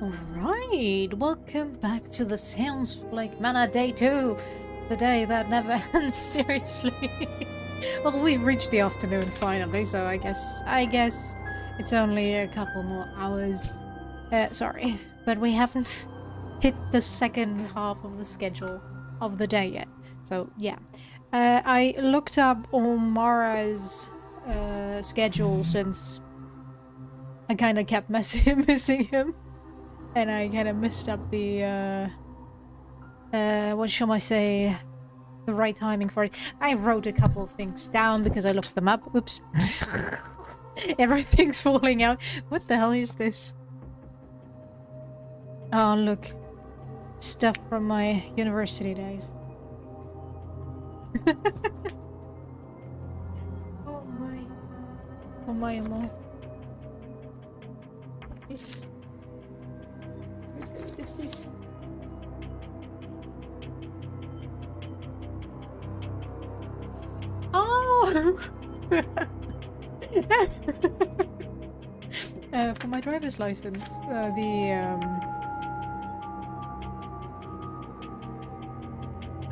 Alright, welcome back to the Séance of Blake Manor Day 2. The day that never ends, seriously. Well, we've reached the afternoon finally, so I guess it's only a couple more hours. Sorry, but we haven't hit the second half of the schedule of the day yet. So, yeah. I looked up Omara's schedule since I kind of kept missing him. And I kind of messed up the, what shall I say, the right timing for it. I wrote a couple of things down because I looked them up. Oops. Everything's falling out. What the hell is this? Oh, look. Stuff from my university days. Oh my. Oh my, oh my. What is this? Oh! For my driver's license,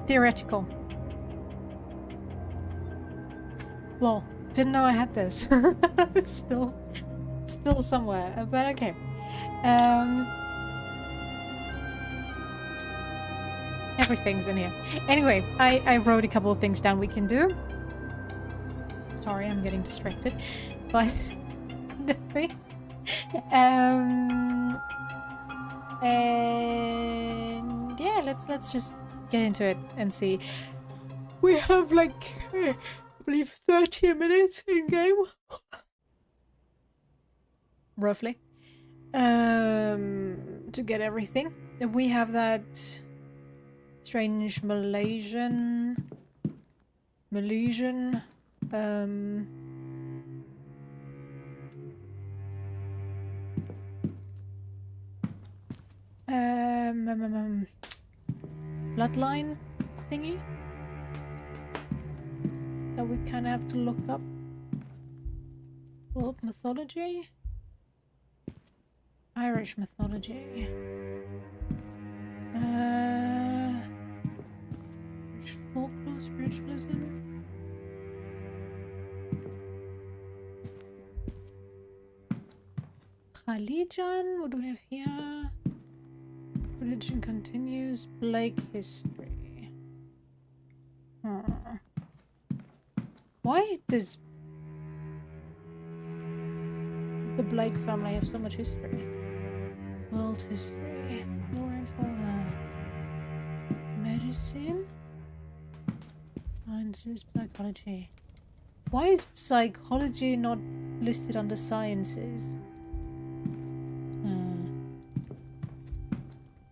theoretical. Lol. Didn't know I had this. Still somewhere, but okay. Everything's in here. Anyway, I wrote a couple of things down we can do. Sorry, I'm getting distracted by nothing. And yeah, let's just get into it and see. We have like I believe 30 minutes in game. Roughly. To get everything. We have that strange Malaysian bloodline thingy that we kind of have to look up. World mythology, Irish mythology, folklore, spiritualism. Religion, what do we have here? Religion continues. Blake history. Why does the Blake family have so much history? World history. More info. Medicine. Sciences. Psychology. Why is psychology not listed under sciences?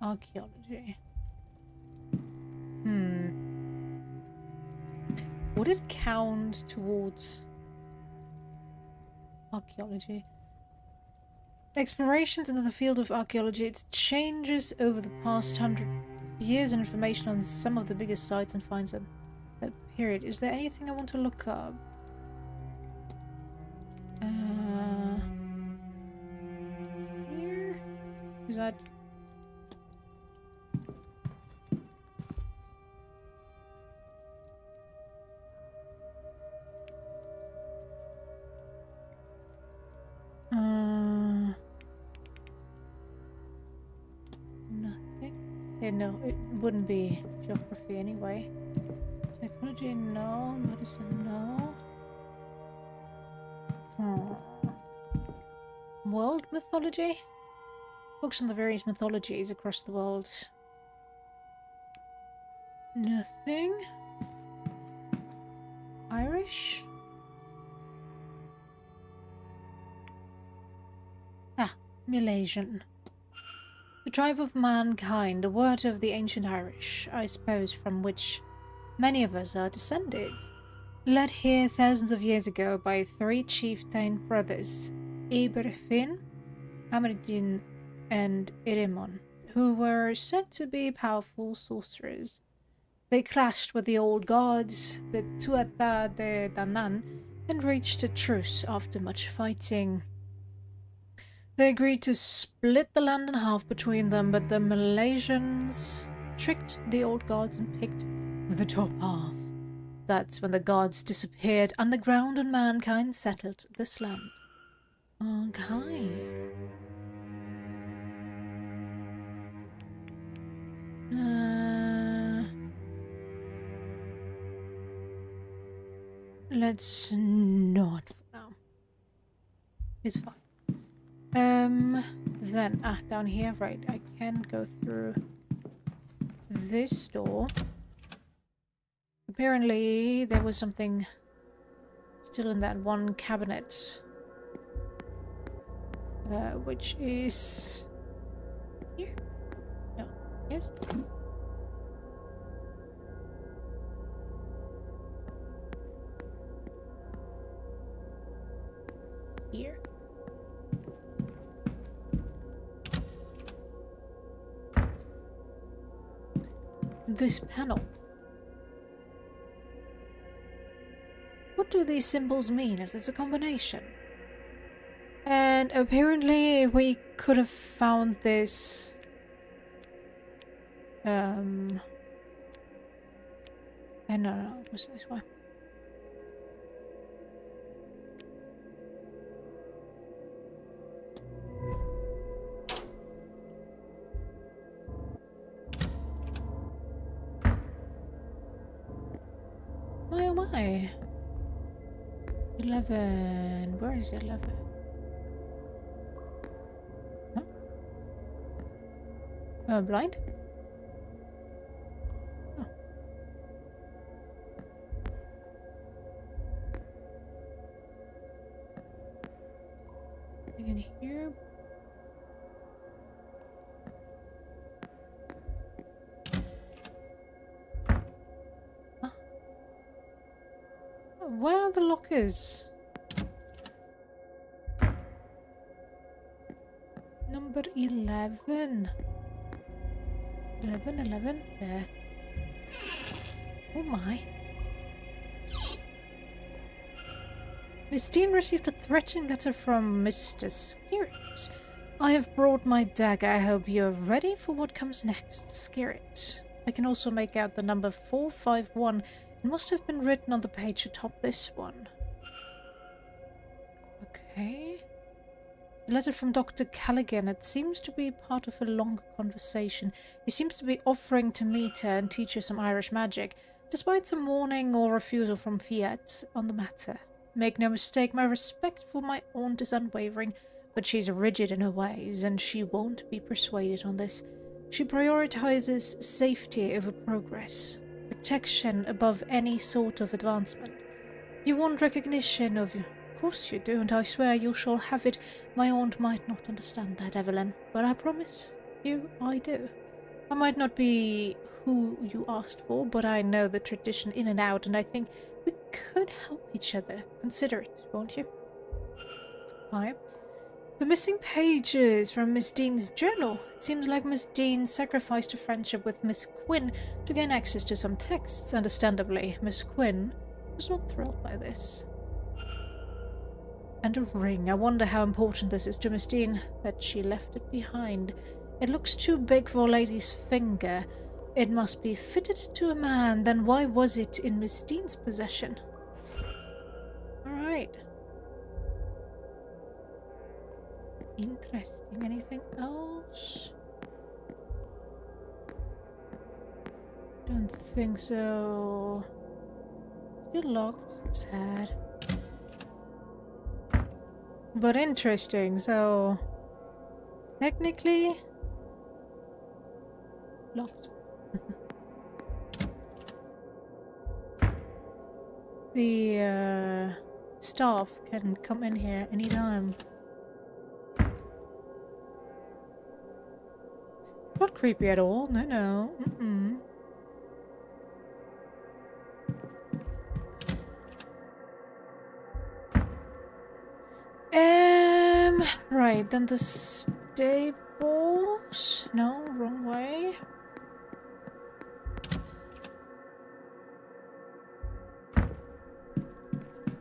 Archaeology. Would it count towards archaeology? Explorations into the field of archaeology. It changes over the past 100 years and information on some of the biggest sites and finds at that period. Is there anything I want to look up? Here? Is that... nothing. Yeah, no, it wouldn't be geography anyway. Psychology, no. Medicine, no. World mythology? Books on the various mythologies across the world. Nothing. Irish? Malaysian. The tribe of mankind, a word of the ancient Irish, I suppose, from which many of us are descended. Led here thousands of years ago by three chieftain brothers, Iberfin, Amerdin, and Irimon, who were said to be powerful sorcerers. They clashed with the old gods, the Tuatha de Danann, and reached a truce after much fighting. They agreed to split the land in half between them, but the Malaysians tricked the old gods and picked the top half. That's when the gods disappeared underground and mankind settled this land. Okay. Let's not for now. It's fine. Then, down here, right, I can go through this door. Apparently, there was something still in that one cabinet. Which is... here? No. Yes? Here. This panel. What do these symbols mean? Is this a combination? And apparently we could have found this... no, it was this one. My oh my. 11. Where is 11? Huh? Blind? Oh. Anything in here? Huh? Where are the lockers? Number 11. 11, there. Oh my. Miss Dean received a threatening letter from Mr. Skerritt. I have brought my dagger. I hope you're ready for what comes next, Skerritt. I can also make out the number 451. It must have been written on the page atop this one. Okay. A letter from Dr. Callaghan. It seems to be part of a longer conversation. He seems to be offering to meet her and teach her some Irish magic, despite some warning or refusal from Fiat on the matter. Make no mistake, my respect for my aunt is unwavering, but she's rigid in her ways, and she won't be persuaded on this. She prioritizes safety over progress, protection above any sort of advancement. You want recognition of... Of course you do, and I swear you shall have it. My aunt might not understand that, Evelyn, but I promise you I do. I might not be who you asked for, but I know the tradition in and out, and I think we could help each other. Consider it, won't you? Hi. The missing pages from Miss Dean's journal. It seems like Miss Dean sacrificed her friendship with Miss Quinn to gain access to some texts. Understandably, Miss Quinn was not thrilled by this. And a ring. I wonder how important this is to Miss Dean, that she left it behind. It looks too big for a lady's finger. It must be fitted to a man. Then why was it in Miss Dean's possession? Alright. Interesting. Anything else? Don't think so. Still locked. Sad. But interesting, so... Technically... Locked. The, staff can come in here anytime. Not creepy at all, no. Right, then the stables... No, wrong way.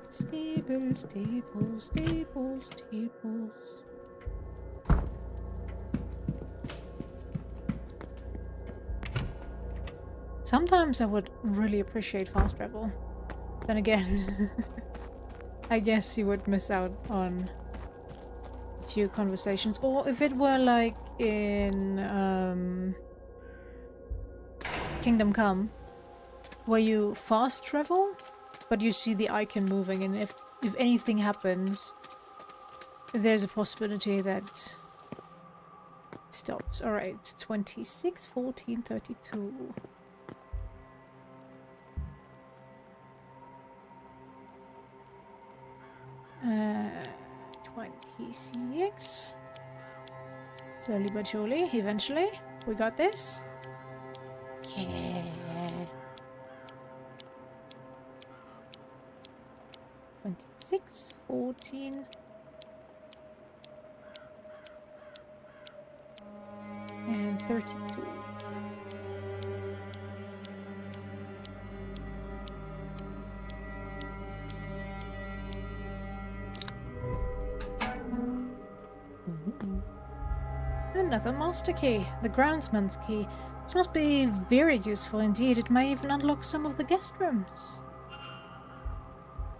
Stables. Sometimes I would really appreciate fast travel. Then again, I guess you would miss out on a few conversations. Or if it were like in Kingdom Come, where you fast travel, but you see the icon moving, and if anything happens, there's a possibility that it stops. Alright, 26, 14, 32. 26. Slowly but surely, eventually. We got this. Yeah. 26, 14. And 32. Another master key, the groundsman's key. This must be very useful indeed. It may even unlock some of the guest rooms.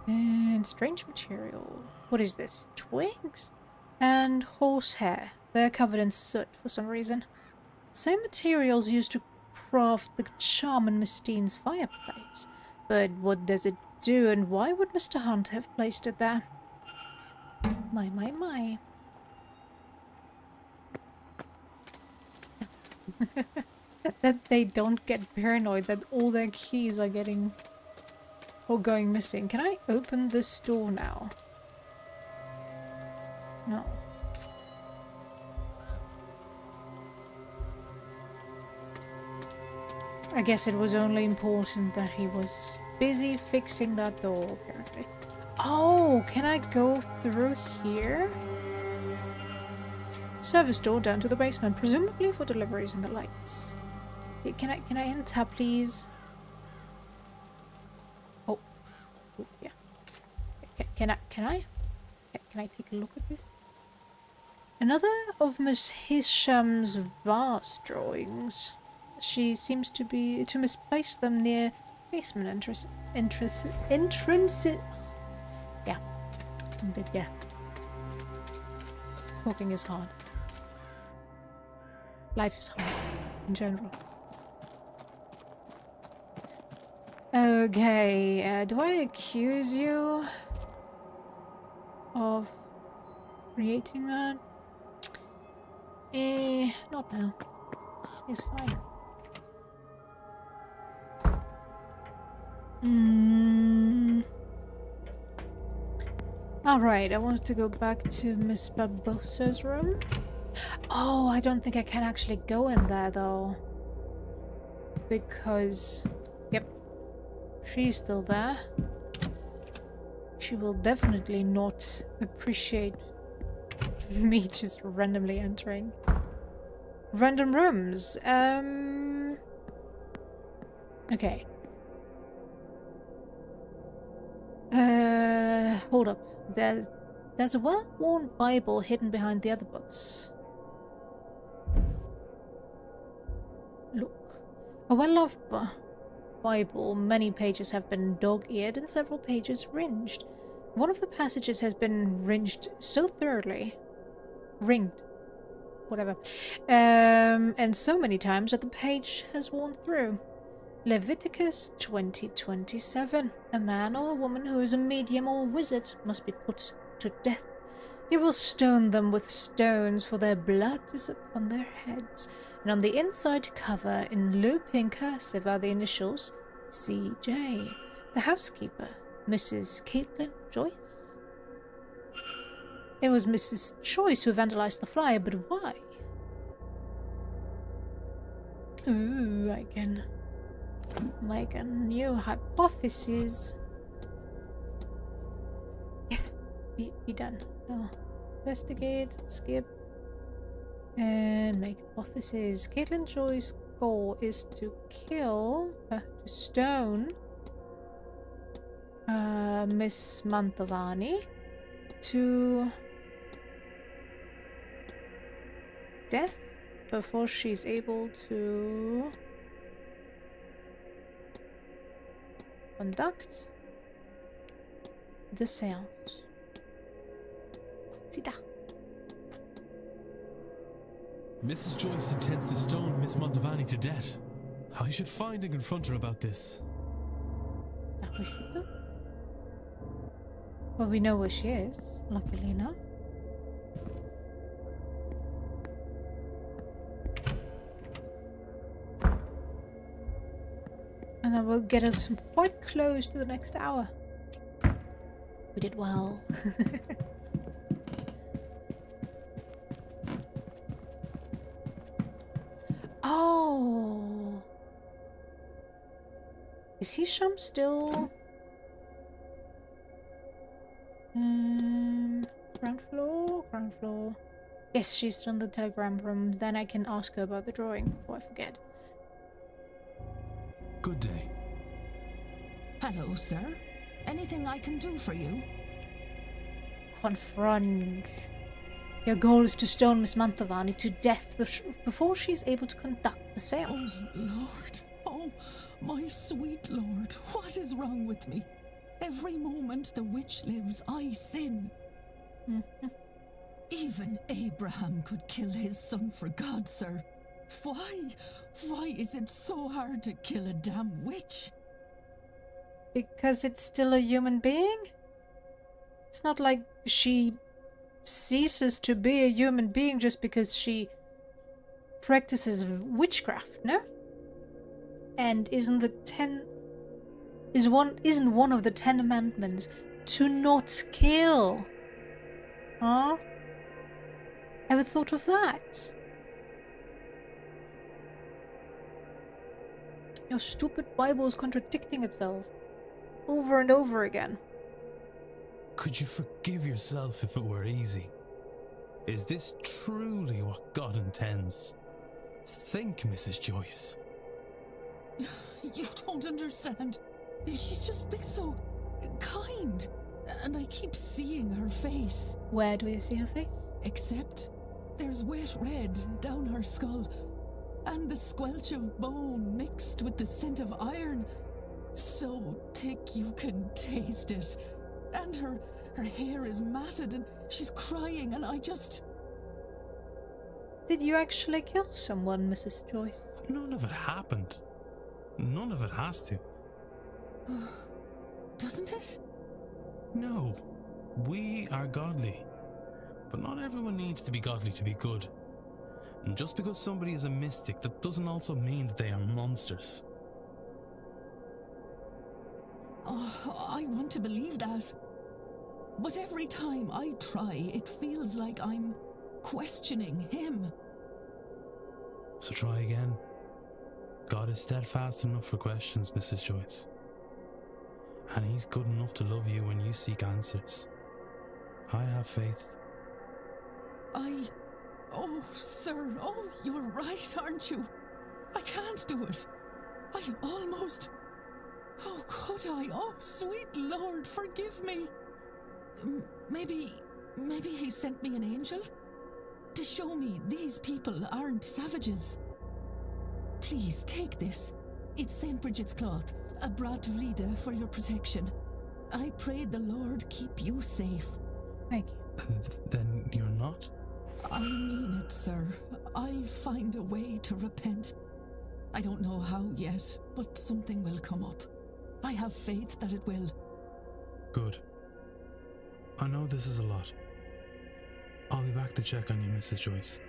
And strange material. What is this? Twigs? And horsehair. They're covered in soot for some reason. The same materials used to craft the charm in Miss Steen's fireplace. But what does it do, and why would Mr. Hunt have placed it there? My. That they don't get paranoid that all their keys are getting or going missing. Can I open this door now? No. I guess it was only important that he was busy fixing that door, apparently. Oh, can I go through here? Service door down to the basement, presumably for deliveries and the lights. Can I enter, please? Oh, yeah. Can I take a look at this? Another of Miss Hisham's vase drawings. She seems to misplace them near basement entrance. Yeah. Talking is hard. Life is hard in general. Okay, do I accuse you of creating that? Not now. It's fine. Alright, I wanted to go back to Miss Barbosa's room. Oh, I don't think I can actually go in there though. Because, yep, she's still there. She will definitely not appreciate me just randomly entering random rooms. Okay. Hold up. There's a well-worn Bible hidden behind the other books. Look. A well-loved Bible. Many pages have been dog-eared and several pages ringed. One of the passages has been ringed so thoroughly. Ringed. Whatever. And so many times that the page has worn through. Leviticus 20:27. A man or a woman who is a medium or a wizard must be put to death. You will stone them with stones, for their blood is upon their heads. And on the inside cover, in looping cursive, are the initials CJ. The housekeeper, Mrs. Caitlin Joyce. It was Mrs. Joyce who vandalized the flyer, but why? Ooh, I can make a new hypothesis. Yeah, be done. No. Investigate, skip, and make hypothesis. Caitlin Joy's goal is to kill, to stone Miss Mantovani to death before she's able to Conduct the seance. Consider. Mrs. Joyce intends to stone Miss Montevani to death. I should find and confront her about this. That we should do. Well, we know where she is, luckily enough. And that will get us quite close to the next hour. We did well. Oh. Is Hisham still... ground floor? Ground floor. Yes, she's still in the telegram room. Then I can ask her about the drawing before I forget. Good day. Hello, sir. Anything I can do for you? Confront. Your goal is to stone Miss Montevani to death before she is able to conduct the seance. Oh, Lord. Oh, my sweet Lord. What is wrong with me? Every moment the witch lives, I sin. Even Abraham could kill his son for God, sir. Why? Why is it so hard to kill a damn witch? Because it's still a human being? It's not like she ceases to be a human being just because she practices witchcraft, no? And isn't one of the 10 Commandments to not kill? Huh? Ever thought of that? Your stupid Bible is contradicting itself over and over again. Could you forgive yourself if it were easy? Is this truly what God intends? Think, Mrs. Joyce. You don't understand. She's just been so kind. And I keep seeing her face. Where do you see her face? Except there's wet red down her skull. And the squelch of bone mixed with the scent of iron. So thick you can taste it. And her hair is matted and she's crying and I just... Did you actually kill someone, Mrs. Joyce? None of it happened. None of it has to. Doesn't it? No. We are godly. But not everyone needs to be godly to be good. And just because somebody is a mystic, that doesn't also mean that they are monsters. Oh, I want to believe that. But every time I try, it feels like I'm questioning him. So try again. God is steadfast enough for questions, Mrs. Joyce. And he's good enough to love you when you seek answers. I have faith. Oh, sir, you're right, aren't you? I can't do it. I almost... Oh, could I? Oh, sweet Lord, forgive me. Maybe he sent me an angel? To show me these people aren't savages. Please, take this. It's St. Bridget's cloth, a Brat Vrida for your protection. I pray the Lord keep you safe. Thank you. Then you're not? I mean it, sir. I'll find a way to repent. I don't know how yet, but something will come up. I have faith that it will. Good. I know this is a lot. I'll be back to check on you, Mrs. Joyce.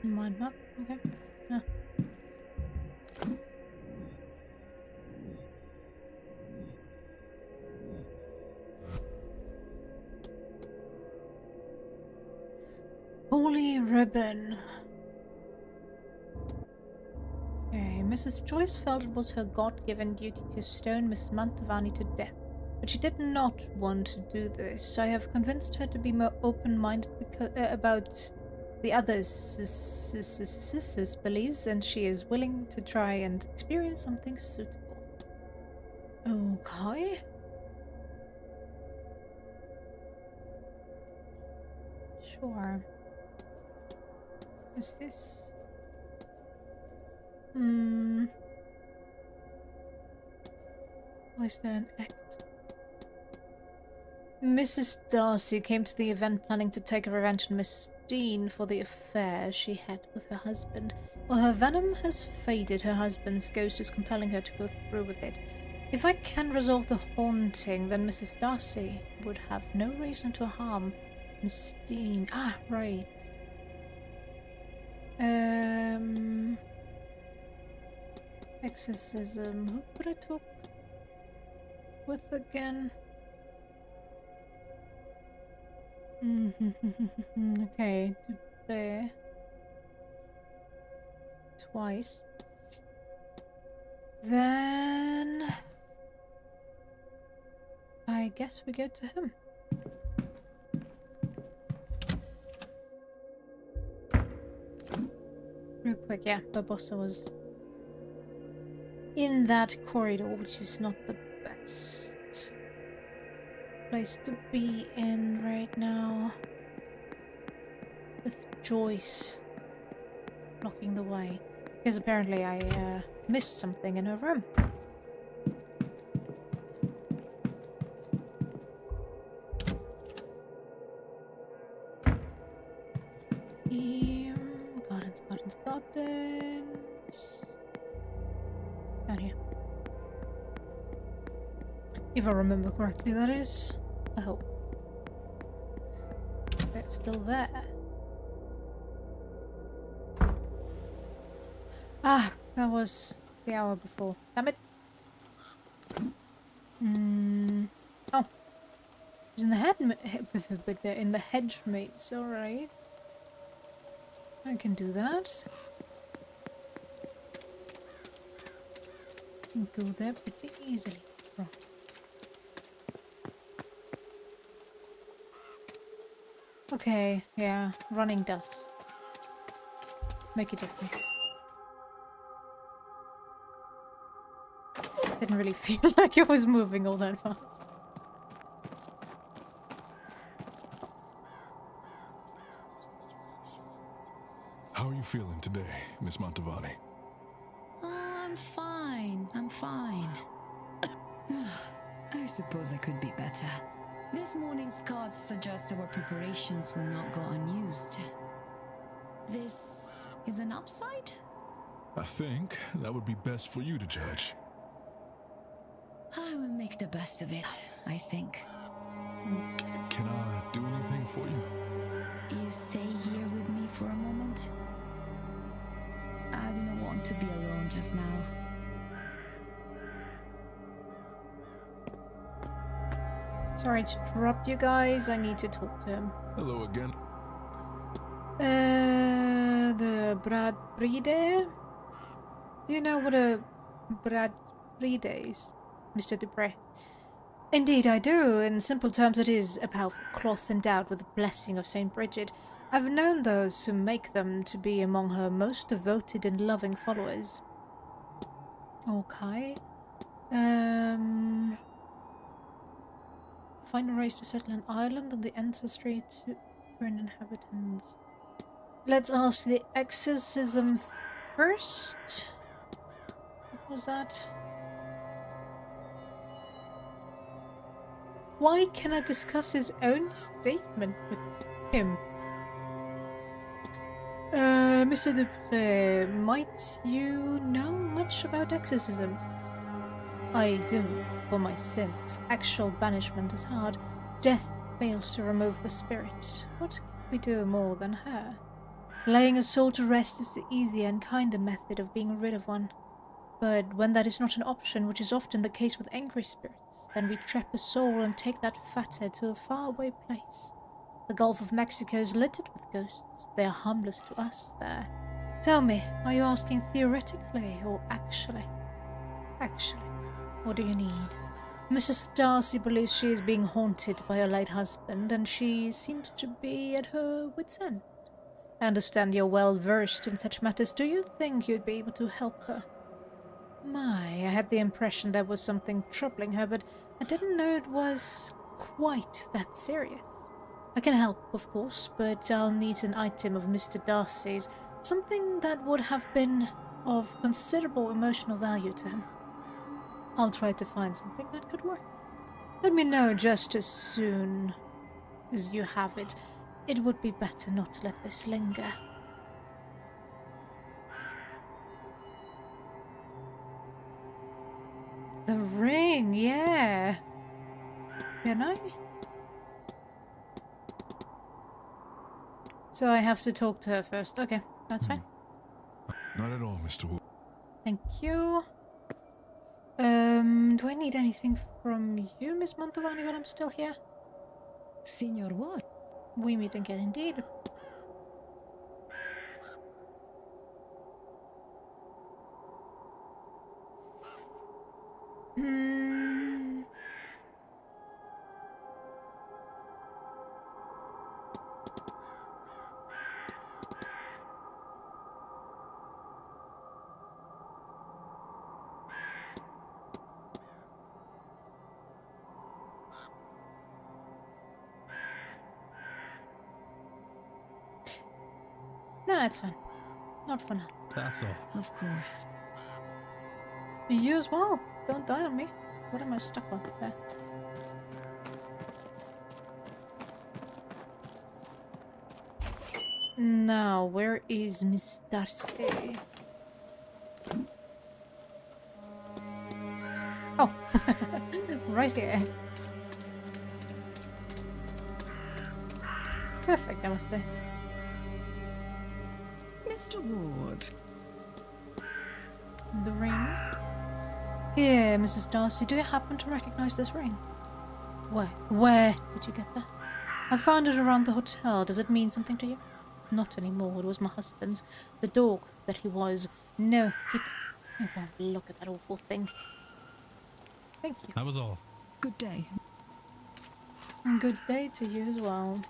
Mind map? Okay. Yeah. Holy ribbon. Okay, Mrs. Joyce felt it was her God-given duty to stone Miss Montevani to death, but she did not want to do this. I have convinced her to be more open-minded about the others' beliefs, and she is willing to try and experience something suitable. Okay. Sure. What's this? Was there an act? Mrs. Darcy came to the event planning to take revenge on Miss Dean for the affair she had with her husband. While her venom has faded, her husband's ghost is compelling her to go through with it. If I can resolve the haunting, then Mrs. Darcy would have no reason to harm Miss Dean. Ah, right. Exorcism. Who could I talk with again? Okay, Dupré. Twice. Then I guess we go to him. Real quick, yeah, Barbossa was in that corridor, which is not the best place to be in right now. With Joyce blocking the way. Because apparently I missed something in her room. Gardens. Down here. If I remember correctly, that is. I hope. That's still there. Ah, that was the hour before. Damn it. Oh. It was in the in the hedge maze, alright. I can do that. Can go there pretty easily. Oh. Okay, yeah, running does make a difference. Didn't really feel like it was moving all that fast. How are you feeling today, Miss Montevani? I'm fine. I'm fine. I suppose I could be better. This morning's cards suggest our preparations will not go unused. This is an upside? I think that would be best for you to judge. I will make the best of it, I think. Can I do anything for you? You stay here with me for a moment? I do not want to be alone just now. Sorry to interrupt you guys, I need to talk to him. Hello again. The Brad Bride? Do you know what a Brad Bride is, Mr. Dupré? Indeed I do. In simple terms, it is a powerful cloth endowed with the blessing of Saint Bridget. I've known those who make them to be among her most devoted and loving followers. Okay. Find ways to settle an island on the ancestry to burn inhabitants. Let's ask the exorcism first. What was that? Why can I discuss his own statement with him? Mr. Dupré, might you know much about exorcisms? I do, for my sins. Actual banishment is hard. Death failed to remove the spirit. What can we do more than her? Laying a soul to rest is the easier and kinder method of being rid of one. But when that is not an option, which is often the case with angry spirits, then we trap a soul and take that fatter to a faraway place. The Gulf of Mexico is littered with ghosts. They are harmless to us there. Tell me, are you asking theoretically or actually? Actually, what do you need? Mrs. Darcy believes she is being haunted by her late husband, and she seems to be at her wit's end. I understand you're well versed in such matters. Do you think you'd be able to help her? My, I had the impression there was something troubling her, but I didn't know it was quite that serious. I can help, of course, but I'll need an item of Mr. Darcy's, something that would have been of considerable emotional value to him. I'll try to find something that could work. Let me know just as soon as you have it. It would be better not to let this linger. The ring, yeah. Can I? So I have to talk to her first. Okay, that's fine. Not at all, Mr. Wu. Thank you. Do I need anything from you, Miss Mantovani, while I'm still here? Signor what? We meet again indeed. Hmm. No, it's fine. Not for now. That's all. Of course. You as well. Don't die on me. What am I stuck on? There. Now, where is Miss Darcy? Oh, right here. Perfect, I must say. Mr. Ward. The ring. Here, Mrs. Darcy, do you happen to recognize this ring? Where did you get that? I found it around the hotel. Does it mean something to you? Not anymore. It was my husband's. The dog that he was. No, keep it. I won't look at that awful thing. Thank you. That was all. Good day. And good day to you as well.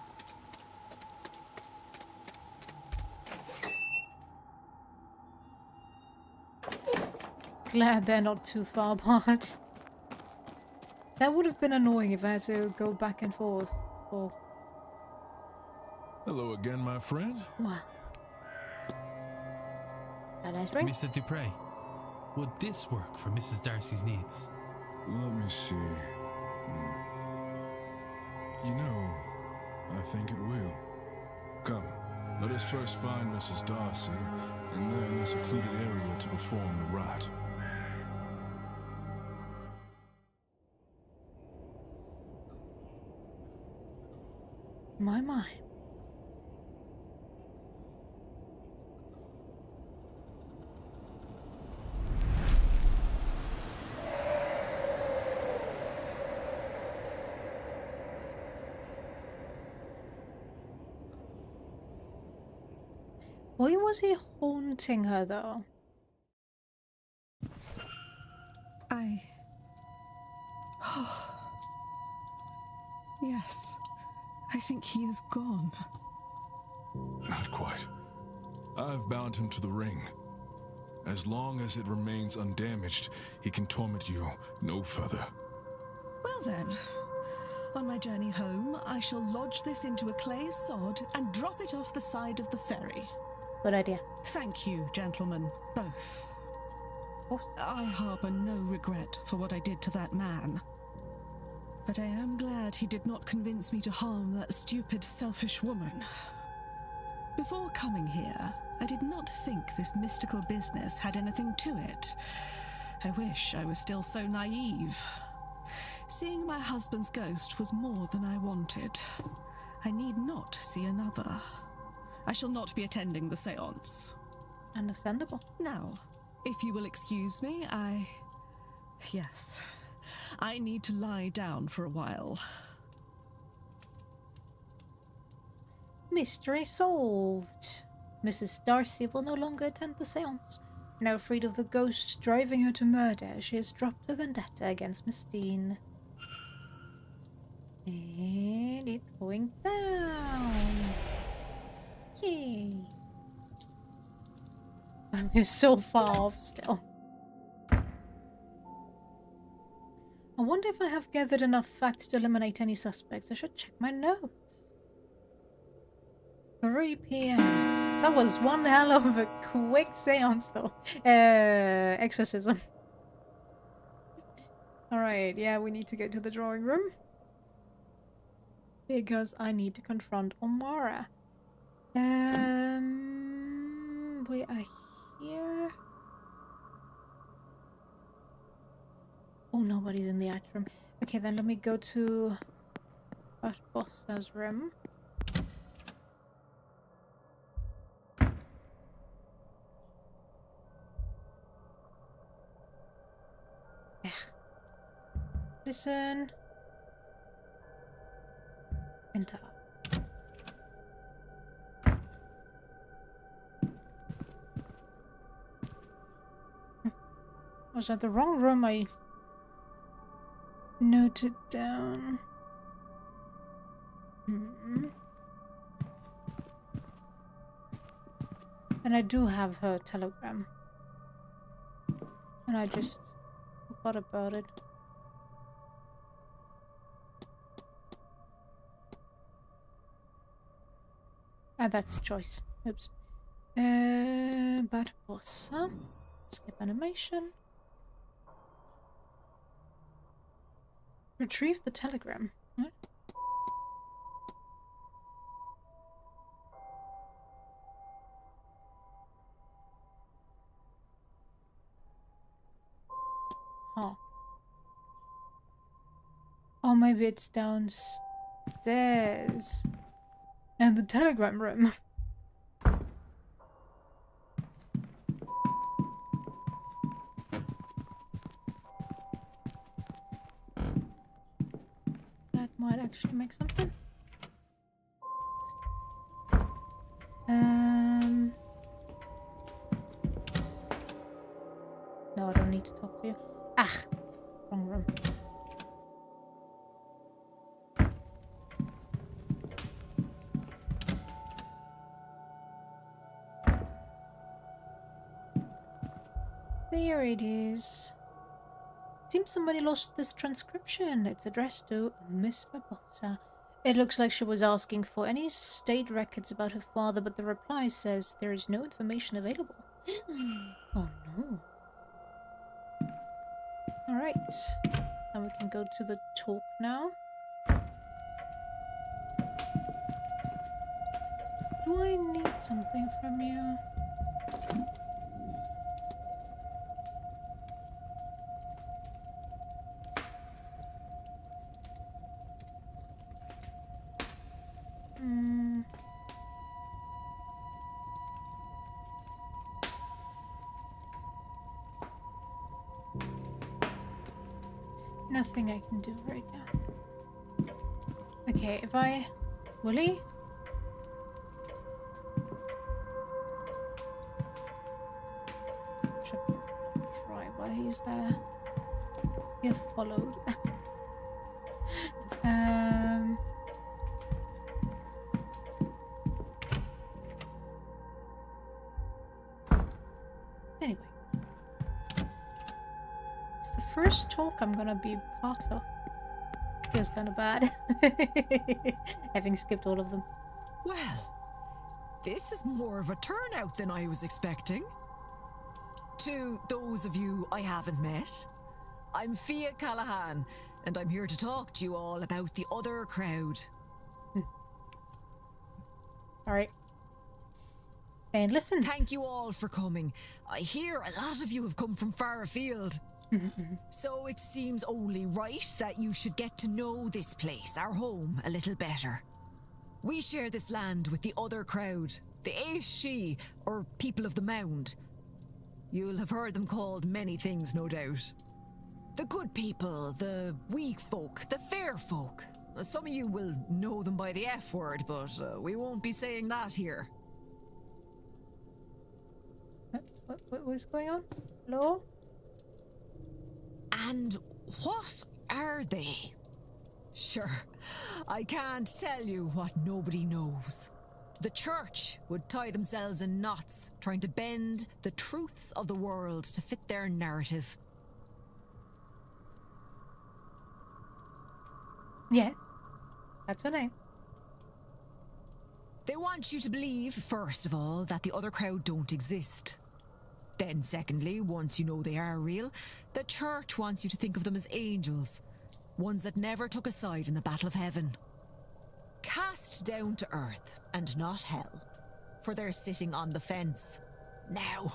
Glad they're not too far apart. That would have been annoying if I had to go back and forth. Or Hello again, my friend. wow. A nice ring. Mr. Dupre, would this work for Mrs. Darcy's needs? Let me see. You know, I think it will. Come, let us first find Mrs. Darcy, and then a secluded area to perform the rite. My. Why was he haunting her, though? Yes. I think he is gone. Not quite. I've bound him to the ring. As long as it remains undamaged, he can torment you no further. Well then, on my journey home, I shall lodge this into a clay sod and drop it off the side of the ferry. Good idea. Thank you, gentlemen, both. Of course. I harbor no regret for what I did to that man. But I am glad he did not convince me to harm that stupid, selfish woman. Before coming here, I did not think this mystical business had anything to it. I wish I was still so naive. Seeing my husband's ghost was more than I wanted. I need not see another. I shall not be attending the séance. Understandable. Now, if you will excuse me, Yes. I need to lie down for a while. Mystery solved. Mrs. Darcy will no longer attend the séance. Now freed of the ghost driving her to murder, she has dropped her vendetta against Miss Dean. And it's going down. Yay. I'm so far off still. I wonder if I have gathered enough facts to eliminate any suspects. I should check my notes. 3 p.m. That was one hell of a quick seance, though. Exorcism. Alright, yeah, we need to go to the drawing room. Because I need to confront Omara. We are here. Oh, nobody's in the atrium. Okay, then let me go to Barbosa's room. Listen. Enter. Was that the wrong room I noted down? And I do have her telegram. And I just forgot about it. Ah, that's choice. Oops. Barbosa. Skip animation. Retrieve the telegram. What? Huh. Oh, maybe it's downstairs. And the telegram room. That might actually make some sense. No, I don't need to talk to you. Ah! Wrong room. There it is. Seems somebody lost this transcription. It's addressed to Miss Barbosa. It looks like she was asking for any state records about her father, but the reply says there is no information available. Oh no. Alright. Then we can go to the talk now. Do I need something from you? Nothing I can do right now. Okay, if I... Willie? Should try while he's there. You're followed. Anyway. It's the first talk I'm gonna be part of. Feels kind of bad. Having skipped all of them. Well, this is more of a turnout than I was expecting. To those of you I haven't met, I'm Fia Callahan, and I'm here to talk to you all about the other crowd. Alright. And listen. Thank you all for coming. I hear a lot of you have come from far afield. So it seems only right that you should get to know this place, our home, a little better. We share this land with the other crowd, the Aishi, or people of the Mound. You'll have heard them called many things, no doubt. The good people, the weak folk, the fair folk. Some of you will know them by the F word, but we won't be saying that here. What's going on? Hello? And what are they? Sure, I can't tell you what nobody knows. The church would tie themselves in knots, trying to bend the truths of the world to fit their narrative. Yeah. That's her name. They want you to believe, first of all, that the other crowd don't exist. Then, secondly, once you know they are real, the church wants you to think of them as angels, ones that never took a side in the battle of heaven. Cast down to earth, and not hell, for they're sitting on the fence. Now,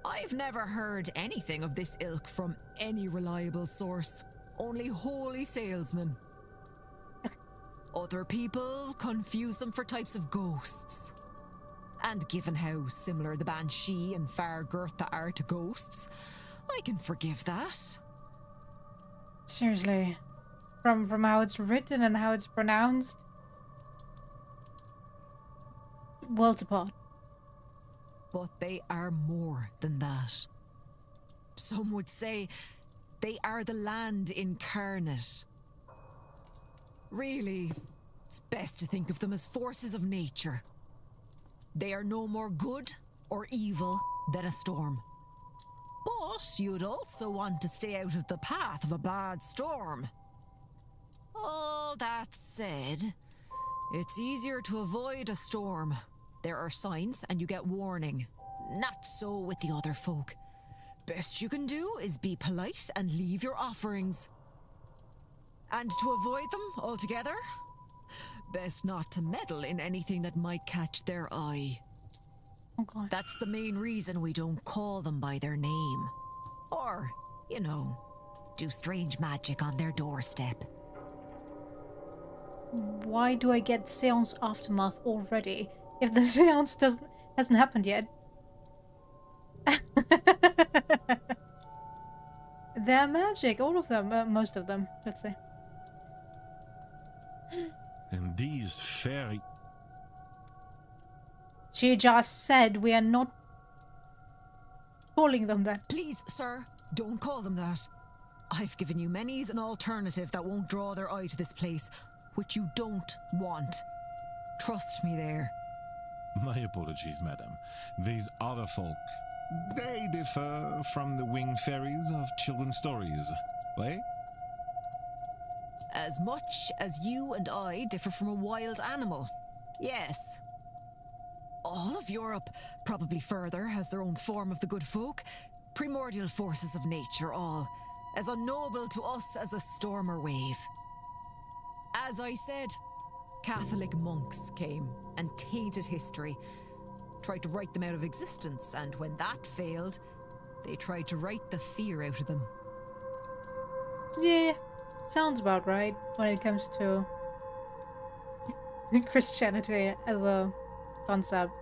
I've never heard anything of this ilk from any reliable source, only holy salesmen. Other people confuse them for types of ghosts. And given how similar the Banshee and Fargurtha are to ghosts, I can forgive that. Seriously. From how it's written and how it's pronounced. Worlds apart. But they are more than that. Some would say they are the land incarnate. Really, it's best to think of them as forces of nature. They are no more good or evil than a storm. But you'd also want to stay out of the path of a bad storm. All that said, it's easier to avoid a storm. There are signs and you get warning. Not so with the other folk. Best you can do is be polite and leave your offerings. And to avoid them altogether, best not to meddle in anything that might catch their eye. Okay. That's the main reason we don't call them by their name. Or, you know, do strange magic on their doorstep. Why do I get Seance Aftermath already if the seance hasn't happened yet? They're magic, all of them, most of them, let's say. And these fairy... She just said we are not calling them that. Please, sir, don't call them that. I've given you many's an alternative that won't draw their eye to this place, which you don't want. Trust me there. My apologies, madam. These other folk, they differ from the winged fairies of children's stories, right? As much as you and I differ from a wild animal. Yes. All of Europe, probably further, has their own form of the good folk. Primordial forces of nature, all. As unknowable to us as a storm or wave. As I said, Catholic monks came and tainted history. Tried to write them out of existence, and when that failed, they tried to write the fear out of them. Yeah, sounds about right when it comes to Christianity as a concept.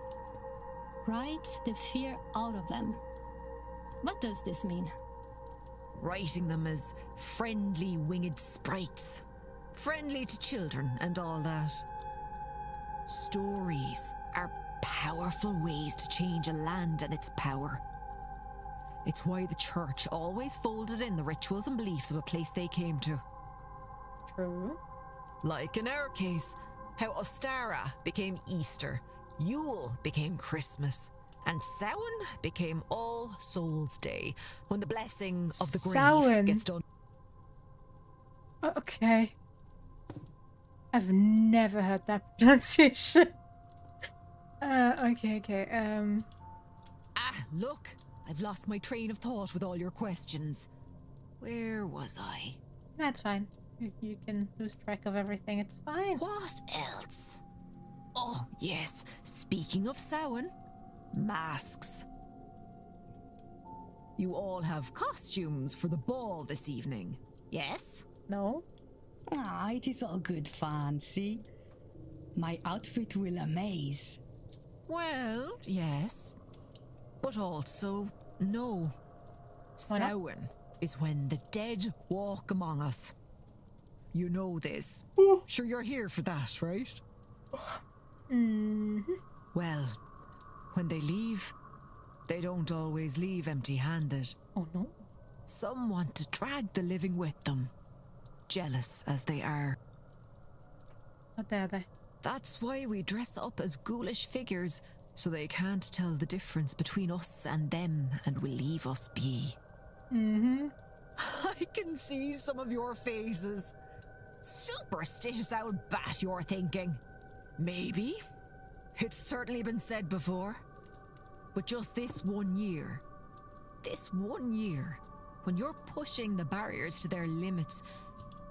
Write the fear out of them. What does this mean? Writing them as friendly winged sprites. Friendly to children and all that. Stories are powerful ways to change a land and its power. It's why the church always folded in the rituals and beliefs of a place they came to. True. Like in our case, how Ostara became Easter, Yule became Christmas, and Samhain became All Souls Day, when the blessing of the graves Samhain. gets done. Okay. I've never heard that pronunciation. Okay. Ah, look, I've lost my train of thought with all your questions. Where was I? That's fine. You can lose track of everything. It's fine. What else? Oh, yes. Speaking of Samhain, masks. You all have costumes for the ball this evening, yes? No. Ah, it is all good fancy. My outfit will amaze. Well, yes. But also, no. Why not? Samhain is when the dead walk among us. You know this. Sure you're here for that, right? Mm-hmm. Well, when they leave, they don't always leave empty-handed. Oh no. Some want to drag the living with them, jealous as they are. What are they? That's why we dress up as ghoulish figures, so they can't tell the difference between us and them and will leave us be. Mm-hmm. I can see some of your faces. Superstitious old bat, you're thinking. Maybe. It's certainly been said before. But just this 1 year, when you're pushing the barriers to their limits,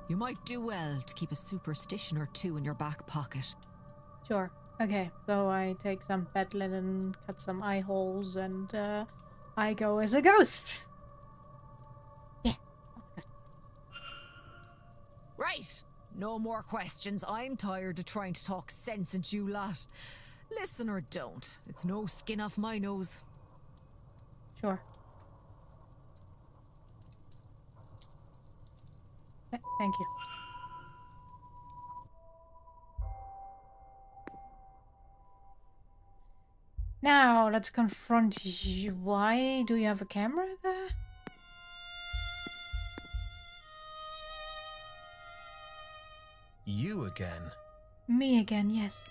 you might do well to keep a superstition or two in your back pocket. Sure. Okay, so I take some bed linen, cut some eye holes, and I go as a ghost. Yeah, that's good. Right. No more questions. I'm tired of trying to talk sense into you lot. Listen or don't. It's no skin off my nose. Sure. Thank you. Now, let's confront you. Why do you have a camera there? You again? Me again, yes.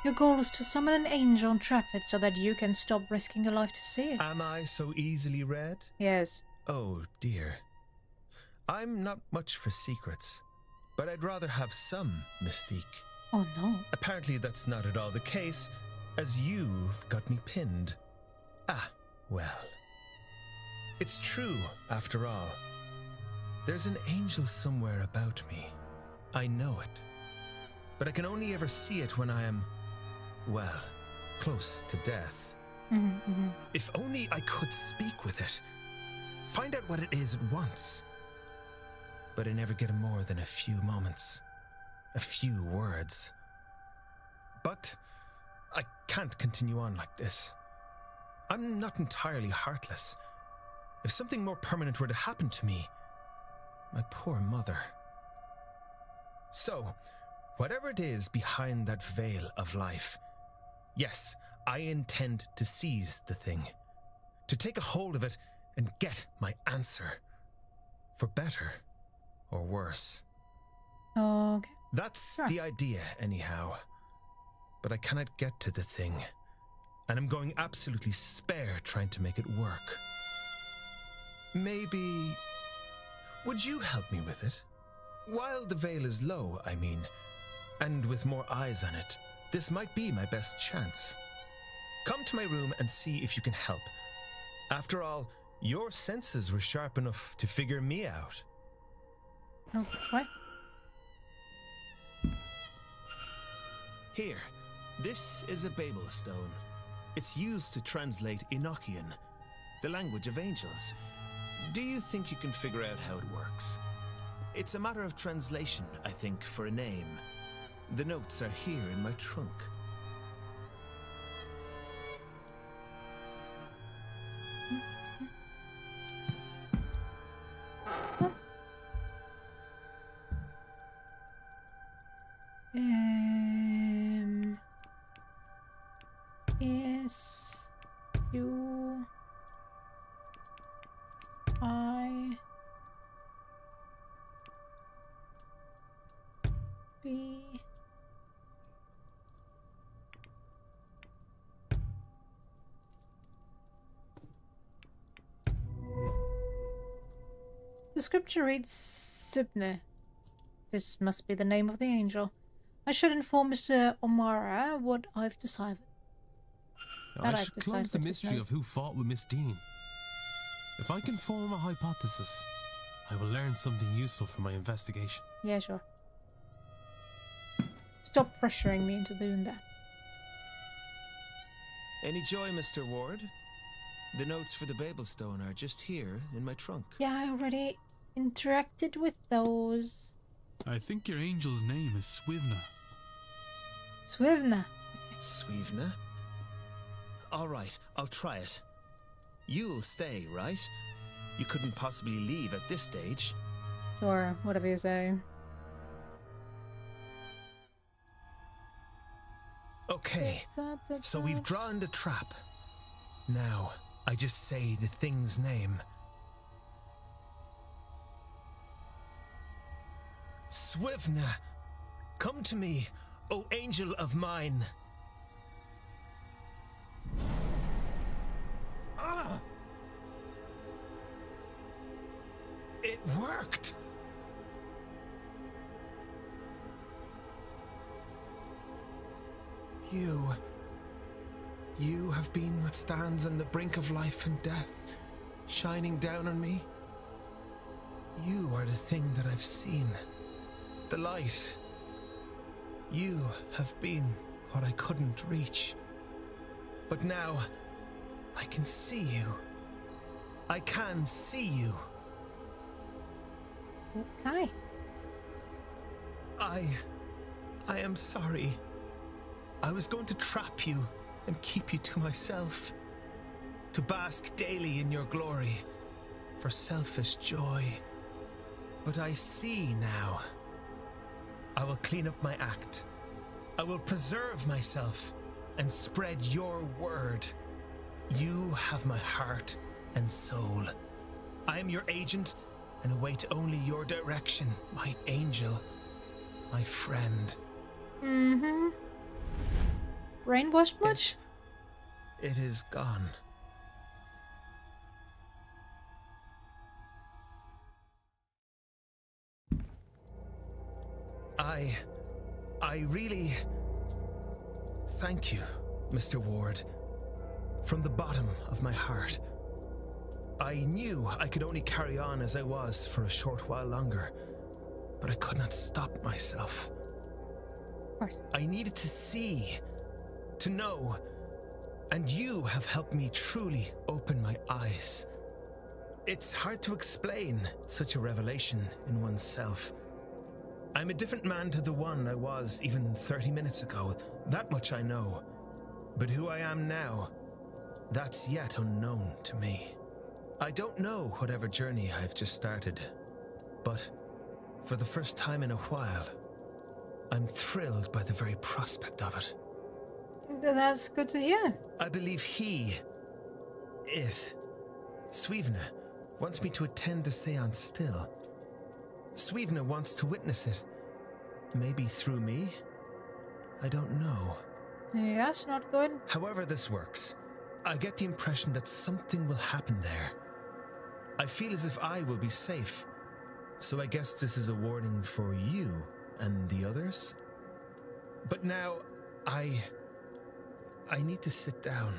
Your goal is to summon an angel and trap it so that you can stop risking your life to see it. Am I so easily read? Yes. Oh dear. I'm not much for secrets, but I'd rather have some mystique. Oh no. Apparently that's not at all the case, as you've got me pinned. Ah, well. It's true, after all. There's an angel somewhere about me. I know it. But I can only ever see it when I am, well, close to death. If only I could speak with it. Find out what it is it wants. But I never get more than a few moments. A few words. But I can't continue on like this. I'm not entirely heartless. If something more permanent were to happen to me, my poor mother. So, whatever it is behind that veil of life, yes, I intend to seize the thing, to take a hold of it and get my answer, for better or worse. Okay. That's the idea, anyhow. But I cannot get to the thing, and I'm going absolutely spare trying to make it work. Maybe... would you help me with it? While the veil is low, I mean, and with more eyes on it, this might be my best chance. Come to my room and see if you can help. After all, your senses were sharp enough to figure me out. Okay. Here, this is a Babel stone. It's used to translate Enochian, the language of angels. Do you think you can figure out how it works? It's a matter of translation, I think, for a name. The notes are here in my trunk. S U I B The scripture reads Subne. This must be the name of the angel. I should inform Mr. O'Mara what I've decided. I should close the mystery of who fought with Miss Dean. If I can form a hypothesis, I will learn something useful for my investigation. Yeah, sure. Stop pressuring me into doing that. Any joy, Mr. Ward? The notes for the Babel stone are just here in my trunk. Yeah, I already interacted with those. I think your angel's name is Swivna. Swivna. Swivna? All right, I'll try it. You'll stay, right? You couldn't possibly leave at this stage. Sure, whatever you say. Okay, so we've drawn the trap. Now, I just say the thing's name. Swivna, come to me, O angel of mine. Ah! It worked! You have been what stands on the brink of life and death, shining down on me. You are the thing that I've seen, the light. You have been what I couldn't reach. But now, I can see you. I can see you. Okay. I am sorry. I was going to trap you and keep you to myself, to bask daily in your glory, for selfish joy. But I see now. I will clean up my act. I will preserve myself and spread your word. You have my heart and soul. I am your agent and await only your direction, my angel, my friend. Mm-hmm. Brainwashed much? It is gone. I really thank you, Mr. Ward, from the bottom of my heart. I knew I could only carry on as I was for a short while longer, but I could not stop myself. Of course. I needed to see, to know, and you have helped me truly open my eyes. It's hard to explain such a revelation in oneself. I'm a different man to the one I was even 30 minutes ago. That much I know. But who I am now, that's yet unknown to me. I don't know whatever journey I've just started, but for the first time in a while, I'm thrilled by the very prospect of it. That's good to hear. I believe Swevna, wants me to attend the seance still. Swevna wants to witness it. Maybe through me? I don't know. Yeah, that's not good. However this works, I get the impression that something will happen there. I feel as if I will be safe. So I guess this is a warning for you and the others? But now, I need to sit down.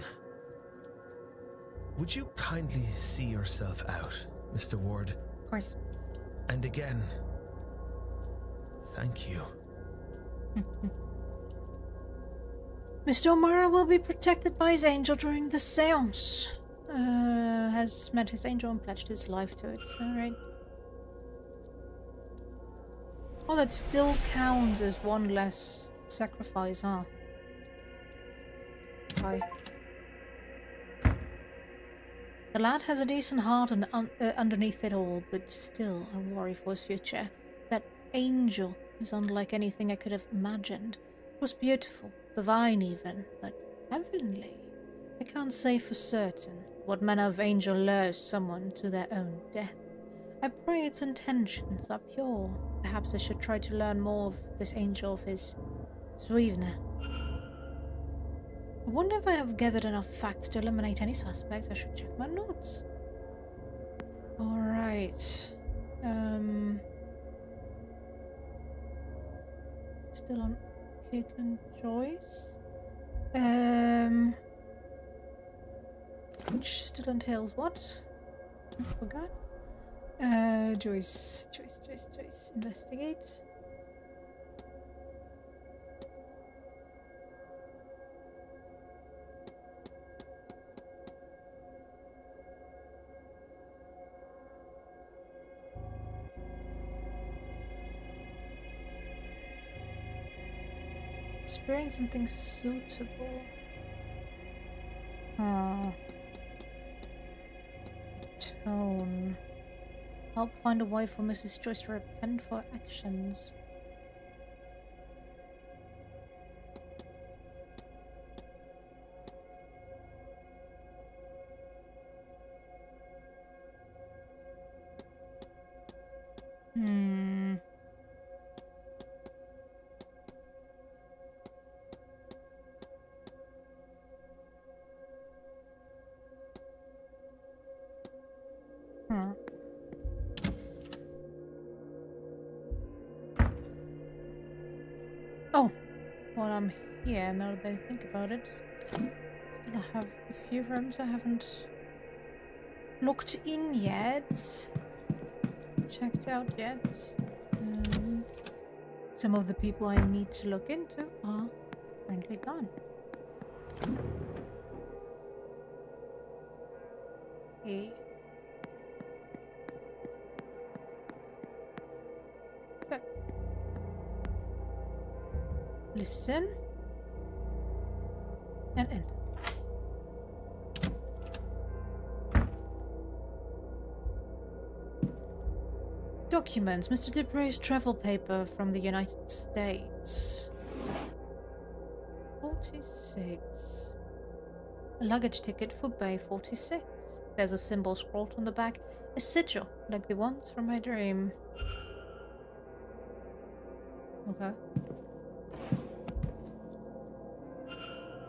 Would you kindly see yourself out, Mr. Ward? Of course. And again, thank you. Mr. O'Mara will be protected by his angel during the seance. Has met his angel and pledged his life to it. Alright. Oh, that still counts as one less sacrifice, huh? Bye. The lad has a decent heart and underneath it all, but still I worry for his future. That angel is unlike anything I could have imagined. It was beautiful, divine even, but heavenly. I can't say for certain what manner of angel lures someone to their own death. I pray its intentions are pure. Perhaps I should try to learn more of this angel of his, Swevna. I wonder if I have gathered enough facts to eliminate any suspects. I should check my notes. Alright. Still on Caitlin Joyce. Which still entails what? I forgot. Joyce. Investigate. Experience something suitable. Tone. Help find a way for Mrs. Joyce to repent for actions. while I'm here, now that I think about it. Still have a few rooms I haven't looked in yet. Checked out yet. And some of the people I need to look into are currently gone. Okay. But listen and enter. Documents. Mr. Dupre's travel paper from the United States. 46. A luggage ticket for Bay 46. There's a symbol scrawled on the back. A sigil, like the ones from my dream. Okay.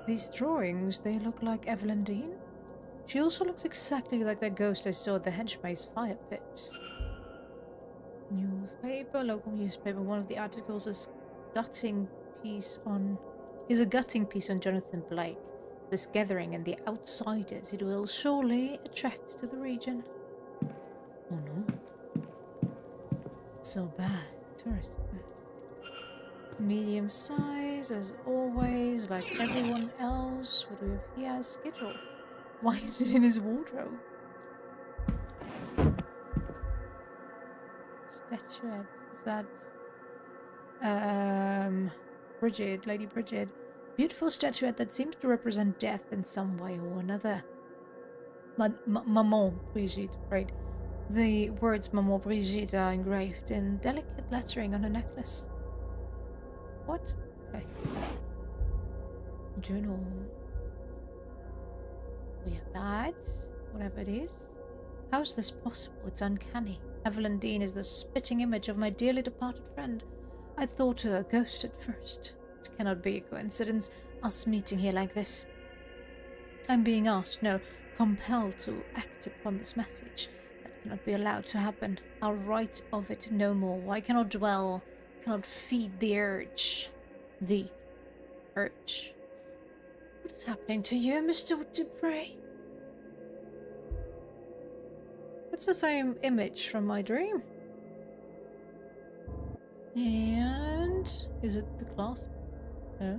These drawings, they look like Evelyn Dean. She also looks exactly like that ghost I saw at the Hedgemaze fire pit. Newspaper, local newspaper. One of the articles is a gutting piece on Jonathan Blake. This gathering and the outsiders, it will surely attract to the region. Oh no. So bad. Tourism. Medium size, as always, like everyone else. What do we have here? Schedule. Why is it in his wardrobe? Statuette. Is that Bridget, Lady Bridget. Beautiful statuette that seems to represent death in some way or another. Maman Brigitte, right? The words Maman Brigitte are engraved in delicate lettering on a necklace. What? Okay. Journal. We have that. Whatever it is. How's this possible? It's uncanny. Evelyn Dean is the spitting image of my dearly departed friend. I thought her a ghost at first. It cannot be a coincidence, us meeting here like this. I'm being asked, no, compelled to act upon this message. That cannot be allowed to happen. I'll write of it no more. I cannot dwell, cannot feed the urge. The urge. What is happening to you, Mr. Dupre? That's the same image from my dream. And is it the clasp? No.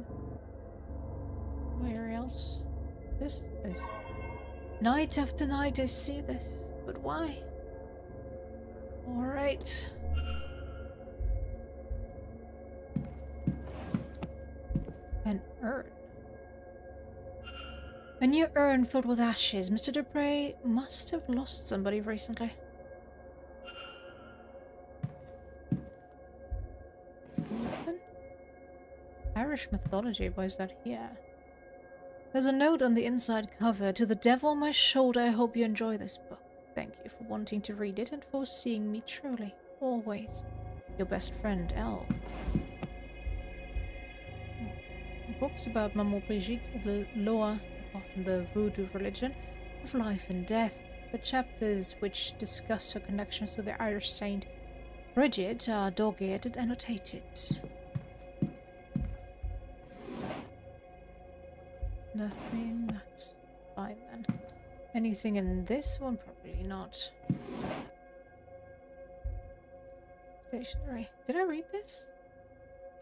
Where else? This? Night after night I see this. But why? Alright. An urn. A new urn filled with ashes. Mr. Dupre must have lost somebody recently. Open? Irish mythology, why is that here? There's a note on the inside cover. To the devil on my shoulder, I hope you enjoy this book. Thank you for wanting to read it and for seeing me truly. Always. Your best friend, Elle. Books about Maman Brigitte, the lore of the voodoo religion of life and death. The chapters which discuss her connections to the Irish saint Bridget are dog-eared and annotated. Nothing, that's fine then. Anything in this one? Probably not. Stationery. Did I read this?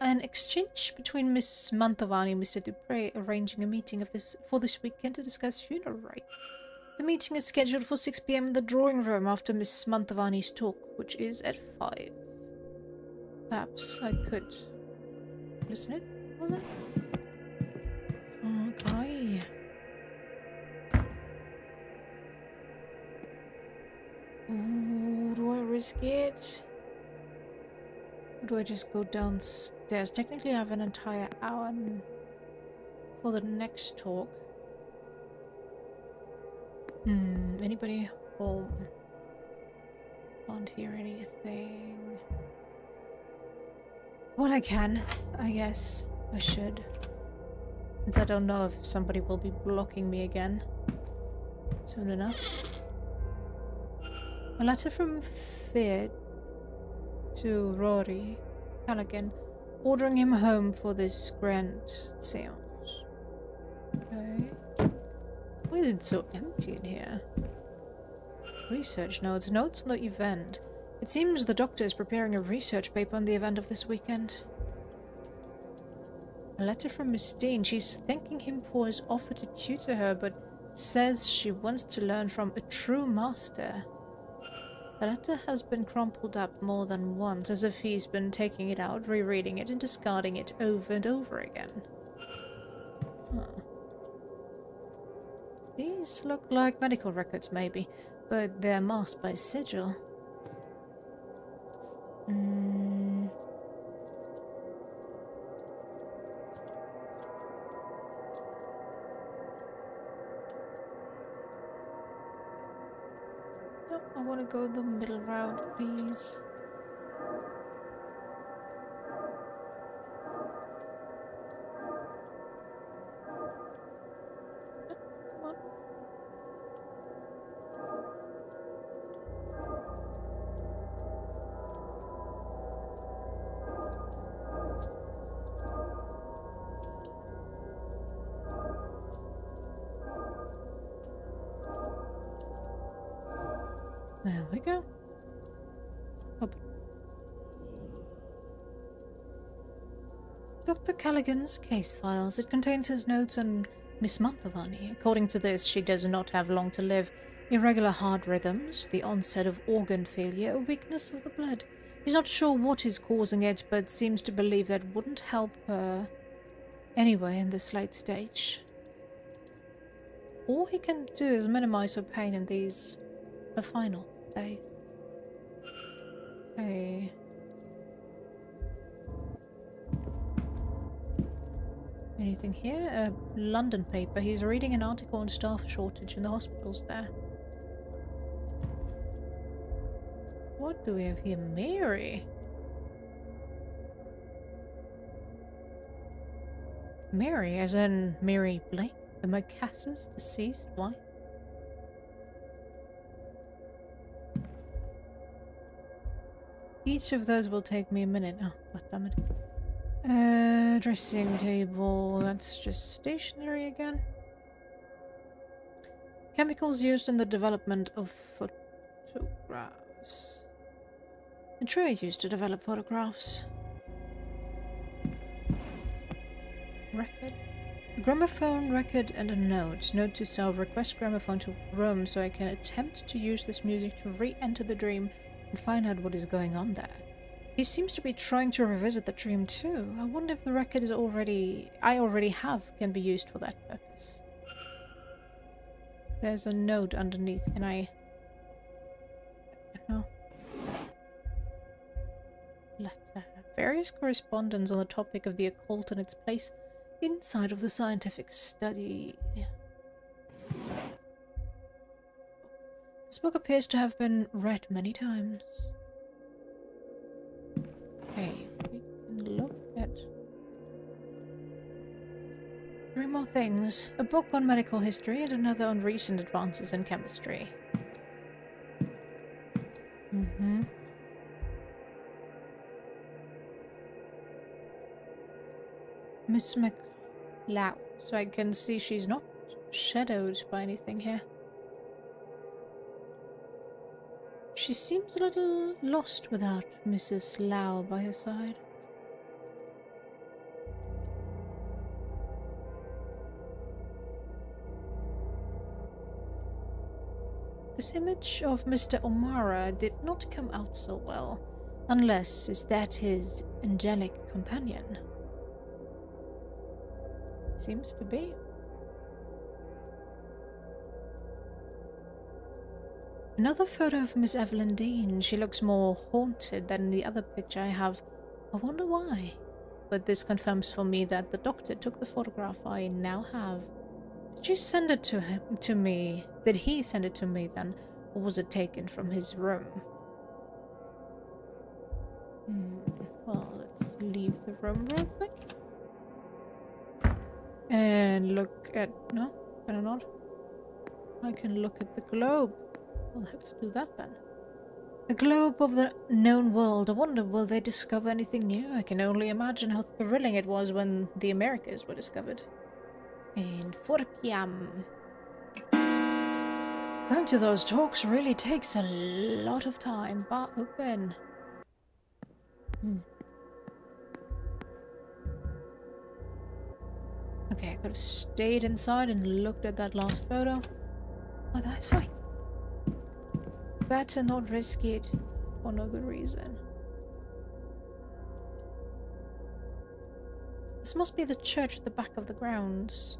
An exchange between Miss Mantovani and Mr. Dupre arranging a meeting for this weekend to discuss funeral rite. The meeting is scheduled for 6 p.m. in the drawing room after Miss Mantovani's talk, which is at 5. Perhaps I could listen in, was it? Okay. Ooh, do I risk it? Or do I just go downstairs? Technically I have an entire hour for the next talk. Anybody home? Can't hear anything. Well, I can. I guess I should. Since I don't know if somebody will be blocking me again soon enough. A letter from Fid to Rory Callaghan. Ordering him home for this grand seance. Okay. Why is it so empty in here? Research notes. Notes on the event. It seems the doctor is preparing a research paper on the event of this weekend. A letter from Miss Dean. She's thanking him for his offer to tutor her, but says she wants to learn from a true master. The letter has been crumpled up more than once, as if he's been taking it out, rereading it, and discarding it over and over again. Huh. These look like medical records, maybe, but they're masked by sigil. Nope, I want to go the middle route, please. There we go. Open. Dr. Callaghan's case files. It contains his notes on Miss Mantovani. According to this, she does not have long to live. Irregular heart rhythms, the onset of organ failure, a weakness of the blood. He's not sure what is causing it, but seems to believe that wouldn't help her anyway in this late stage. All he can do is minimize her pain in these the final days. Okay. Anything here? A London paper. He's reading an article on staff shortage in the hospitals there. What do we have here? Mary. Mary, as in Mary Blake, the Macassar's deceased wife. Each of those will take me a minute. Oh, god damn it. Dressing table. That's just stationery again. Chemicals used in the development of photographs. A tray used to develop photographs. Record. A gramophone record and a note. Note to self. Request gramophone to room so I can attempt to use this music to re-enter the dream and find out what is going on there. He seems to be trying to revisit the dream too. I wonder if the record is I already have can be used for that purpose. There's a note underneath. Can I? No. Letter. Various correspondence on the topic of the occult and its place inside of the scientific study. This book appears to have been read many times. Okay, we can look at 3 more things. A book on medical history and another on recent advances in chemistry. Miss McLeod, so I can see she's not shadowed by anything here. She seems a little lost without Mrs. Lau by her side. This image of Mr. O'Mara did not come out so well, unless is that his angelic companion. Seems to be. Another photo of Miss Evelyn Dean. She looks more haunted than the other picture I have. I wonder why. But this confirms for me that the doctor took the photograph I now have. Did you send it to me? Did he send it to me then? Or was it taken from his room? Well, let's leave the room real quick. And look at... No? Can I not? I can look at the globe. Well, let's do that then. A globe of the known world. I wonder, will they discover anything new? I can only imagine how thrilling it was when the Americas were discovered. And 4 p.m. Going to those talks really takes a lot of time. Bar open. Okay, I could have stayed inside and looked at that last photo. Oh, that's fine. Better not risk it for no good reason. This must be the church at the back of the grounds.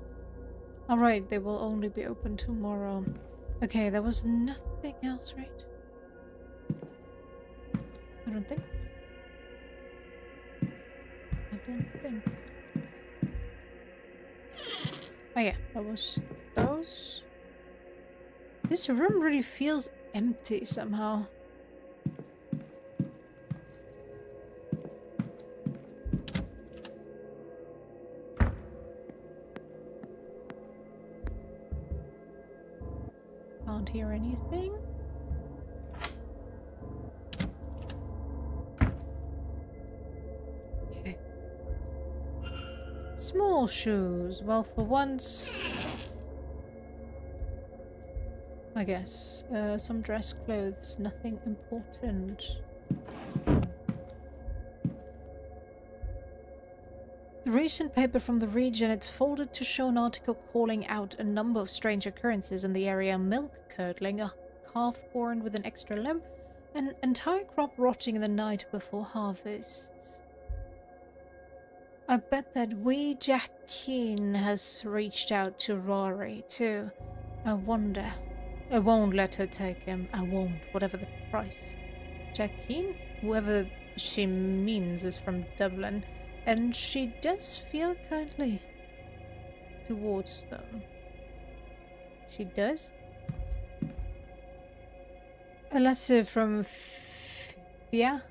Alright, they will only be open tomorrow. Okay, there was nothing else, right? I don't think. Oh yeah, that was those. This room really feels empty somehow. Can't hear anything. Okay. Small shoes. Well, for once, I guess. Some dress clothes. Nothing important. The recent paper from the region, it's folded to show an article calling out a number of strange occurrences in the area. Milk curdling, a calf born with an extra limb, an entire crop rotting in the night before harvest. I bet that wee Jacqueline has reached out to Rory too. I wonder. I won't let her take him. I won't, whatever the price. Jacqueline? Whoever she means is from Dublin. And she does feel kindly towards them. She does? A letter from Fia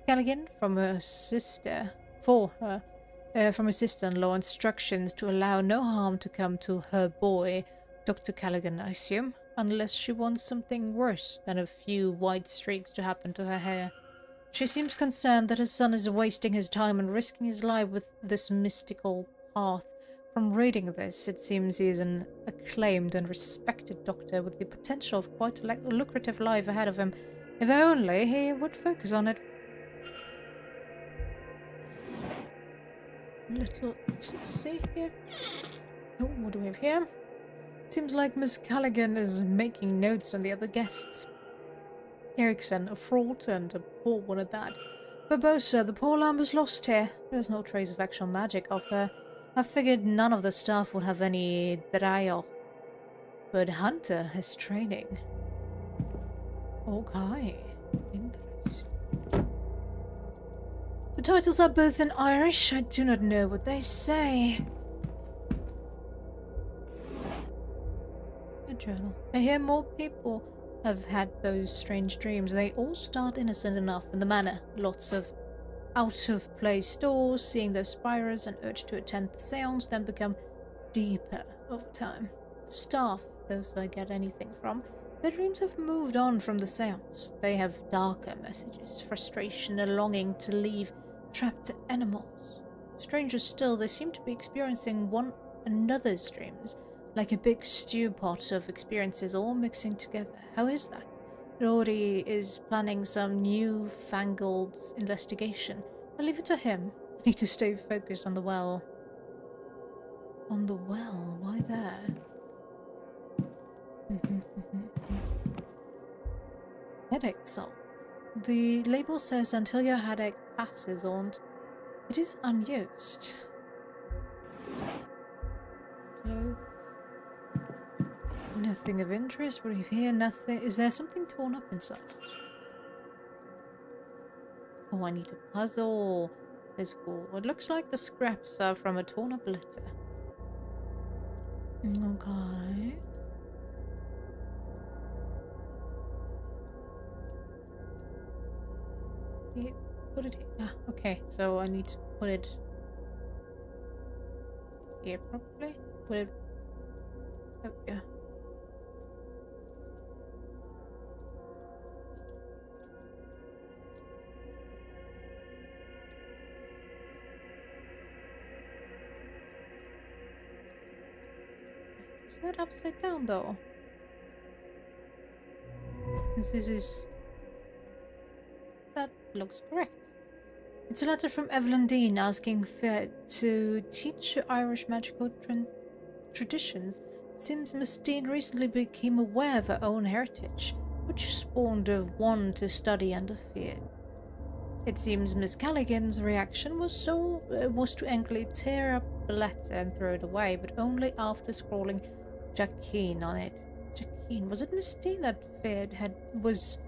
Callaghan from her sister, for her, from her sister-in-law, instructions to allow no harm to come to her boy, Dr. Callaghan, I assume, unless she wants something worse than a few white streaks to happen to her hair. She seems concerned that her son is wasting his time and risking his life with this mystical path. From reading this, it seems he is an acclaimed and respected doctor with the potential of quite a lucrative life ahead of him, if only he would focus on it. Little... let's see here. Oh, what do we have here? Seems like Miss Callaghan is making notes on the other guests. Erickson, a fraud and a poor one at that. Barbosa, the poor lamb is lost here. There's no trace of actual magic of her. I figured none of the staff would have any draio. But Hunter has training. Okay. Interesting. The titles are both in Irish. I do not know what they say. A journal. I hear more people have had those strange dreams. They all start innocent enough in the manor. Lots of out-of-place doors, seeing those spirals and urge to attend the seance, then become deeper over time. The staff, those I get anything from, their dreams have moved on from the seance. They have darker messages, frustration, a longing to leave trapped animals. Stranger still, they seem to be experiencing one another's dreams, like a big stew pot of experiences all mixing together. How is that? Rory is planning some new-fangled investigation. I'll leave it to him. I need to stay focused on the well. On the well? Why there? Headache salt. The label says until your headache passes on. It is unused. Clothes. Nothing of interest. What do you hear? Nothing. Is there something torn up inside? Oh, I need a puzzle. It's cool. It looks like the scraps are from a torn up letter. Okay. Yeah, put it here. Ah, okay, so I need to put it here properly. Put it. Oh, yeah. Is that upside down though? This is... That looks correct. It's a letter from Evelyn Dean asking Fair to teach her Irish magical traditions. It seems Miss Dean recently became aware of her own heritage, which spawned a want to study under Fear. It seems Miss Callaghan's reaction was to angrily tear up the letter and throw it away, but only after scrawling Jacqueline on it. Jacqueline, was it Miss Dean that Fear was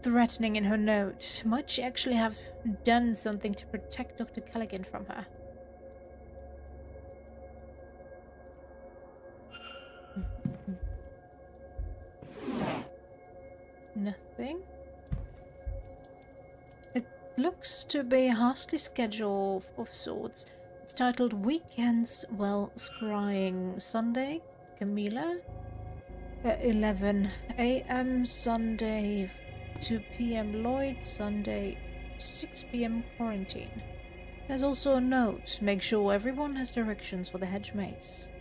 threatening in her note? Might she actually have done something to protect Dr. Callaghan from her? Nothing. It looks to be a Harsley schedule of sorts. It's titled Weekends Well Scrying Sunday, Camilla. 11 a.m. Sunday, 2 p.m. Lloyd, Sunday, 6 p.m. Quarantine. There's also a note. Make sure everyone has directions for the hedge maze.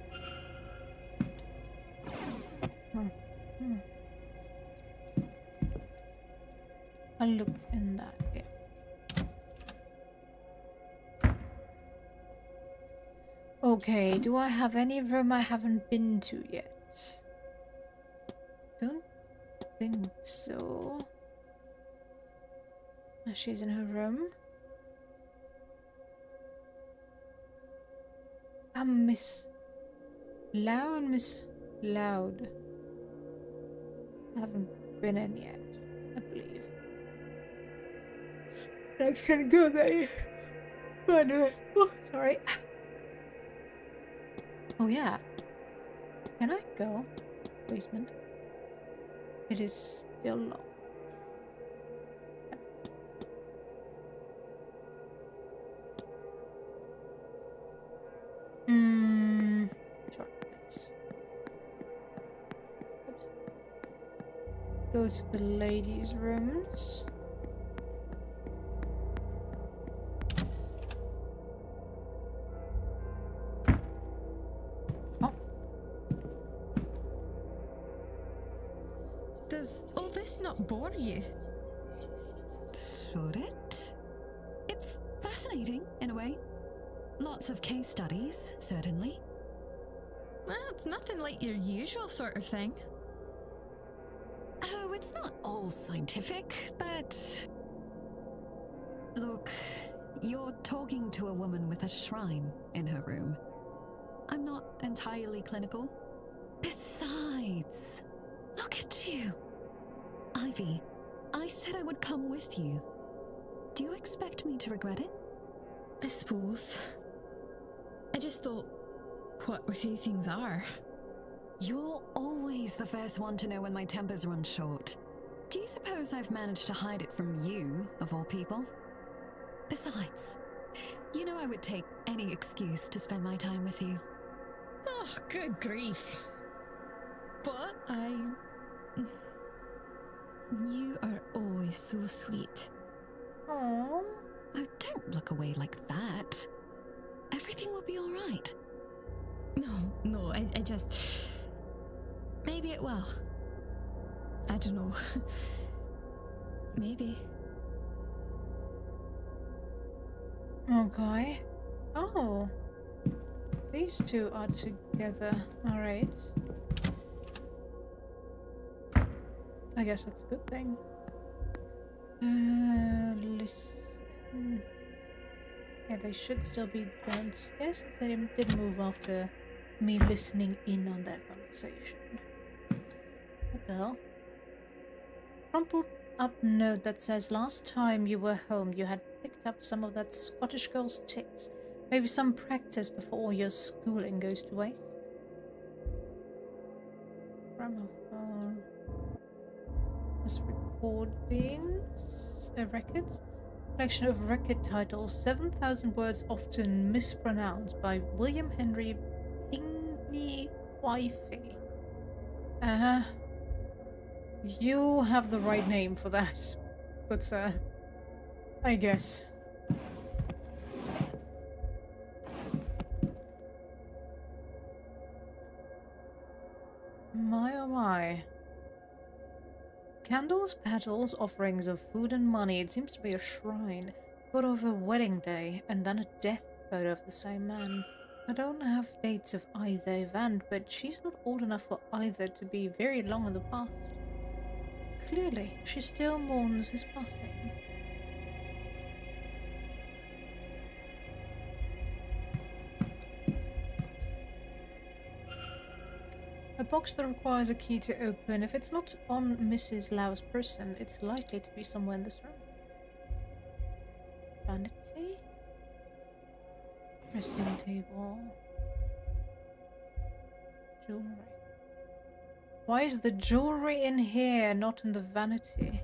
I looked in that. Yeah. Okay, do I have any room I haven't been to yet? Don't think so. She's in her room. Miss Loud. I haven't been in yet, I believe. I can go there. Oh, sorry. Oh yeah. Can I go? Basement. It is still locked. Sure. Let's go to the ladies' rooms. Oh. Does all this not bore you? Should it? It's fascinating, in a way. Lots of case studies, certainly. Well, it's nothing like your usual sort of thing. Oh, it's not all scientific, but... Look, you're talking to a woman with a shrine in her room. I'm not entirely clinical. Besides, look at you. Ivy, I said I would come with you. Do you expect me to regret it? I suppose. I just thought, what with who things are? You're always the first one to know when my tempers run short. Do you suppose I've managed to hide it from you, of all people? Besides, you know I would take any excuse to spend my time with you. Oh, good grief. But you are always so sweet. Aww. Oh, don't look away like that. Everything will be all right. No, I just... Maybe it will. I don't know. Maybe. Okay. Oh. These two are together. Alright. I guess that's a good thing. Listen. Yeah, they should still be downstairs since they didn't move after me listening in on that conversation. What the hell? Crumpled up note that says last time you were home you had picked up some of that Scottish girl's tics. Maybe some practice before all your schooling goes to waste. Gramophone. This recordings. Records. Collection of record titles, 7,000 words often mispronounced by William Henry Pinckney Wifey. You have the right name for that, good sir. I guess. Candles, petals, offerings of food and money. It seems to be a shrine. Photo of a wedding day, and then a death photo of the same man. I don't have dates of either event, but she's not old enough for either to be very long in the past. Clearly, she still mourns his passing. A box that requires a key to open. If it's not on Mrs. Lau's person, it's likely to be somewhere in this room. Vanity? Dressing table. Jewelry. Why is the jewelry in here, not in the vanity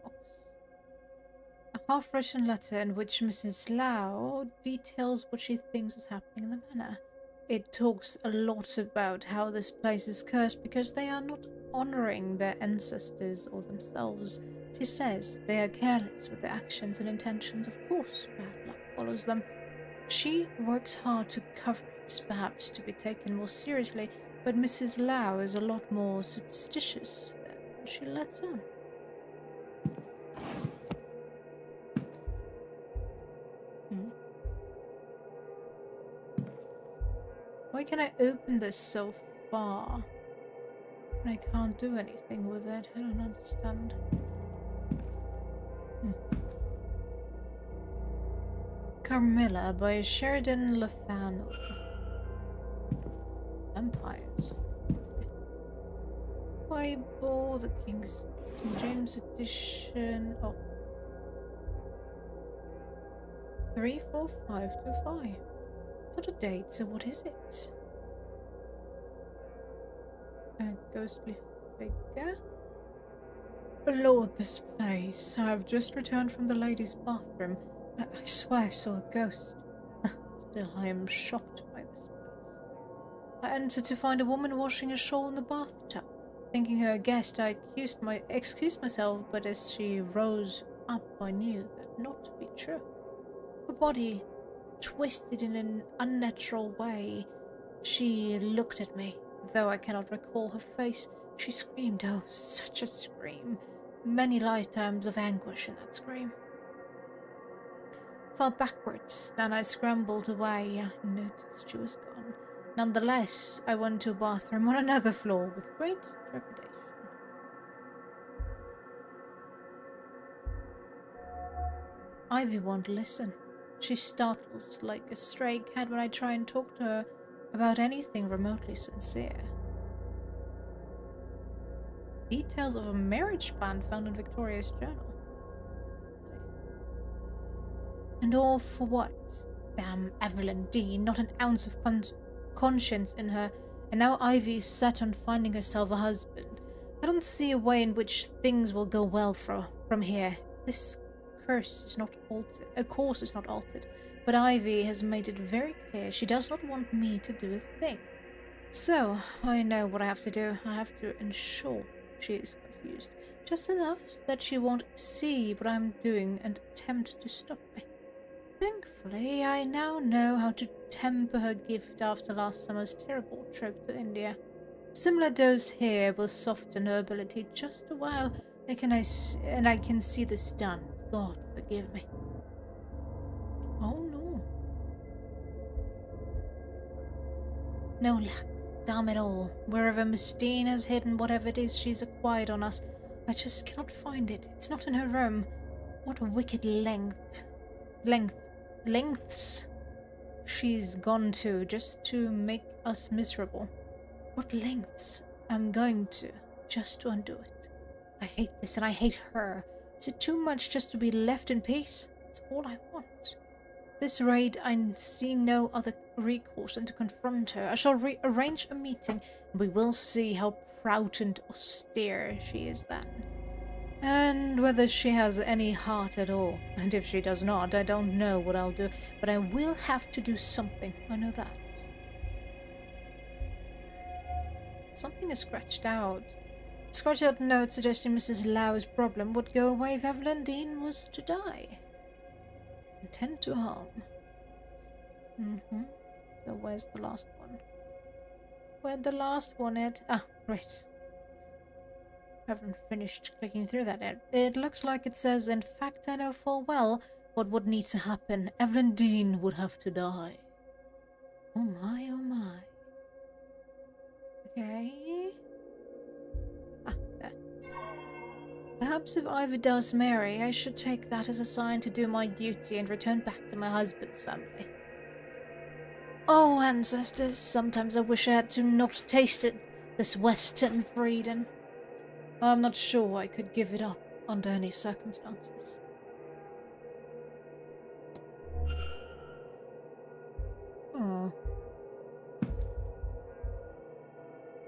box? A half-written letter in which Mrs. Lau details what she thinks is happening in the manor. It talks a lot about how this place is cursed because they are not honoring their ancestors or themselves. She says they are careless with their actions and intentions. Of course, bad luck follows them. She works hard to cover it, perhaps to be taken more seriously, but Mrs. Lau is a lot more superstitious than she lets on. Why can I open this so far? And I can't do anything with it. I don't understand. Carmilla by Sheridan Le Fanu. Vampires. Bible, the King James edition. Oh. 34525. It's not a date, so what is it? A ghostly figure? Lord, this place. I've just returned from the ladies' bathroom. I swear I saw a ghost. Still, I am shocked by this place. I entered to find a woman washing a shawl in the bathtub. Thinking her a guest, I excused myself, but as she rose up, I knew that not to be true. Her body twisted in an unnatural way. She looked at me. Though I cannot recall her face, she screamed. Oh, such a scream. Many lifetimes of anguish in that scream. Fell backwards, then I scrambled away. I noticed she was gone. Nonetheless, I went to a bathroom on another floor with great trepidation. Ivy won't listen. She startles like a stray cat when I try and talk to her about anything remotely sincere. Details of a marriage plan found in Victoria's journal. And all for what? Damn Evelyn Dean, not an ounce of conscience in her, and now Ivy is set on finding herself a husband. I don't see a way in which things will go well from here. This course is not altered, but Ivy has made it very clear she does not want me to do a thing. So, I know what I have to do. I have to ensure she is confused, just enough that she won't see what I'm doing and attempt to stop me. Thankfully, I now know how to temper her gift after last summer's terrible trip to India. A similar dose here will soften her ability just a while, and I can see this done. God forgive me. Oh no. No luck. Damn it all. Wherever Miss Dean has hidden whatever it is she's acquired on us, I just cannot find it. It's not in her room. What wicked lengths she's gone to just to make us miserable. What lengths I'm going to just to undo it. I hate this and I hate her. Is it too much just to be left in peace? It's all I want. At this rate, I see no other recourse than to confront her. I shall arrange a meeting, and we will see how proud and austere she is then. And whether she has any heart at all. And if she does not, I don't know what I'll do, but I will have to do something. I know that. Something is scratched out. A scratched out note suggesting Mrs. Lau's problem would go away if Evelyn Dean was to die. Intend to harm. So where's the last one? Where'd the last one at? Ah, right. Haven't finished clicking through that yet. It looks like it says, in fact, I know full well what would need to happen. Evelyn Dean would have to die. Oh my, oh my. Okay. Ah, there. Perhaps if Ivy does marry, I should take that as a sign to do my duty and return back to my husband's family. Oh, ancestors, sometimes I wish I had to not tasted this Western freedom. I'm not sure I could give it up under any circumstances. Oh.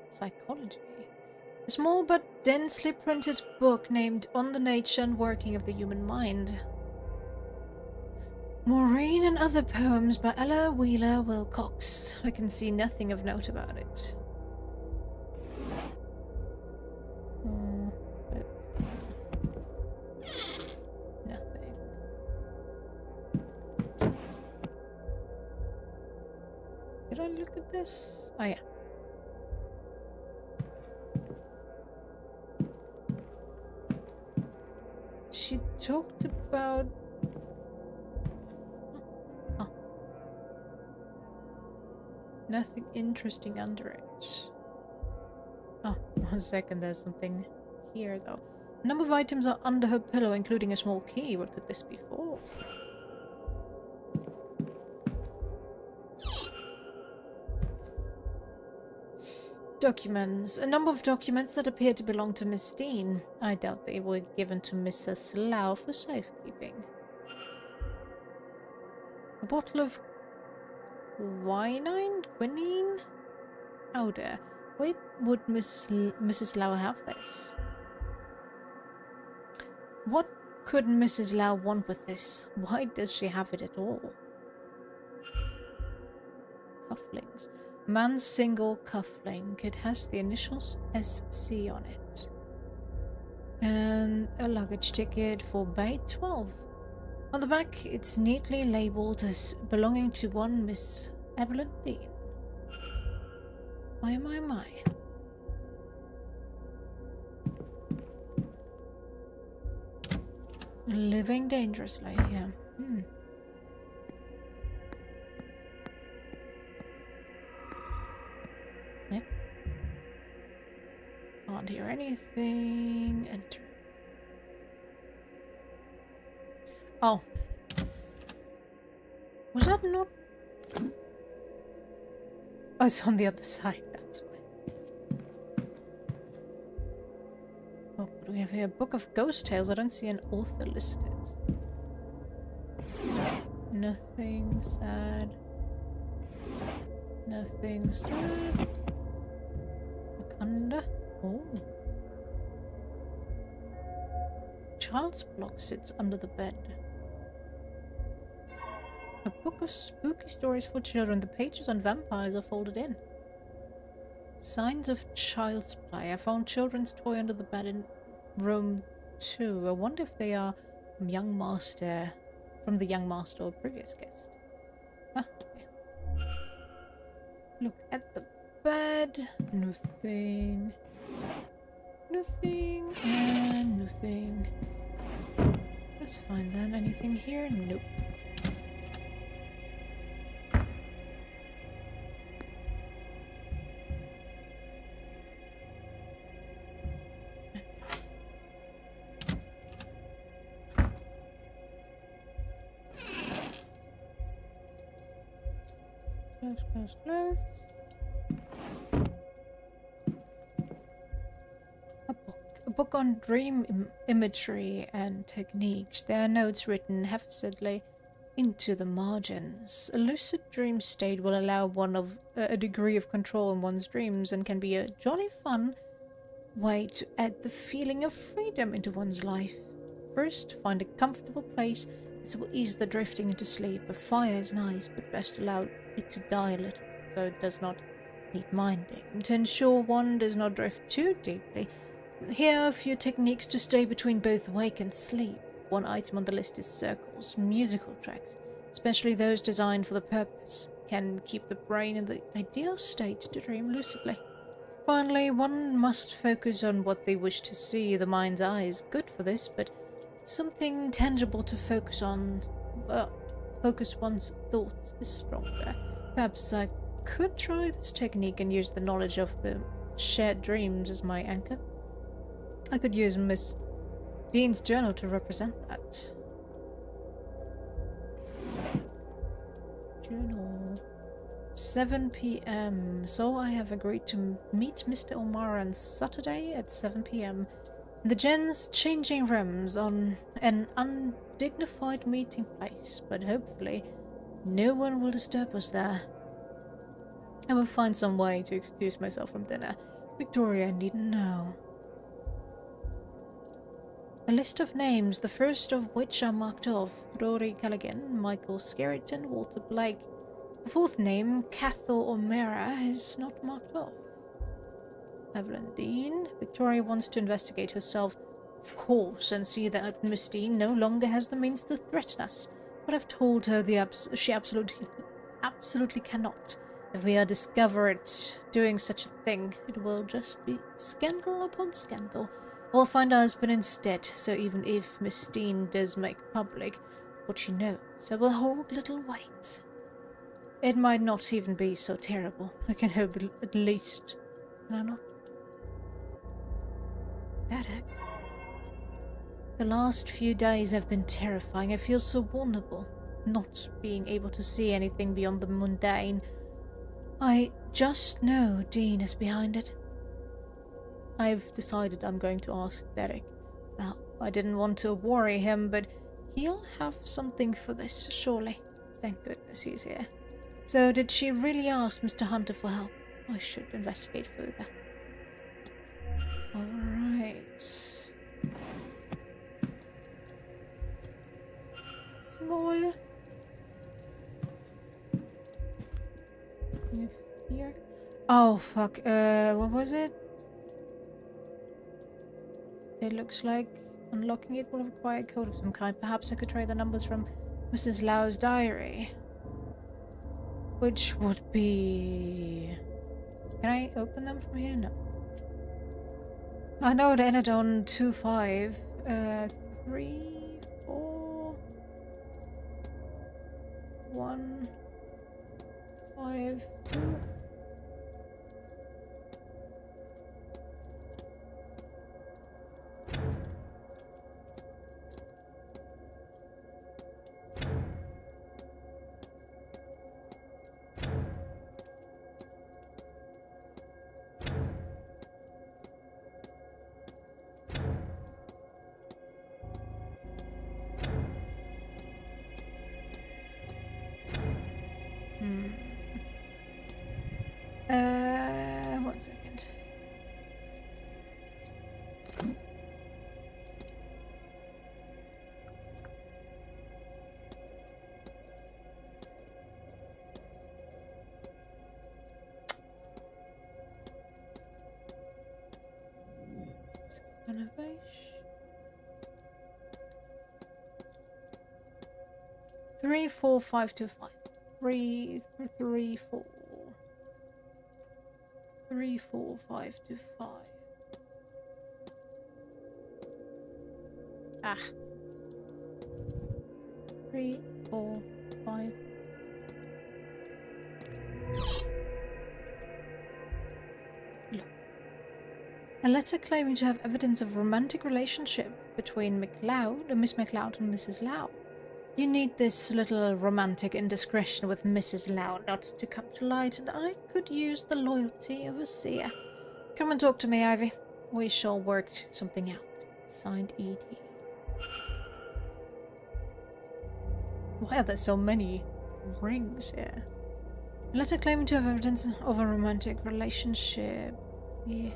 Psychology. A small but densely printed book named On the Nature and Working of the Human Mind. Maureen and Other Poems by Ella Wheeler Wilcox. I can see nothing of note about it. Nothing. Did I look at this? Oh yeah. She talked about... Oh. Nothing interesting under it. Oh, 1 second, there's something here though. A number of items are under her pillow, including a small key. What could this be for? Documents. A number of documents that appear to belong to Miss Dean. I doubt they were given to Mrs. Lau for safekeeping. A bottle of quinine? Powder. Why would Mrs. Lau have this? What could Mrs. Lau want with this? Why does she have it at all? Cufflinks. Man's single cufflink. It has the initials SC on it. And a luggage ticket for Bay 12. On the back, it's neatly labelled as belonging to one Miss Evelyn Dean. My. Living dangerously, yeah. Yep. Can't hear anything. Enter. Oh. Was that not... Oh, it's on the other side, that's why. Oh, what do we have here? Book of Ghost Tales. I don't see an author listed. Nothing sad. Nothing sad. Look under. Oh. Child's block sits under the bed. A book of spooky stories for children. The pages on vampires are folded in. Signs of child's play. I found children's toy under the bed in room 2. I wonder if they are from the young master or previous guest. Ah, yeah. Look at the bed. Nothing. Nothing and nothing. That's fine then. Anything here? Nope. Close. A book on dream imagery and techniques. There are notes written haphazardly into the margins. A lucid dream state will allow one of a degree of control in one's dreams and can be a jolly fun way to add the feeling of freedom into one's life. First, find a comfortable place. This will ease the drifting into sleep. A fire is nice, but best allow it to die a little, so it does not need minding. To ensure one does not drift too deeply, here are a few techniques to stay between both wake and sleep. One item on the list is circles. Musical tracks, especially those designed for the purpose, can keep the brain in the ideal state to dream lucidly. Finally, one must focus on what they wish to see. The mind's eye is good for this, but something tangible to focus on. Well, focus one's thoughts is stronger. Perhaps I could try this technique and use the knowledge of the shared dreams as my anchor. I could use Miss Dean's journal to represent that. Journal. 7 p.m. So I have agreed to meet Mr. O'Mara on Saturday at 7 p.m. The Jen's changing rooms on an undignified meeting place, but hopefully no one will disturb us there. I will find some way to excuse myself from dinner. Victoria needn't know. A list of names, the first of which are marked off. Rory Callaghan, Michael Skerriton, Walter Blake. The fourth name, Cathal O'Mara, is not marked off. Evelyn Dean. Victoria wants to investigate herself, of course, and see that Miss Dean no longer has the means to threaten us. But I've told her she absolutely cannot. If we are discovered doing such a thing, it will just be scandal upon scandal. I will find her husband instead, so even if Miss Dean does make public what she knows, I will hold little weight. It might not even be so terrible. I can hope at least. Can I not? Derek. The last few days have been terrifying. I feel so vulnerable, not being able to see anything beyond the mundane. I just know Dean is behind it. I've decided I'm going to ask Derek. Well, I didn't want to worry him, but he'll have something for this, surely. Thank goodness he's here. So, did she really ask Mr. Hunter for help? I should investigate further. Alright. Small. Here. Oh, fuck. What was it? It looks like unlocking it will require a code of some kind. Perhaps I could try the numbers from Mrs. Lau's diary. Which would be... Can I open them from here? No. I know it ended on 2-5. 3, 4... 1... 5, 2... One second. Innovation. 3, 4, 5, 2, 5. 3, 3, 4. 3, 4, 5, 2, 5. Ah. 3, 4, 5. Look. A letter claiming to have evidence of romantic relationship between Miss McLeod and Mrs. Lau. You need this little romantic indiscretion with Mrs. Lau not to come to light, and I could use the loyalty of a seer. Come and talk to me, Ivy. We shall work something out. Signed, Edie. Why are there so many rings here? A letter claiming to have evidence of a romantic relationship. Yeah.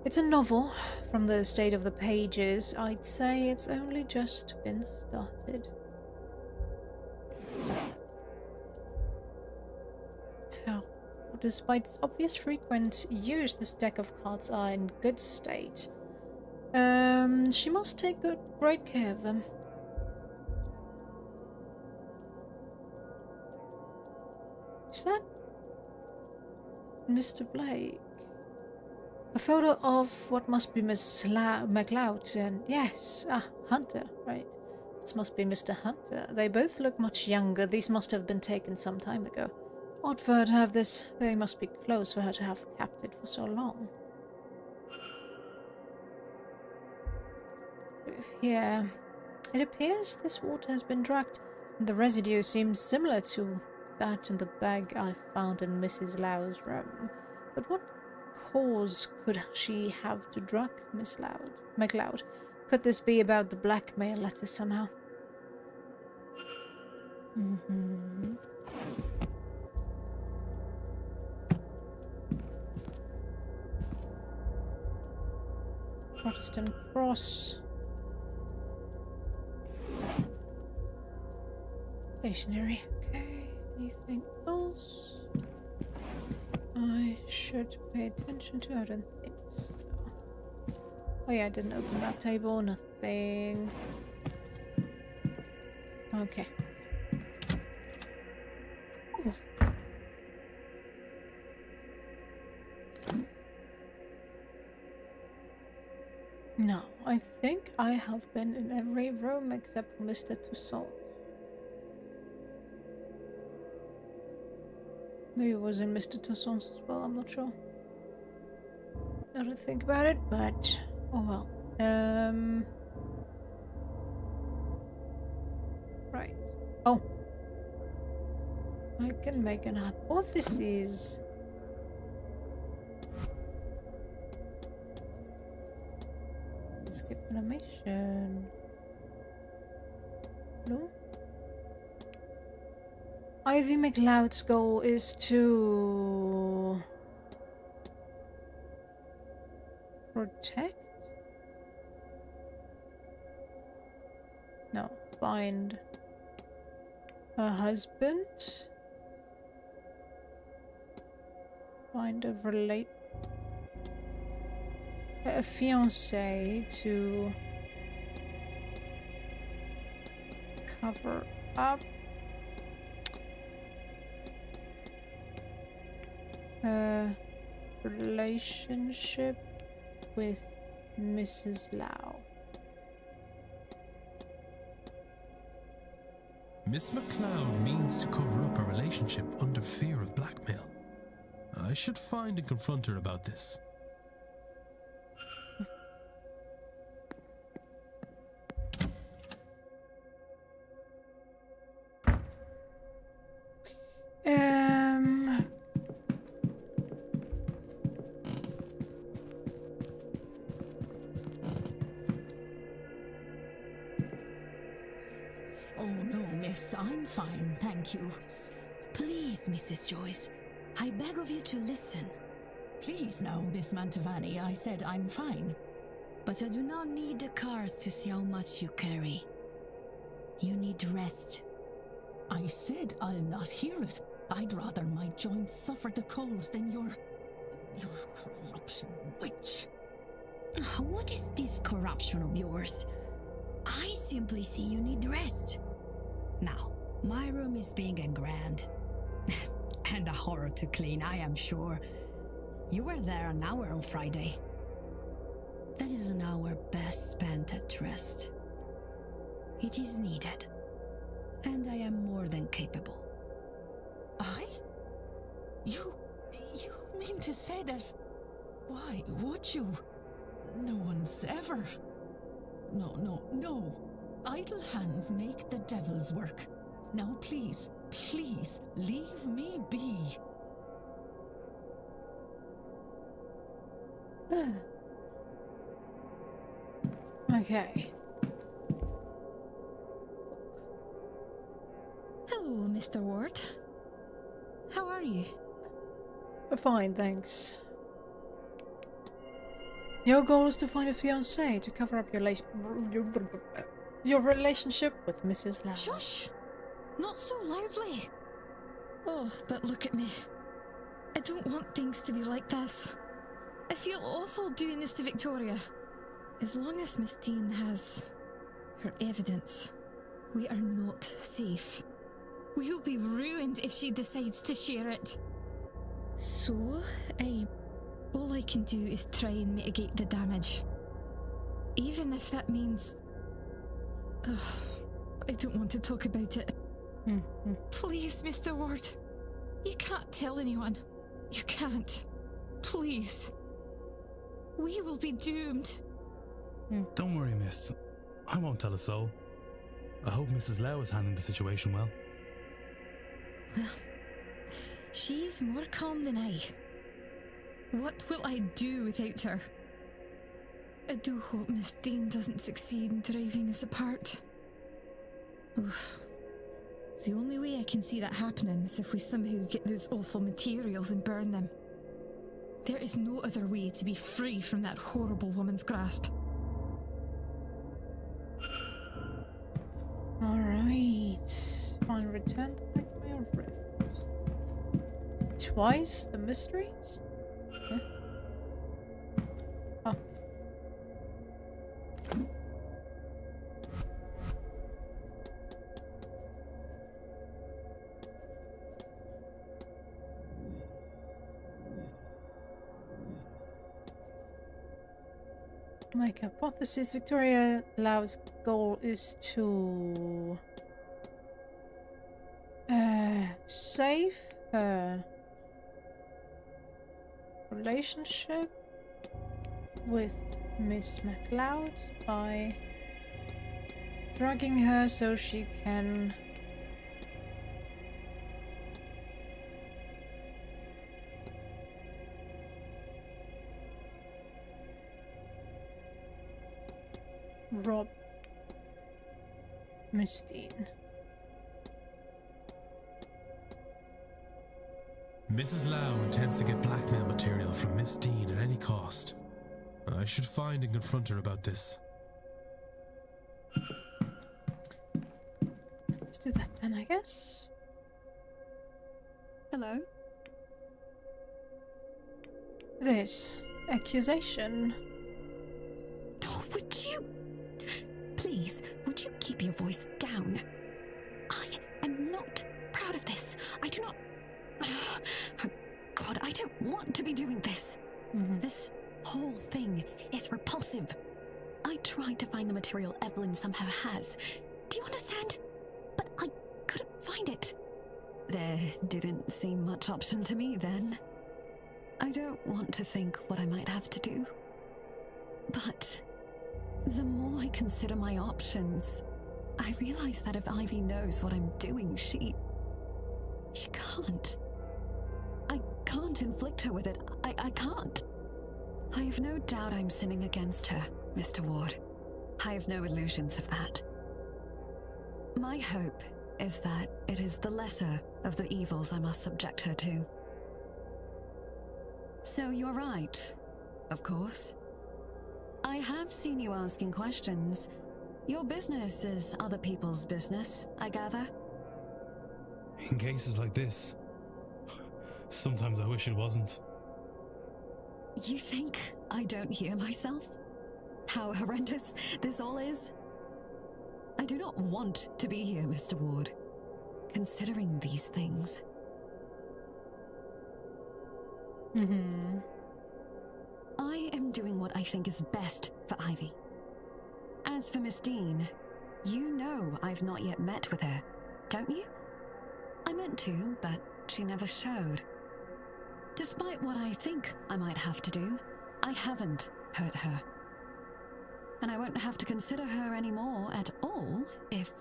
It's a novel. From the state of the pages, I'd say it's only just been started. Despite its obvious frequent use, this deck of cards are in good state. She must take great care of them. Mr. Blake. A photo of what must be Miss MacLeod and yes, Hunter, right. This must be Mr. Hunter. They both look much younger. These must have been taken some time ago. Odd for her to have this. They must be close for her to have kept it for so long. Here, it appears this water has been drugged. The residue seems similar to that in the bag I found in Mrs. Lau's room. But what cause could she have to drug Miss MacLeod? Could this be about the blackmail letter somehow? Protestant cross. Stationery. Okay. Anything else I should pay attention to? I don't think so. Oh yeah, I didn't open that table. Nothing. Okay. Ooh. No, I think I have been in every room except for Mr. Toussaint. Maybe it was in Mr. Toussaint's as well, I'm not sure. I don't think about it, but oh well. Right. Oh. I can make an hypothesis. Skip animation. No? Ivy MacLeod's goal is to protect? No, find a husband. Find a fiancé to cover up a relationship with Mrs. Lau. Miss MacLeod means to cover up a relationship under fear of blackmail. I should find and confront her about this. Oh no, miss, I'm fine, thank you. Please, Mrs. Joyce, I beg of you to listen. Please now, Miss Mantovani, I said I'm fine. But I do not need the cars to see how much you carry. You need rest. I said I'll not hear it. I'd rather my joints suffer the cold than your corruption witch. What is this corruption of yours? I simply see you need rest. Now, my room is big and grand. And a horror to clean, I am sure. You were there an hour on Friday. That is an hour best spent at rest. It is needed. And I am more than capable. I? You mean to say that? Why would you? No one's ever... No. Idle hands make the devil's work. Now please, leave me be. Okay. Hello, Mr. Ward. How are you? Fine, thanks. Your goal is to find a fiancé to cover up your relationship with Mrs. Lau. Shush! Not so loudly. Oh, but look at me. I don't want things to be like this. I feel awful doing this to Victoria. As long as Miss Dean has her evidence, we are not safe. We'll be ruined if she decides to share it. So, all I can do is try and mitigate the damage. Even if that means... Ugh, I don't want to talk about it. Please, Mr. Ward. You can't tell anyone. You can't. Please. We will be doomed. Don't worry, miss. I won't tell a soul. I hope Mrs. Lau is handling the situation well. Well, she's more calm than I. What will I do without her? I do hope Miss Dean doesn't succeed in driving us apart. Oof. The only way I can see that happening is if we somehow get those awful materials and burn them. There is no other way to be free from that horrible woman's grasp. Alright. Fine, return the blackmail route. Twice the mysteries? Yeah. Oh. My hypothesis, Victoria Lau's goal is to save her relationship with Miss MacLeod by drugging her so she can rob Miss Dean. Mrs. Lau intends to get blackmail material from Miss Dean at any cost. I should find and confront her about this. Let's do that then, I guess. Hello? This accusation. Oh, would you... Please, would you keep your voice down? I am not proud of this. I do not... Oh, God, I don't want to be doing this. This whole thing is repulsive. I tried to find the material Evelyn somehow has. Do you understand? But I couldn't find it. There didn't seem much option to me then. I don't want to think what I might have to do. But the more I consider my options, I realize that if Ivy knows what I'm doing, she can't. I can't inflict her with it. I can't. I have no doubt I'm sinning against her, Mr. Ward. I have no illusions of that. My hope is that it is the lesser of the evils I must subject her to. So you're right, of course. I have seen you asking questions. Your business is other people's business, I gather. In cases like this, sometimes I wish it wasn't. You think I don't hear myself? How horrendous this all is? I do not want to be here, Mr. Ward, considering these things. I am doing what I think is best for Ivy. As for Miss Dean, you know I've not yet met with her, don't you? I meant to, but she never showed. Despite what I think I might have to do, I haven't hurt her. And I won't have to consider her anymore at all if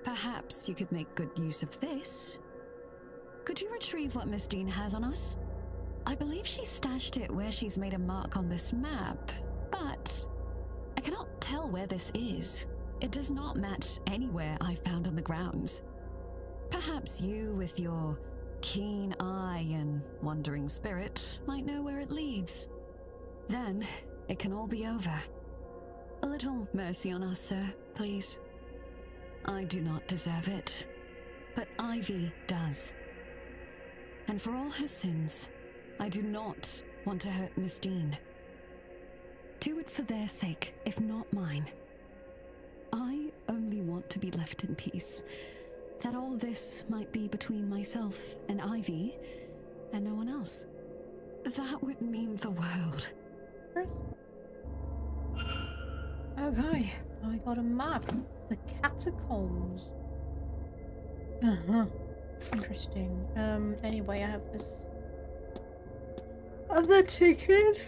perhaps you could make good use of this. Could you retrieve what Miss Dean has on us? I believe she stashed it where she's made a mark on this map, but I cannot tell where this is. It does not match anywhere I found on the grounds. Perhaps you, with your keen eye and wandering spirit, might know where it leads. Then it can all be over. A little mercy on us, sir, please. I do not deserve it, but Ivy does. And for all her sins, I do not want to hurt Miss Dean. Do it for their sake, if not mine. I only want to be left in peace, That all this might be between myself and Ivy, and no one else. That would mean the world. Okay, I got a map. The catacombs. Interesting. Anyway, I have this other ticket.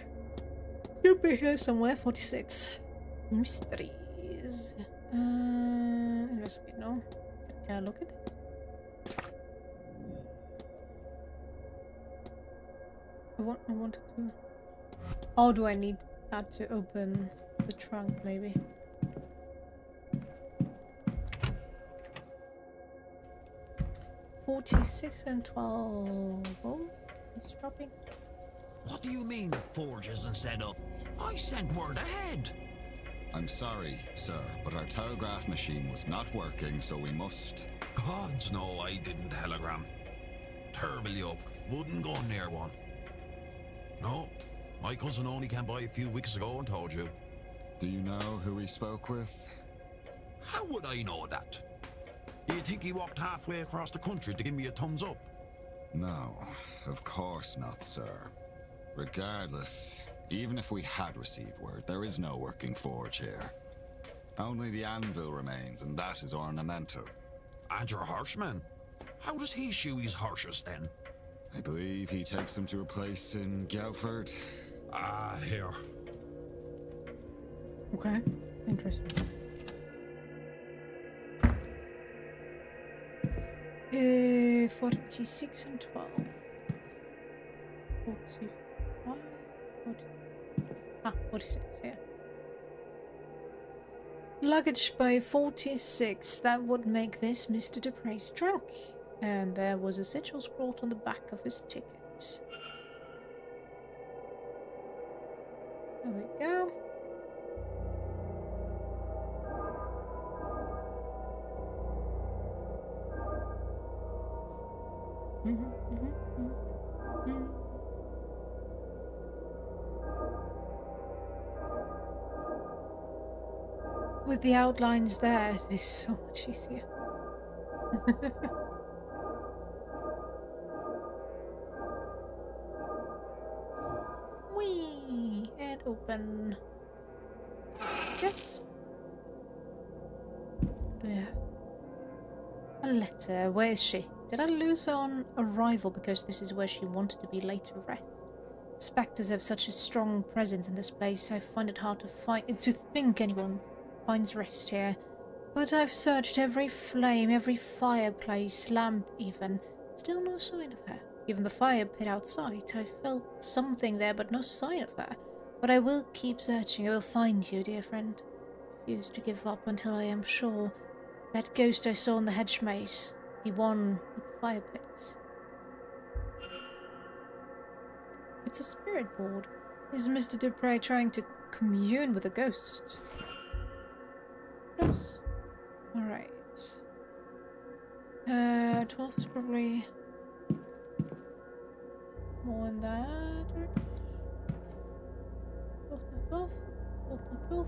Should be here somewhere. 46. Mysteries. Investigate. No. Can I look at this? I wanted to. Or do I need that to open the trunk, maybe? $46 and $12. Oh, it's dropping. What do you mean Forge isn't set up? I sent word ahead. I'm sorry, sir, but our telegraph machine was not working, so we must... Gods no, I didn't telegram. Terrible yoke. Wouldn't go near one. No, my cousin only came by a few weeks ago and told you. Do you know who we spoke with? How would I know that? Do you think he walked halfway across the country to give me a thumbs up? No, of course not, sir. Regardless, even if we had received word, there is no working forge here. Only the anvil remains, and that is ornamental. And your horseman? How does he shoe his horses then? I believe he takes them to a place in Guildford. Ah, here. Okay, interesting. 46 and 12. 45, 46, yeah. Luggage by 46. That would make this Mr. Dupre's trunk. And there was a sigil scrawled on the back of his ticket. There we go. With the outlines there, it is so much easier. Whee! And open. Yes. Yeah. A letter. Where is she? Did I lose her on arrival because this is where she wanted to be laid to rest? Spectres have such a strong presence in this place. I find it hard to think anyone finds rest here. But I've searched every flame, every fireplace, lamp even. Still no sign of her. Even the fire pit outside. I felt something there, but no sign of her. But I will keep searching. I will find you, dear friend. Refuse to give up until I am sure. That ghost I saw in the hedge maze. The one with the fire pits. It's a spirit board. Is Mr. Dupre trying to commune with a ghost? Yes. Alright. 12 is probably more in that direction. 12, 12.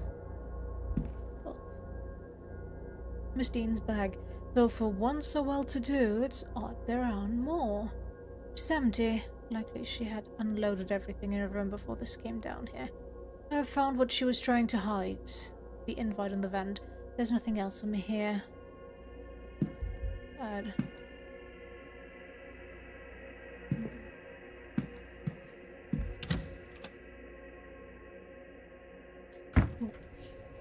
Miss Dean's bag. Though for one so well-to-do, it's odd there aren't more. It's empty. Likely she had unloaded everything in her room before this came down here. I have found what she was trying to hide. The invite on the vent. There's nothing else for me here. Sad.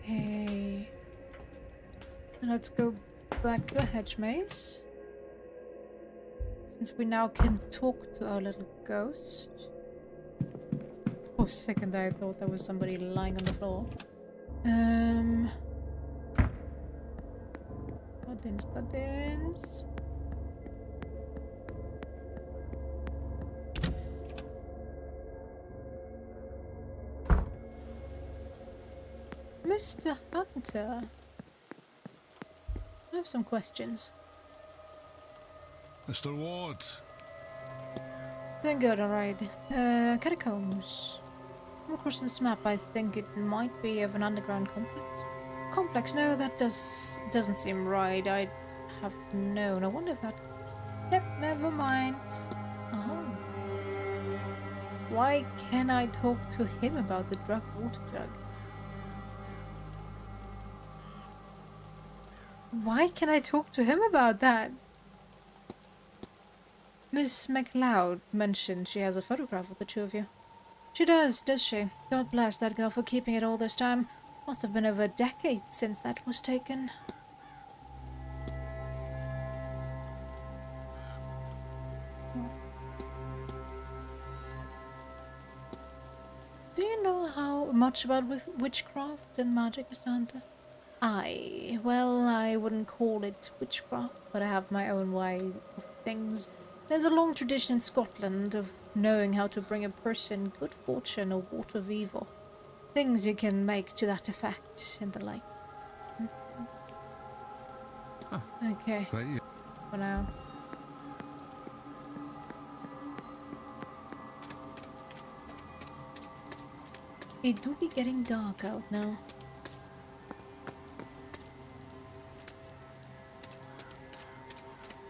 Okay. Let's go back to the hedge maze. Since we now can talk to our little ghost. For a second I thought there was somebody lying on the floor. Gardens. Mr. Hunter. I have some questions. Mr. Ward. Doing good, alright. Catacombs. From across this map, I think it might be of an underground complex. Complex? No, that doesn't seem right. I'd have known. I wonder if that... Yep, never mind. Oh. Why can't I talk to him about the drug water jug? Why can I talk to him about that? Miss MacLeod mentioned she has a photograph of the two of you. She does she? God bless that girl for keeping it all this time. Must have been over a decade since that was taken. Do you know how much about witchcraft and magic, Mr. Hunter? Well, I wouldn't call it witchcraft, but I have my own way of things. There's a long tradition in Scotland of knowing how to bring a person good fortune or ward of evil. Things you can make to that effect and the like. Okay, for now. It do be getting dark out now.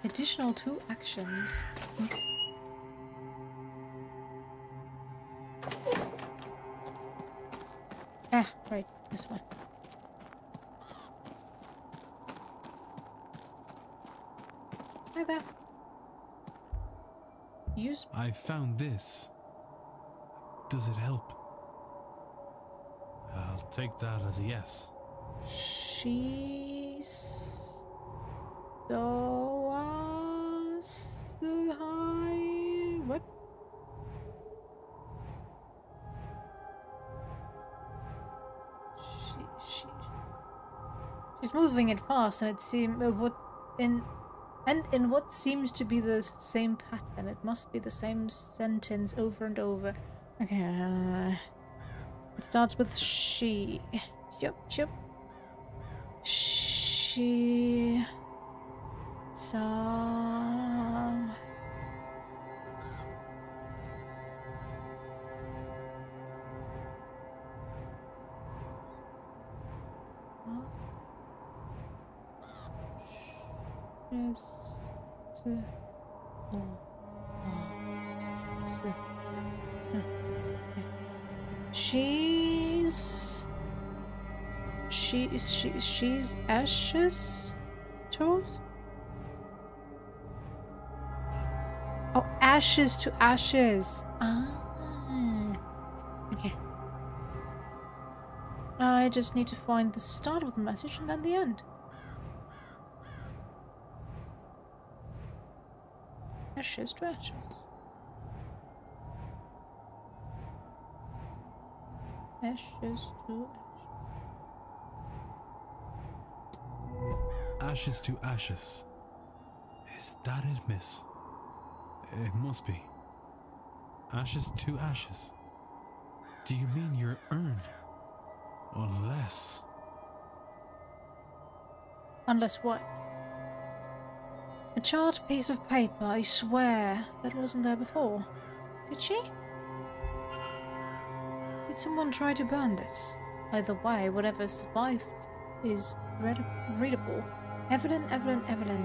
Additional 2 actions. Ah, right, this one. Hi there. Use. I found this. Does it help? I'll take that as a yes. She's so high. What? She's moving it fast, and it seems in what seems to be the same pattern. It must be the same sentence over and over. Okay. It starts with she. Yep. She saw. She's ashes toes? Oh, ashes to ashes. Okay. I just need to find the start of the message and then the end. Ashes to ashes. Ashes to Ashes to ashes. Is that it, miss? It must be. Ashes to ashes. Do you mean your urn? Unless... Unless what? A charred piece of paper, I swear. That wasn't there before. Did she? Did someone try to burn this? Either way, whatever survived is readable. Evelyn,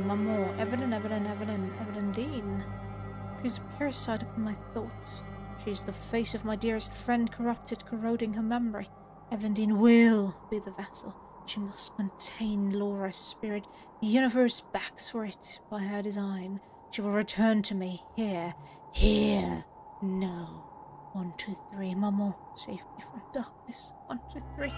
Maman, Evelyn Dean. She's a parasite upon my thoughts. She's the face of my dearest friend, corrupted, corroding her memory. Evelyn Dean will be the vessel. She must contain Laura's spirit. The universe backs for it by her design. She will return to me here. No. 1, 2, 3. Maman, save me from darkness. 1, 2, 3.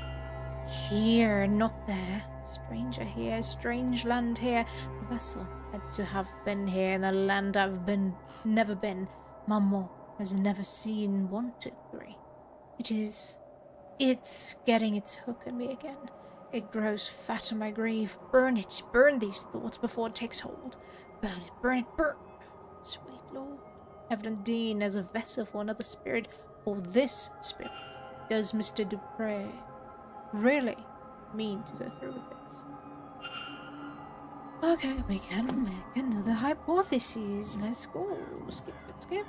Here, not there. Stranger here, strange land here. The vessel had to have been here in a land I've never been. Maman has never seen. 1, 2, 3. It's getting its hook on me again. It grows fat on my grief. Burn it. Burn these thoughts before it takes hold. Burn it, burn it, burn. Sweet Lord. Evelyn Dean as a vessel for another spirit. For this spirit. Does Mr. Dupre really mean to go through with this? Okay, we can make another hypothesis. Let's go. Skip.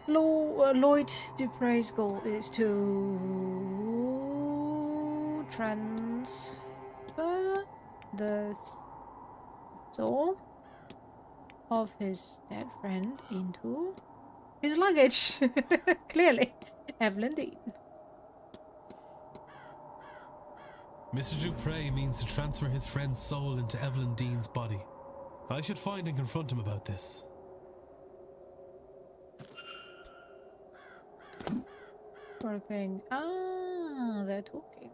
Lloyd Dupre's goal is to transfer the soul of his dead friend into his luggage. Clearly, Evelyn Dean. Mr. Dupre means to transfer his friend's soul into Evelyn Dean's body. I should find and confront him about this. Poor thing. Ah, they're talking.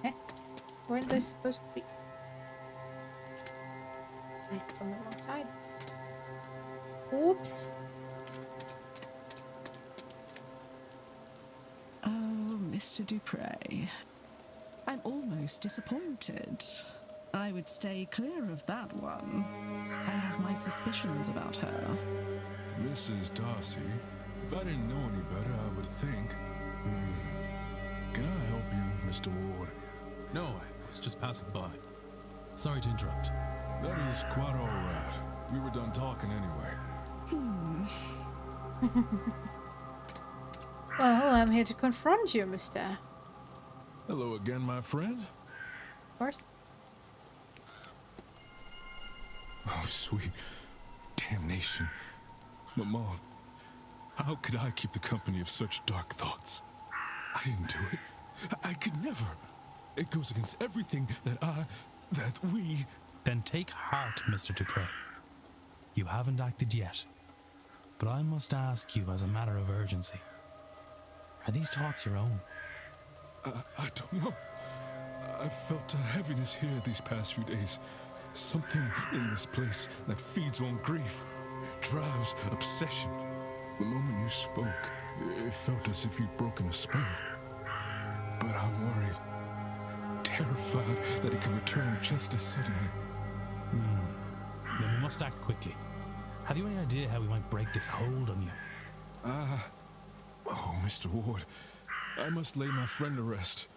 Eh, weren't they supposed to be? On the wrong side. Oops. Oh, Mr. Dupre. I'm almost disappointed. I would stay clear of that one. I have my suspicions about her. Mrs. Darcy, if I didn't know any better, I would think... Can I help you, Mr. Ward? No, I was just passing by. Sorry to interrupt. That is quite all right. We were done talking anyway. Well, I'm here to confront you, mister. Hello again, my friend. Of course. Oh, sweet damnation. Maman, how could I keep the company of such dark thoughts? I didn't do it. I could never. It goes against everything that we... Then take heart, Mr. Dupre. You haven't acted yet. But I must ask you as a matter of urgency. Are these thoughts your own? I don't know. I've felt a heaviness here these past few days. Something in this place that feeds on grief, drives obsession. The moment you spoke, it felt as if you'd broken a spell. But I'm worried, terrified that it could return just as suddenly. Then we must act quickly. Have you any idea how we might break this hold on you? Oh, Mr. Ward, I must lay my friend to rest.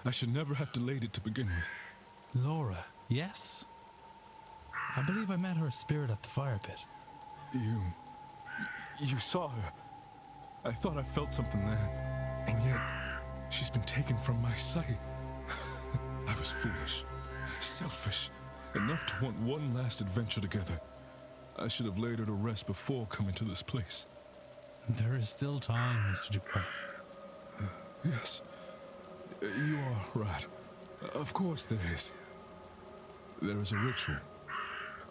I should never have delayed it to begin with. Laura, yes? I believe I met her spirit at the fire pit. You saw her. I thought I felt something there, and yet she's been taken from my sight. I was foolish, selfish, enough to want one last adventure together. I should have laid her to rest before coming to this place. There is still time, Mr. Dupre. Yes, you are right. Of course there is. There is a ritual.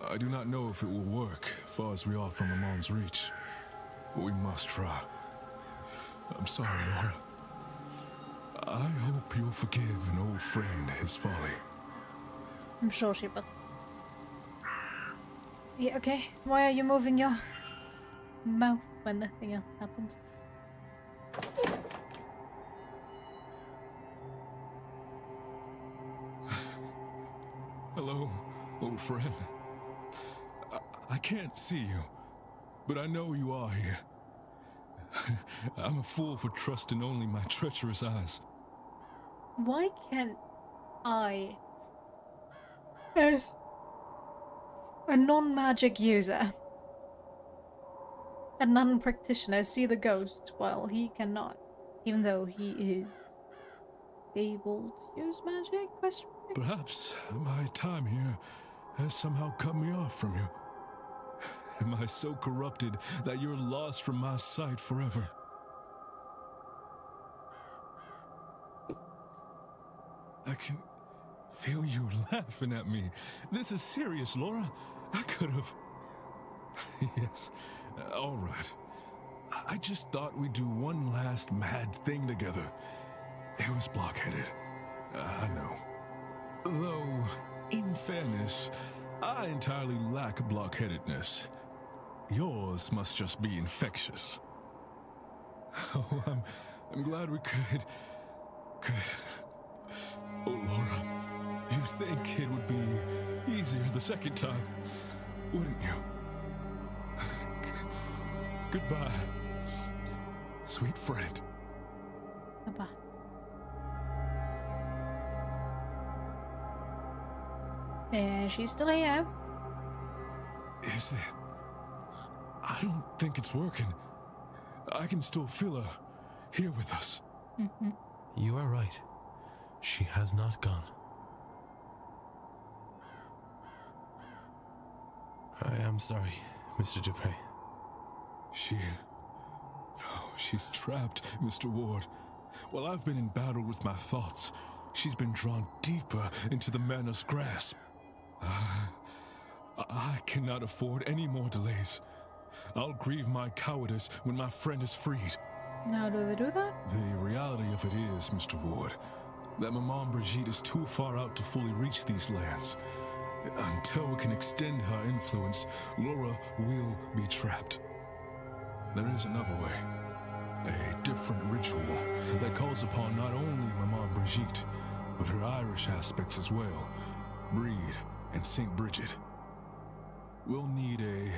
I do not know if it will work, far as we are from Amon's reach. But we must try. I'm sorry, Laura. I hope you'll forgive an old friend his folly. I'm sure she will. Yeah, okay. Why are you moving your mouth when nothing else happens? Hello, old friend. I can't see you, but I know you are here. I'm a fool for trusting only my treacherous eyes. Why can't I, as a non-magic user, a non-practitioner, see the ghost while he cannot, even though he is able to use magic? Question mark? Perhaps my time here has somehow cut me off from you. Am I so corrupted that you're lost from my sight forever? I can feel you laughing at me. This is serious, Laura. I could have... Yes, all right. I just thought we'd do one last mad thing together. It was blockheaded. I know. Though, in fairness, I entirely lack blockheadedness. Yours must just be infectious. Oh, I'm glad we could... Oh, Laura, You'd think it would be easier the second time, wouldn't you? Goodbye, sweet friend. Goodbye. And she's still here. Is it? I don't think it's working. I can still feel her here with us. You are right. She has not gone. I am sorry, Mr. Dupre. She's trapped, Mr. Ward. While I've been in battle with my thoughts, she's been drawn deeper into the manor's grasp. I cannot afford any more delays. I'll grieve my cowardice when my friend is freed. Now, do they do that? The reality of it is, Mr. Ward, that Maman Brigitte is too far out to fully reach these lands. Until we can extend her influence, Laura will be trapped. There is another way. A different ritual that calls upon not only Maman Brigitte, but her Irish aspects as well, Breed and St. Bridget. We'll need a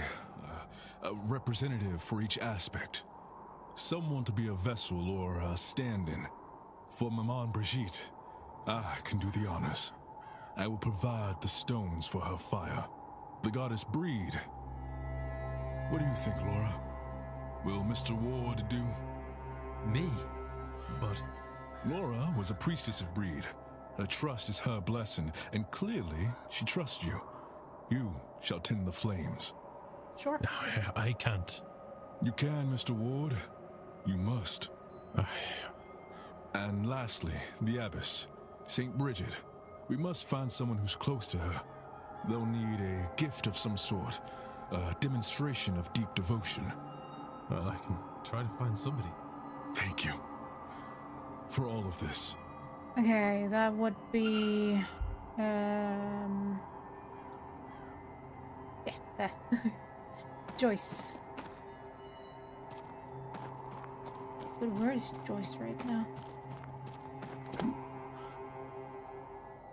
representative for each aspect. Someone to be a vessel or a stand-in. For Maman Brigitte, I can do the honors. I will provide the stones for her fire. The goddess Breed. What do you think, Laura? Will Mr. Ward do? Me? But... Laura was a priestess of Breed. Her trust is her blessing, and clearly she trusts you. You shall tend the flames. Sure. I can't. You can, Mr. Ward. You must. And lastly, the abbess, St. Bridget. We must find someone who's close to her. They'll need a gift of some sort, a demonstration of deep devotion. Well, I can try to find somebody. Thank you for all of this. Okay, that would be... yeah, there. Joyce. But where is Joyce right now?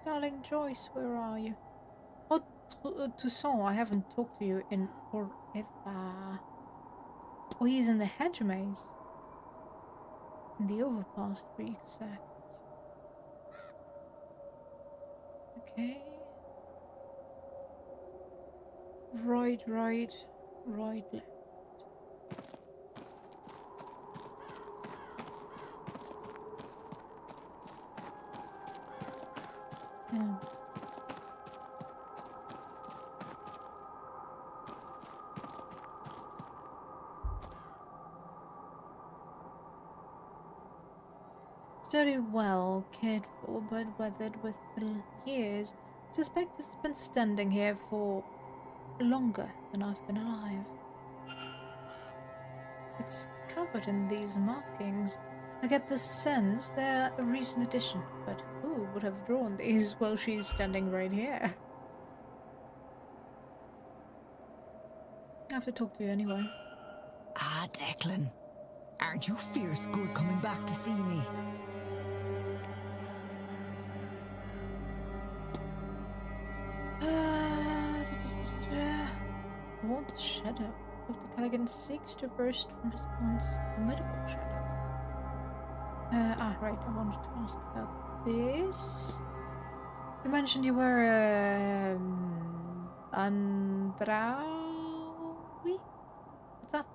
Darling Joyce, where are you? Oh, Toussaint, I haven't talked to you in forever. Oh, he's in the hedge maze. In the overpass, to be exact. Okay. Right, left. Yeah. Very well cared for, but weathered with the years. Suspect it's been standing here for longer than I've been alive. It's covered in these markings. I get the sense they're a recent addition, but who would have drawn these while she's standing right here? I have to talk to you anyway. Ah, Declan. Aren't you fierce good coming back to see me? What shadow? Dr. Callaghan seeks to burst from his own formidable shadow. Right, I wanted to ask about this. You mentioned you were, Andrawi? What's that?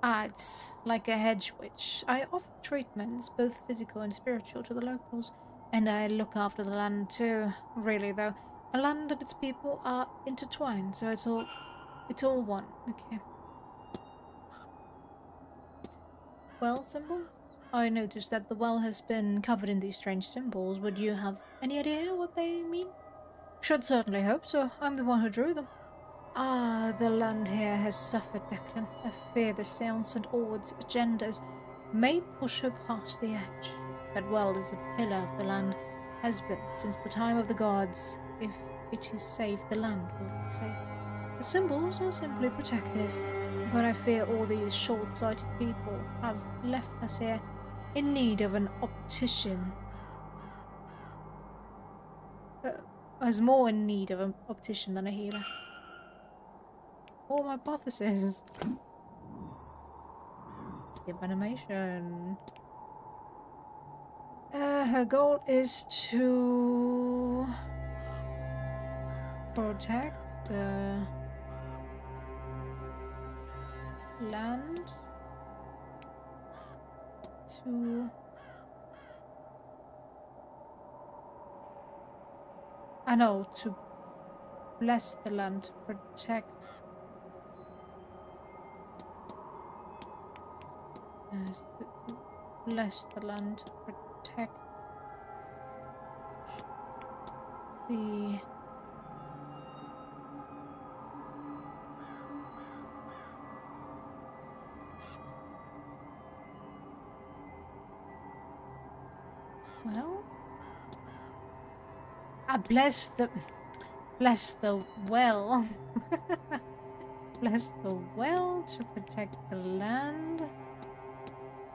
It's like a hedge witch. I offer treatments, both physical and spiritual, to the locals, and I look after the land too. Really, though, a land and its people are intertwined, so it's all one. Okay. Well, symbol? I noticed that the well has been covered in these strange symbols. Would you have any idea what they mean? Should certainly hope so. I'm the one who drew them. The land here has suffered, Declan. I fear the Séance and all its agendas may push her past the edge. That well is a pillar of the land, has been since the time of the gods. If it is safe, the land will be safe. The symbols are simply protective, but I fear all these short-sighted people have left us here in need of an optician. is more in need of an optician than a healer. Or my hypothesis. Skip animation. Her goal is to protect the land to to bless the land, protect to bless the land, protect the well, I bless the well. Bless the well to protect the land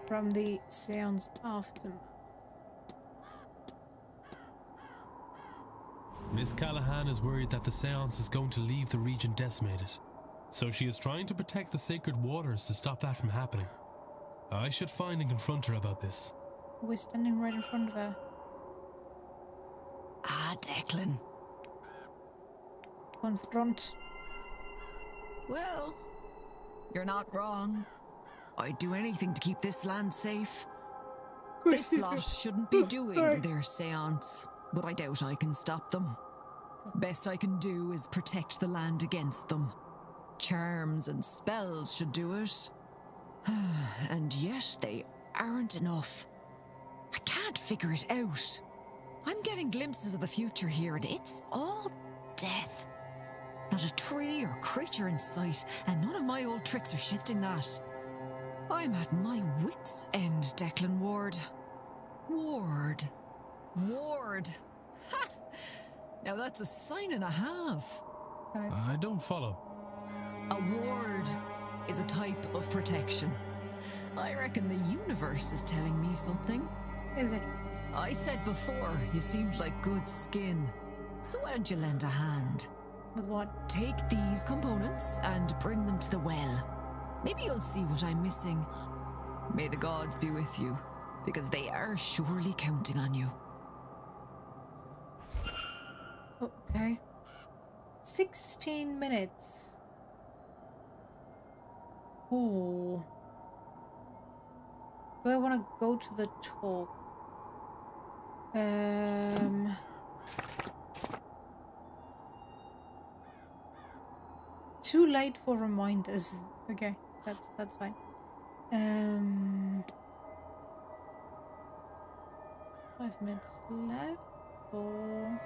from the Séance aftermath. Miss Callahan is worried that the seance is going to leave the region decimated, so she is trying to protect the sacred waters to stop that from happening. I should find and confront her about this. We're standing right in front of her. Ah, Declan. Confront. Well, you're not wrong. I'd do anything to keep this land safe. This lot shouldn't be doing their seance, but I doubt I can stop them. Best I can do is protect the land against them. Charms and spells should do it. And yet they aren't enough. I can't figure it out. I'm getting glimpses of the future here, and it's all death. Not a tree or creature in sight, and none of my old tricks are shifting that. I'm at my wits' end, Declan Ward. Ward. Ha! Now that's a sign and a half. I don't follow. A ward is a type of protection. I reckon the universe is telling me something. Is it? I said before, you seemed like good skin. So why don't you lend a hand? With what? Take these components and bring them to the well. Maybe you'll see what I'm missing. May the gods be with you, because they are surely counting on you. Okay. 16 minutes. Ooh. Do I want to go to the talk? Too late for reminders. Okay, that's fine. 5 minutes left for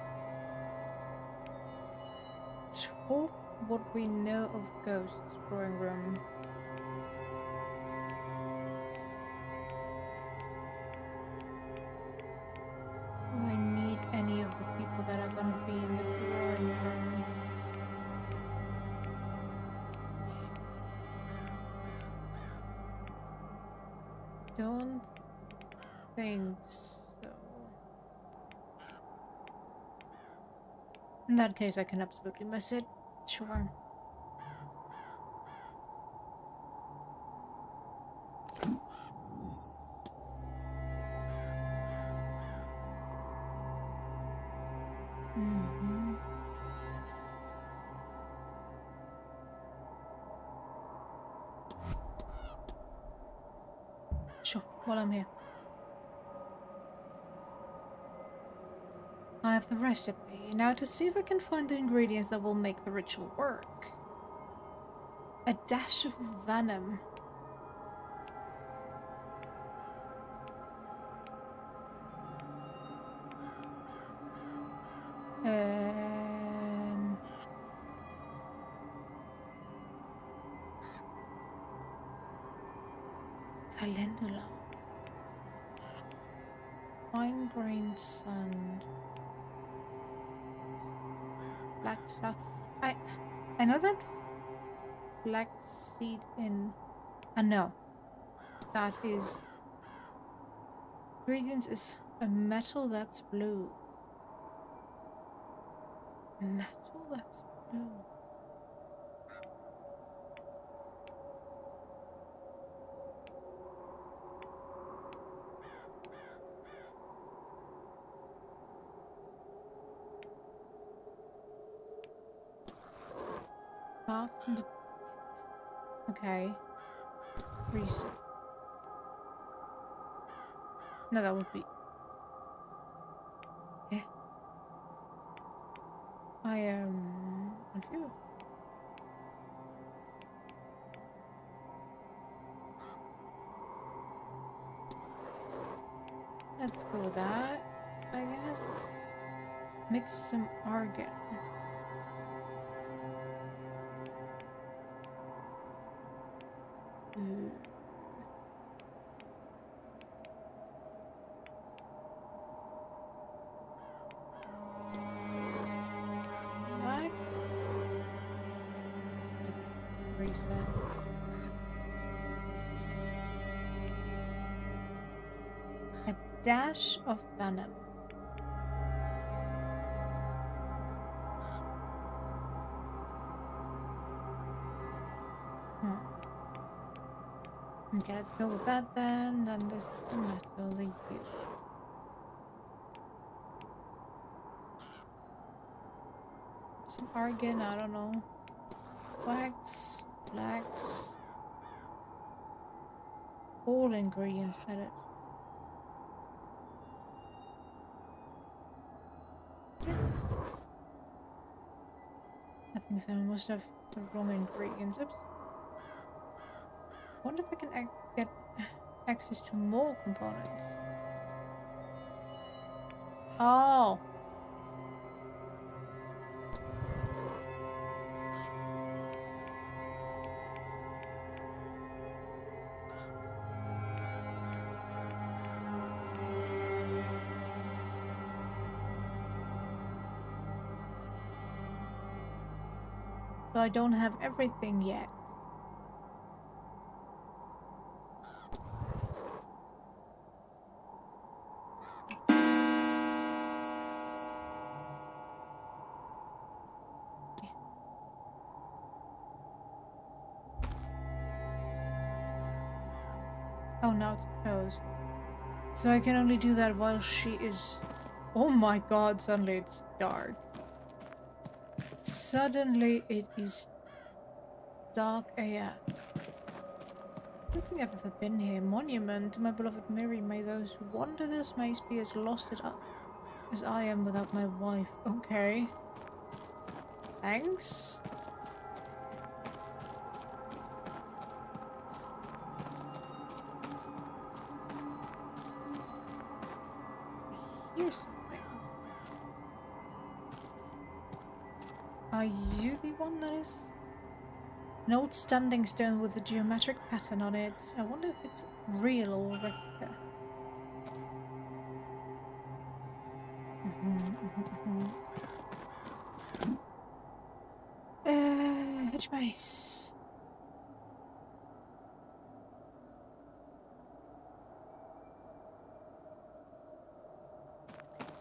talk what we know of ghosts. Drawing room. Do I need any of the people that are going to be in the drawing room? Don't think so. In that case, I can absolutely miss it. Sure. Sure, while I'm here. I have the recipe. Now to see if I can find the ingredients that will make the ritual work. A dash of venom. Calendula. Fine-grained sand. Flax flour. I know that flaxseed in... no. That is... Ingredients is a metal that's blue. Metal, that's blue. Bark from the... Okay. Reset. No, that would be... Yeah. I am confused. Let's go with that, I guess. Mix some argon. Wax. Reset. A dash of venom. Okay, let's go with that then. Then this is the metal, the U. Some argon, I don't know. Wax, flax. All ingredients added. I think so. I must have the wrong ingredients. Oops. Wonder if I can get access to more components. Oh. So I don't have everything yet. Oh, now it's closed. So I can only do that while she is... Oh my god, suddenly it's dark. Suddenly it is dark AF. I don't think I've ever been here. Monument to my beloved Mary. May those who wander this maze be as lost as I am without my wife. Okay. Thanks. Here's something. Are you the one that is? An old standing stone with a geometric pattern on it. I wonder if it's real or replica. Hedge mace.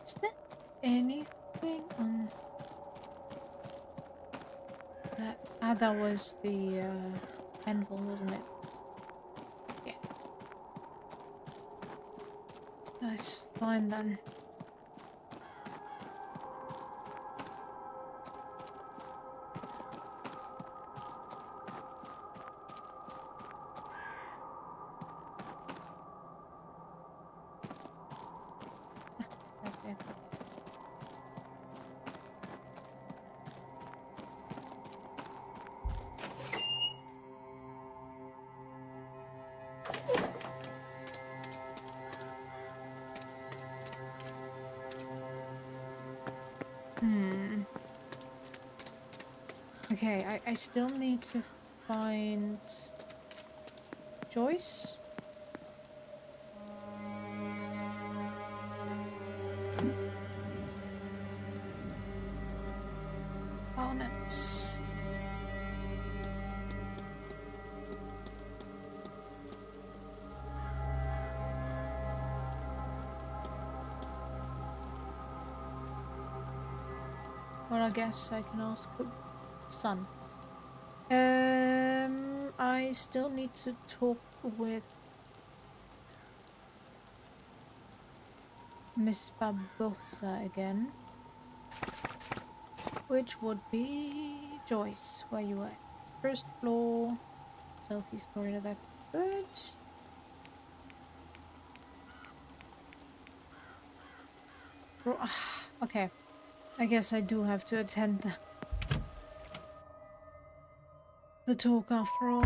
Is there anything on that? Ah, that was the anvil, wasn't it? Yeah. That's fine then. That's it. Okay, I still need to find Joyce. Components. Well, I guess I can ask Sun. I still need to talk with Miss Barbosa again. Which would be Joyce, where you at? First floor, southeast corridor, that's good. Okay, I guess I do have to attend the talk after all.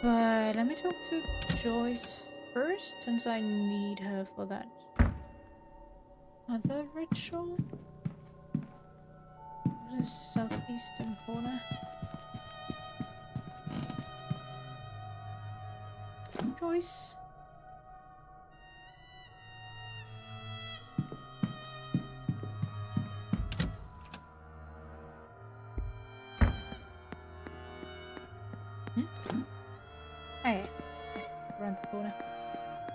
But let me talk to Joyce first, since I need her for that other ritual. What is southeastern corner? Joyce. Hey, around the corner.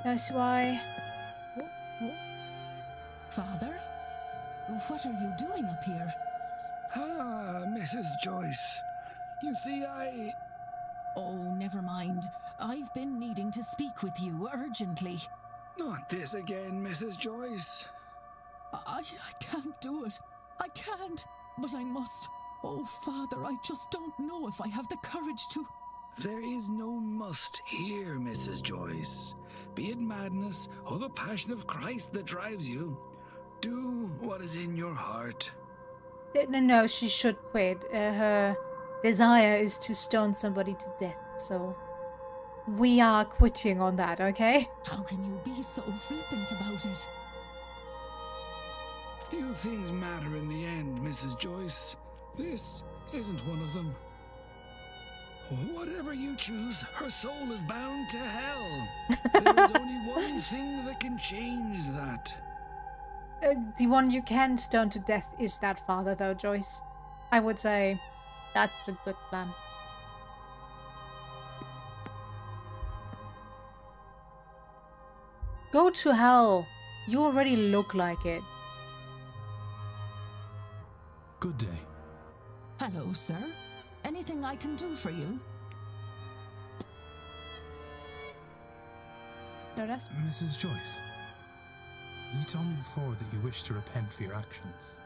That's why. Father? What are you doing up here? Ah, Mrs. Joyce. You see, Oh, never mind. I've been needing to speak with you urgently. Not this again, Mrs. Joyce. I can't do it. I can't. But I must. Oh, Father, I just don't know if I have the courage to... There is no must here, Mrs. Joyce. Be it madness or the passion of Christ that drives you, do what is in your heart. No, she should quit. Her desire is to stone somebody to death, so we are quitting on that, okay? How can you be so flippant about it? Few things matter in the end, Mrs. Joyce. This isn't one of them. Whatever you choose, her soul is bound to hell. There is only one thing that can change that. The one you can stone to death is that father, though, Joyce. I would say that's a good plan. Go to hell. You already look like it. Good day. Hello, sir. Anything I can do for you? No, that's... Mrs. Joyce, you told me before that you wish to repent for your actions.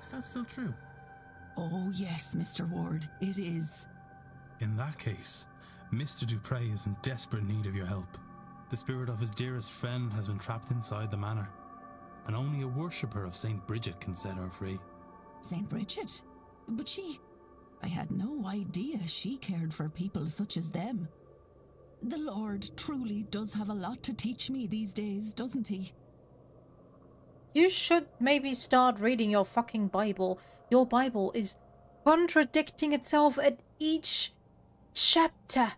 Is that still true? Oh, yes, Mr. Ward, it is. In that case, Mr. Dupre is in desperate need of your help. The spirit of his dearest friend has been trapped inside the manor, and only a worshipper of St. Bridget can set her free. St. Bridget? But she... I had no idea she cared for people such as them. The Lord truly does have a lot to teach me these days, doesn't he? You should maybe start reading your fucking Bible. Your Bible is contradicting itself at each chapter.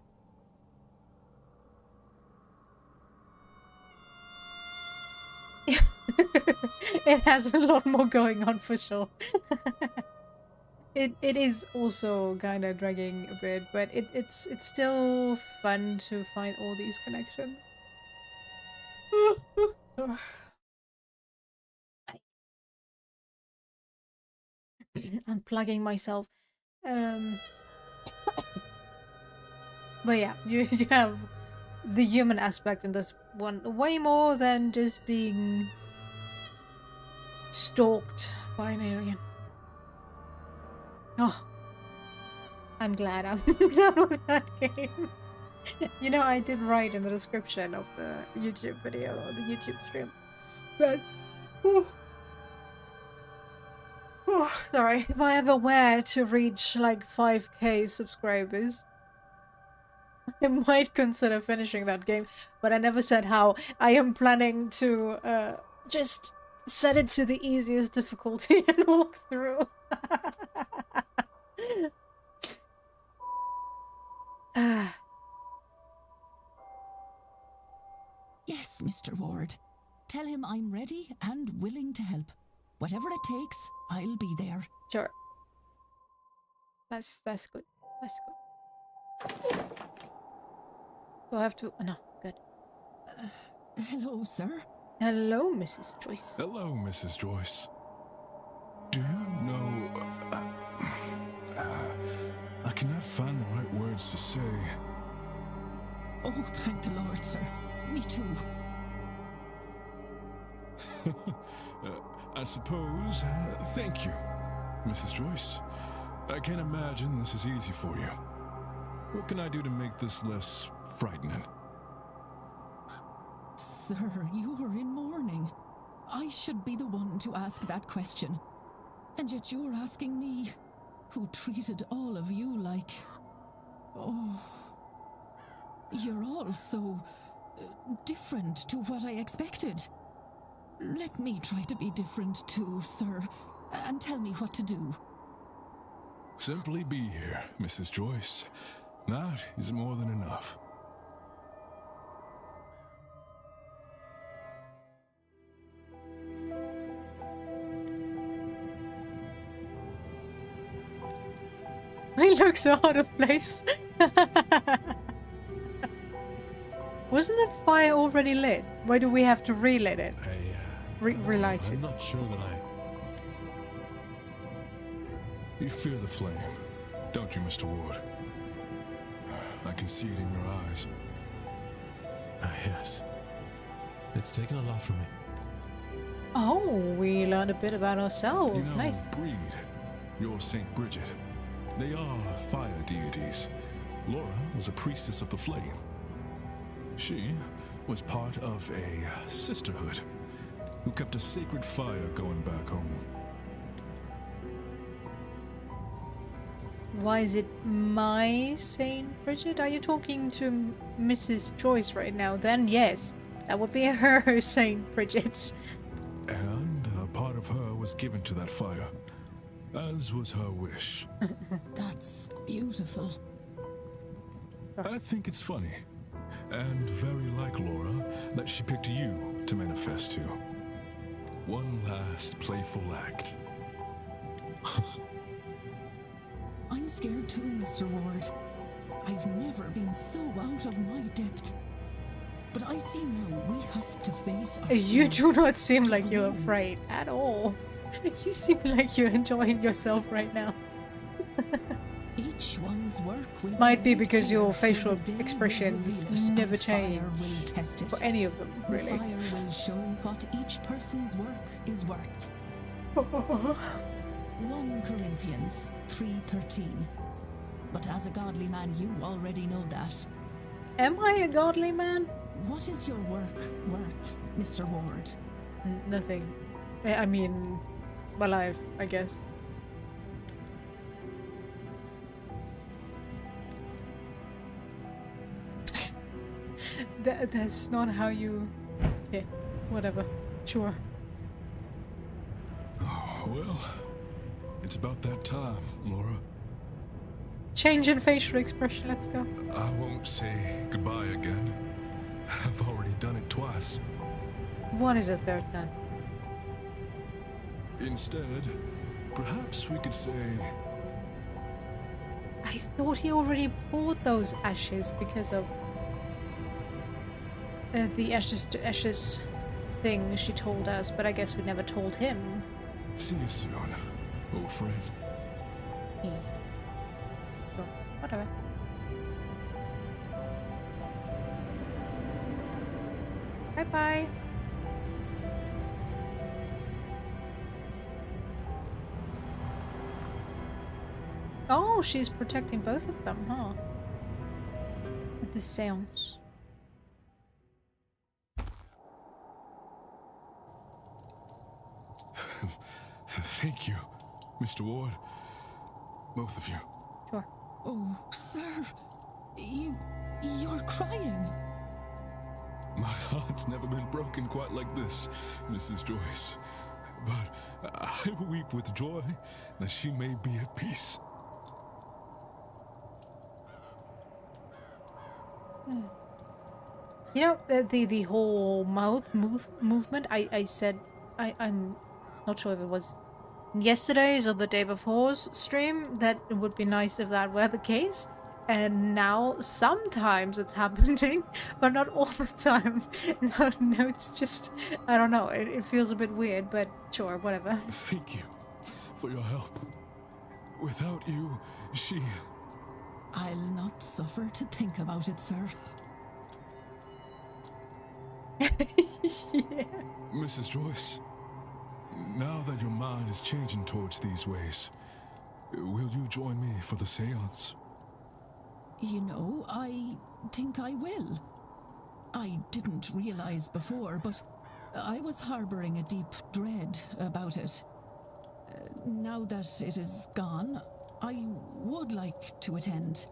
It has a lot more going on for sure. It is also kind of dragging a bit, but it's still fun to find all these connections. Unplugging myself. But yeah, you have the human aspect in this one way more than just being stalked by an alien. Oh, I'm glad I'm done with that game. You know, I did write in the description of the YouTube video or the YouTube stream that sorry, if I ever were to reach like 5k subscribers, I might consider finishing that game, but I never said how. I am planning to just set it to the easiest difficulty and walk through. Yes, Mr. Ward. Tell him I'm ready and willing to help. Whatever it takes, I'll be there. Sure. That's good. That's good. Do I have to? No, good. Hello, sir. Hello, Mrs. Joyce. Hello, Mrs. Joyce. Do you know... I cannot find the right words to say. Oh, thank the Lord, sir. Me too. I suppose. Thank you, Mrs. Joyce. I can't imagine this is easy for you. What can I do to make this less frightening? Sir, you were in mourning. I should be the one to ask that question. And yet you're asking me, who treated all of you like... Oh... You're all so... different to what I expected. Let me try to be different too, sir, and tell me what to do. Simply be here, Mrs. Joyce. That is more than enough. He looks so out of place. Wasn't the fire already lit? Why do we have to relit it? Relight it. I'm not sure that I... You fear the flame, don't you, Mr. Ward? I can see it in your eyes. Ah, yes. It's taken a lot from me. Oh, we learned a bit about ourselves. You know, Nice. Breed, you're Saint Bridget. They are fire deities. Laura was a priestess of the flame. She was part of a sisterhood who kept a sacred fire going back home. Why is it my Saint Bridget? Are you talking to Mrs. Joyce right now? Then yes, that would be her Saint Bridget. And a part of her was given to that fire, as was her wish. That's beautiful. I think it's funny, and very like Laura, that she picked you to manifest to. One last playful act. I'm scared too, Mr. Ward. I've never been so out of my depth. But I see now we have to face our You fears do not seem like to you're alone. afraid at all. You seem like you're enjoying yourself right now. Each one's work will Might be made because clear, your for facial the day will expressions reveal it, never and fire change will test it. for any of them, The really. fire will show what each person's work is worth. 1 Corinthians 3:13. But as a godly man, you already know that. Am I a godly man? What is your work worth, Mr. Ward? Nothing. I mean, my life, I guess. That's not how you... Okay, whatever. Sure. Oh, well, it's about that time, Laura. Change in facial expression, let's go. I won't say goodbye again. I've already done it twice. What is a third time? Instead, perhaps we could say... I thought he already poured those ashes because of the ashes to ashes thing she told us, but I guess we never told him. See you soon, old friend. Yeah. Sure, whatever. Bye-bye. Oh, she's protecting both of them, huh? At the seance. Thank you, Mr. Ward. Both of you. Sure. Oh, sir. You're crying. My heart's never been broken quite like this, Mrs. Joyce. But I weep with joy that she may be at peace. You know, the whole mouth movement, I said I'm not sure if it was yesterday's or the day before's stream, that it would be nice if that were the case. And now sometimes it's happening, but not all the time. No, it's just, I don't know, it feels a bit weird, but sure, whatever. Thank you for your help. Without you, she... I'll not suffer to think about it, sir. Yeah. Mrs. Joyce, now that your mind is changing towards these ways, will you join me for the seance? You know, I think I will. I didn't realize before, but I was harboring a deep dread about it. Now that it is gone, I would like to attend.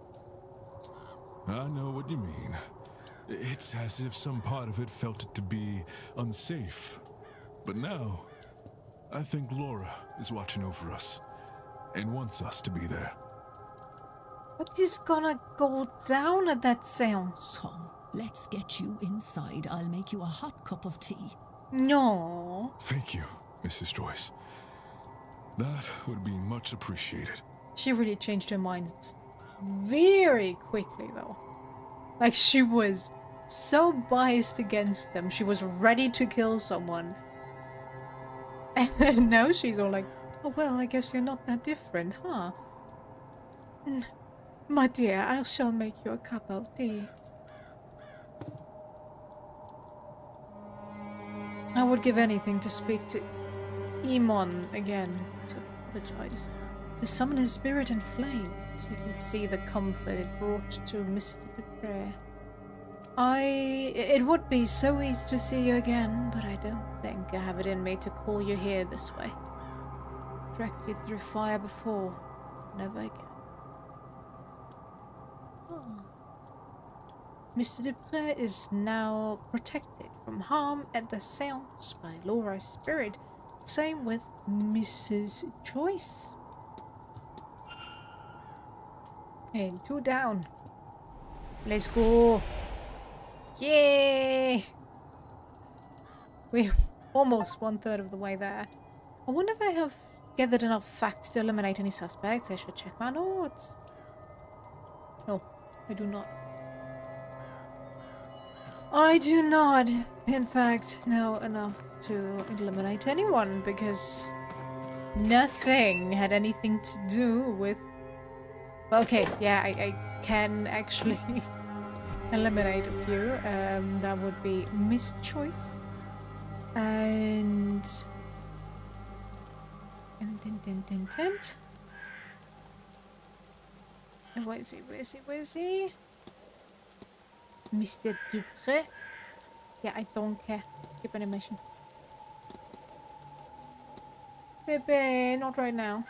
I know what you mean. It's as if some part of it felt it to be unsafe. But now, I think Laura is watching over us and wants us to be there. What is gonna go down at that seance? Come, let's get you inside. I'll make you a hot cup of tea. No. Thank you, Mrs. Joyce. That would be much appreciated. She really changed her mind very quickly, though. Like, she was so biased against them. She was ready to kill someone. And now she's all like, oh, well, I guess you're not that different, huh? My dear, I shall make you a cup of tea. I would give anything to speak to Emon again, to apologize. To summon his spirit in flame, so he can see the comfort it brought to Mr. Dupre. It would be so easy to see you again, but I don't think I have it in me to call you here this way. Dragged you through fire before. Never again. Oh. Mr. Dupre is now protected from harm at the seance by Laura's spirit. Same with Mrs. Joyce. And 2 down. Let's go. Yay! We're almost 1/3 of the way there. I wonder if I have gathered enough facts to eliminate any suspects. I should check my notes. No, I do not. I do not, in fact, know enough to eliminate anyone because nothing had anything to do with... Okay, yeah, I can actually eliminate a few. That would be Miss Choice and where is he? Mr. Dupre. Yeah, I don't care. Keep animation. Baby, not right now.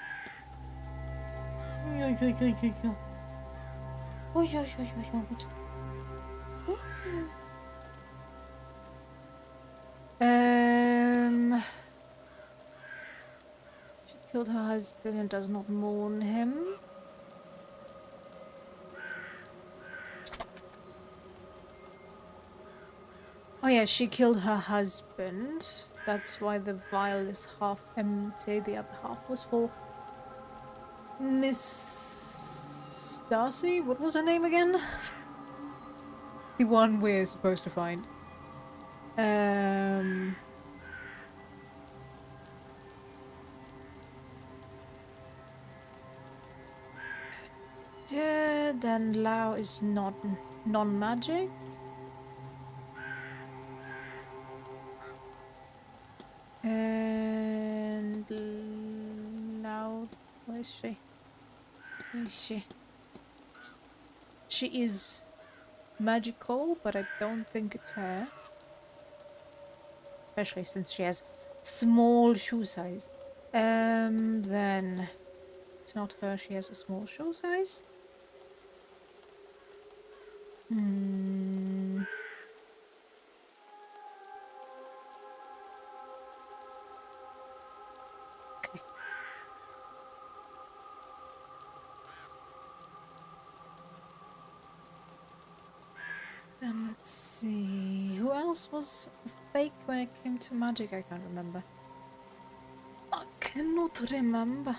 She killed her husband and does not mourn him. Oh yeah, she killed her husband. That's why the vial is half empty. The other half was for Miss Darcy? What was her name again? The one we're supposed to find. Then Lao is not non-magic. And Lao, where is she? Where is she? She is magical, but I don't think it's her. Especially since she has small shoe size. Then it's not her, she has a small shoe size. Okay. Then let's see, who else was fake when it came to magic? I can't remember. cannot remember.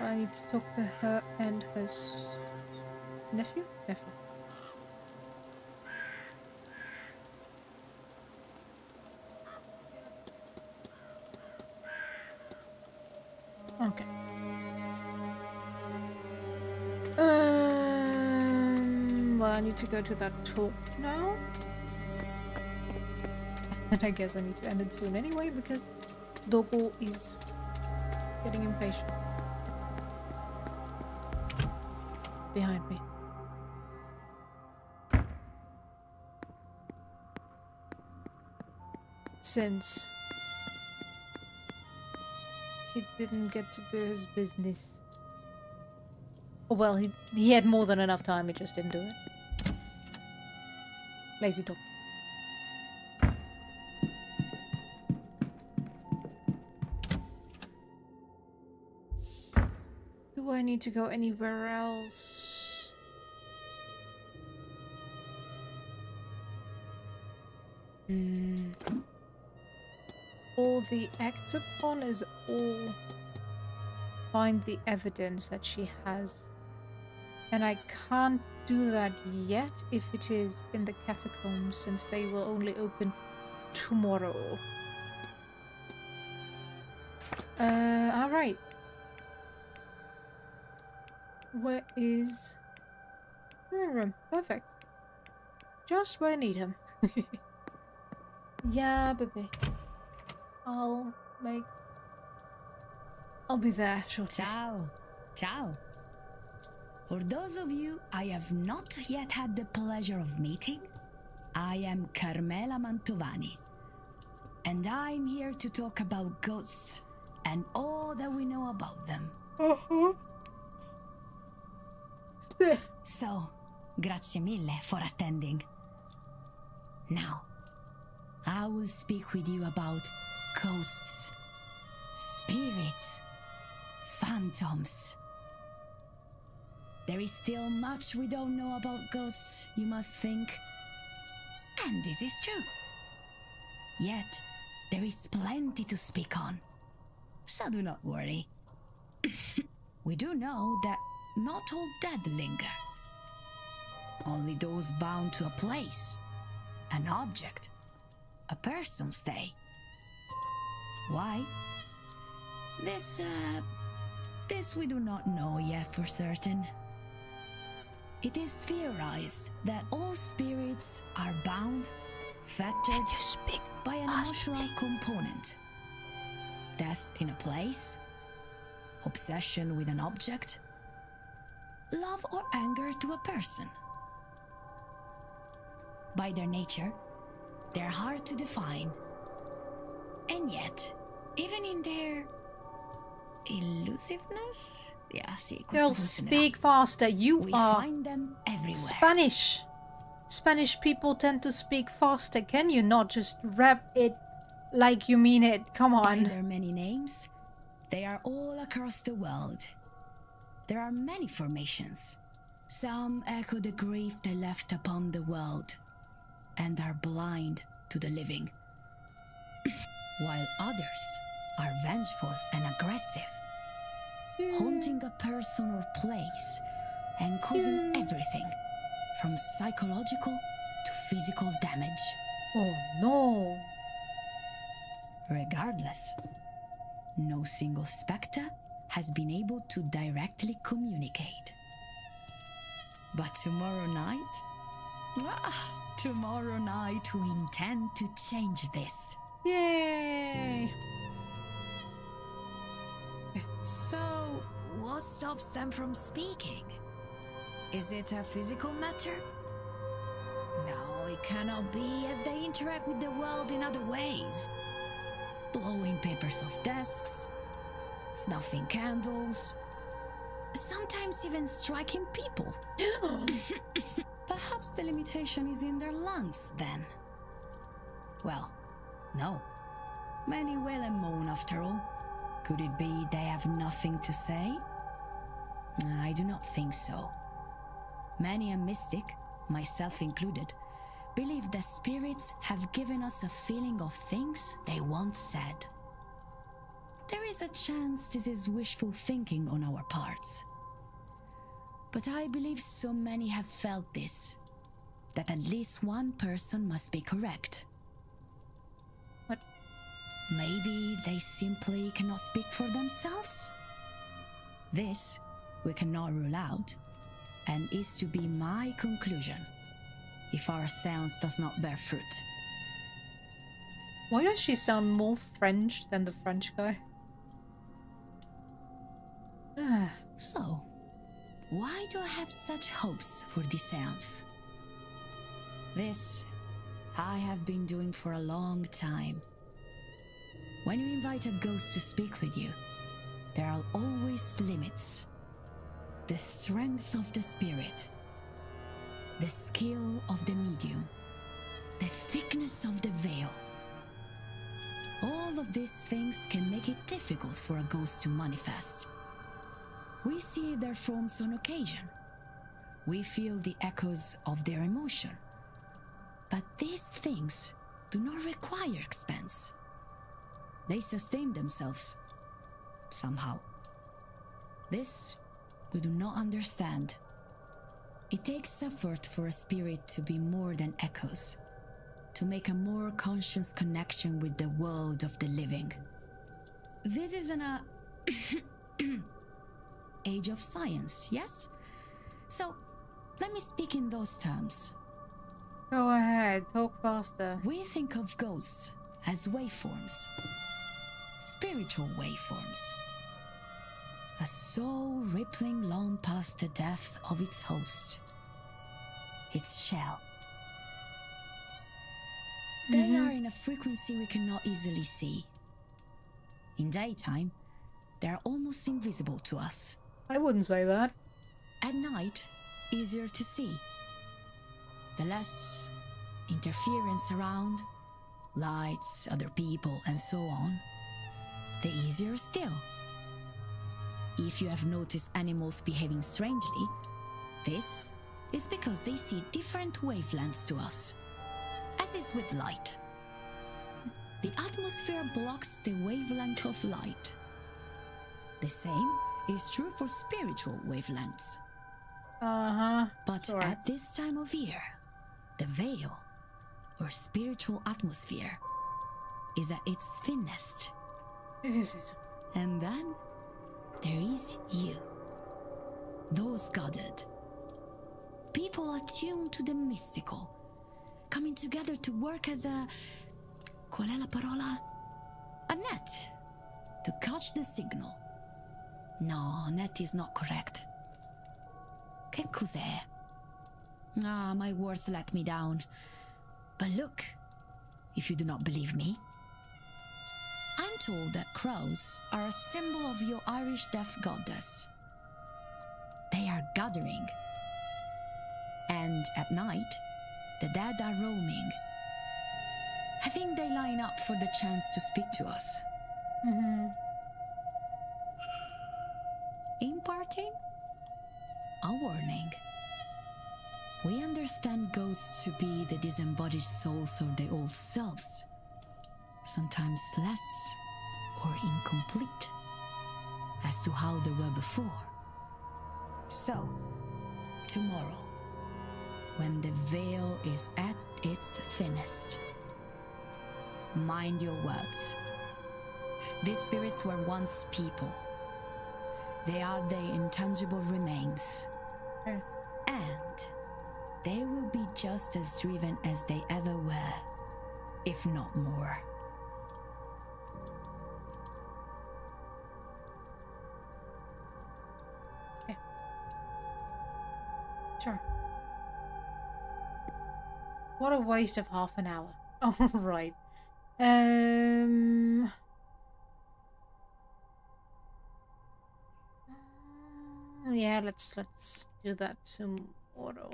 I need to talk to her and her nephew? Nephew. Okay. Well, I need to go to that talk now. And I guess I need to end it soon anyway, because Doggo is getting impatient. Behind me. Since he didn't get to do his business. Oh, well, he had more than enough time, he just didn't do it. Lazy dog. Do I need to go anywhere else? All the acts upon is all find the evidence that she has. And I can't do that yet if it is in the catacombs, since they will only open tomorrow. Alright. Where is room? Perfect. Just where I need him. Yeah, baby. I'll be there shortly. Ciao. Ciao. For those of you I have not yet had the pleasure of meeting, I am Carmela Mantovani. And I'm here to talk about ghosts and all that we know about them. So, grazie mille for attending. Now, I will speak with you about ghosts, spirits, phantoms. There is still much we don't know about ghosts, you must think. And this is true. Yet, there is plenty to speak on. So do not worry. We do know that not all dead linger. Only those bound to a place, an object, a person stay. Why? This we do not know yet for certain. It is theorized that all spirits are bound, fettered by an emotional component. Death in a place, obsession with an object, love or anger to a person. By their nature, they're hard to define. And yet, even in their elusiveness, Girl, speak faster. You we are find them everywhere. Spanish. Spanish people tend to speak faster. Can you not just rap it like you mean it? Come on. By their many names, they are all across the world. There are many formations. Some echo the grief they left upon the world and are blind to the living, while others are vengeful and aggressive, haunting a person or place and causing everything from psychological to physical damage. Oh no. Regardless, no single spectre has been able to directly communicate. But tomorrow night, we intend to change this. Yay! So, what stops them from speaking? Is it a physical matter? No, it cannot be, as they interact with the world in other ways. Blowing papers off desks, snuffing candles, sometimes even striking people. Perhaps the limitation is in their lungs, then. Well, no. Many wail and moan, after all. Could it be they have nothing to say? I do not think so. Many a mystic, myself included, believe the spirits have given us a feeling of things they once said. There is a chance this is wishful thinking on our parts. But I believe so many have felt this, that at least one person must be correct. What? Maybe they simply cannot speak for themselves? This we cannot rule out, and is to be my conclusion if our seance does not bear fruit. Why does she sound more French than the French guy? So, why do I have such hopes for this seance? This I have been doing for a long time. When you invite a ghost to speak with you, there are always limits. The strength of the spirit, the skill of the medium, the thickness of the veil. All of these things can make it difficult for a ghost to manifest. We see their forms on occasion. We feel the echoes of their emotion. But these things do not require expense. They sustain themselves, somehow. This we do not understand. It takes effort for a spirit to be more than echoes, to make a more conscious connection with the world of the living. This is an age of science, yes? So, let me speak in those terms. Go ahead, talk faster. We think of ghosts as waveforms, spiritual waveforms. A soul rippling long past the death of its host, its shell. They are in a frequency we cannot easily see. In daytime, they are almost invisible to us. I wouldn't say that. At night, easier to see. The less interference around, lights, other people, and so on, the easier still. If you have noticed animals behaving strangely, this is because they see different wavelengths to us, as is with light. The atmosphere blocks the wavelength of light. The same is true for spiritual wavelengths. But sure. At this time of year, the veil, or spiritual atmosphere, is at its thinnest. Is it? And then there is you. Those gathered. People attuned to the mystical, coming together to work as a... Qual è la parola? A net. To catch the signal. No, net is not correct. Che cos'è? Ah, my words let me down. But look, if you do not believe me, I'm told that crows are a symbol of your Irish death goddess. They are gathering. And at night, the dead are roaming. I think they line up for the chance to speak to us. Imparting? A warning. We understand ghosts to be the disembodied souls of the old selves, sometimes less or incomplete as to how they were before. So, tomorrow, when the veil is at its thinnest, mind your words. These spirits were once people. They are the intangible remains. And they will be just as driven as they ever were, if not more. Okay. Sure. What a waste of half an hour. Oh, right. Yeah, let's do that tomorrow.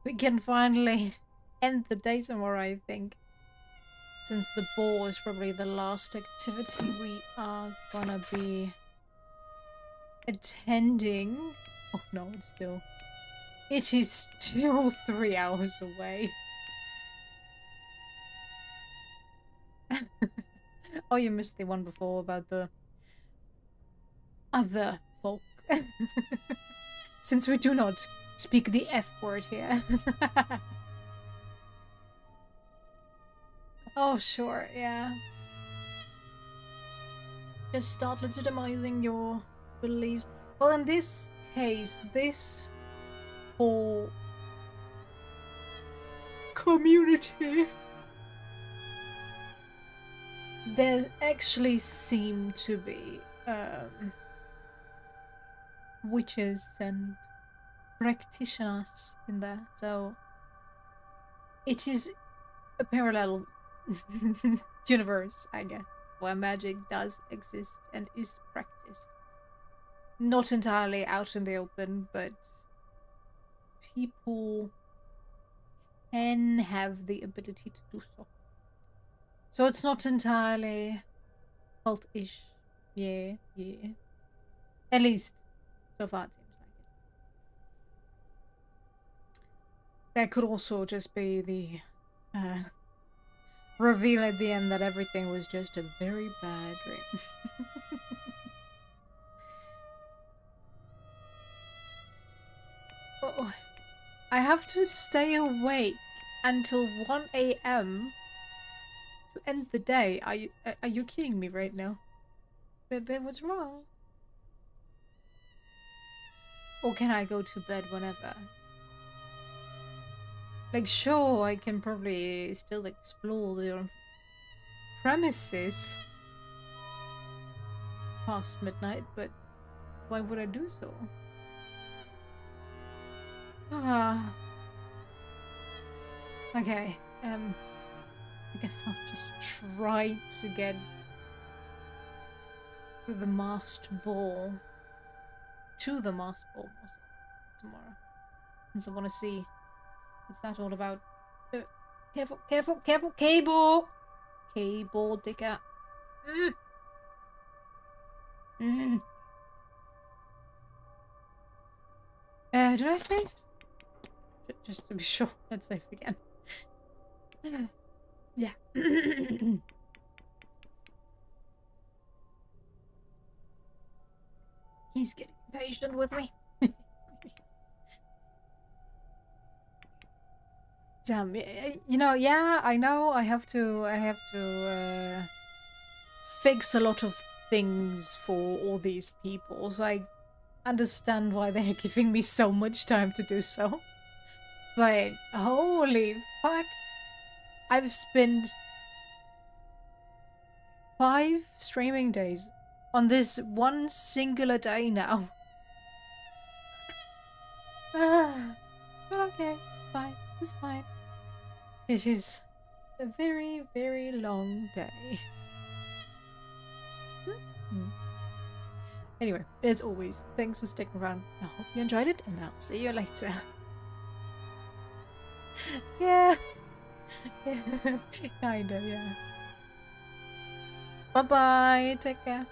We can finally end the day tomorrow, I think. Since the ball is probably the last activity we are gonna be attending. Oh no, it's still It is still 3 hours away. Oh, you missed the one before about the other folk. Since we do not speak the F word here. Oh, sure, yeah. Just start legitimizing your beliefs. Well, in this case, this whole community, there actually seem to be witches and practitioners in there, so it is a parallel universe, I guess, where magic does exist and is practiced. Not entirely out in the open, but people can have the ability to do so. So it's not entirely cult-ish. Yeah. At least, so far it seems like it. That could also just be the reveal at the end that everything was just a very bad dream. Oh, I have to stay awake until 1 a.m. to end the day. Are you kidding me right now? But what's wrong? Or can I go to bed whenever? Like, sure, I can probably still explore the premises past midnight, but why would I do so? Okay, I guess I'll just try to get to the masked ball tomorrow, because I want to see what's that all about. Careful, cable, dicker. Did I say? Just to be sure, let's save again. Yeah. He's getting impatient with me. Damn, you know, yeah, I know I have to fix a lot of things for all these people, so I understand why they're giving me so much time to do so. But holy fuck, I've spent 5 streaming days on this one singular day now. But okay, it's fine, it's fine. It is a very, very long day. Anyway, as always, thanks for sticking around. I hope you enjoyed it, and I'll see you later. Yeah. Kinda, yeah. Bye-bye. Take care.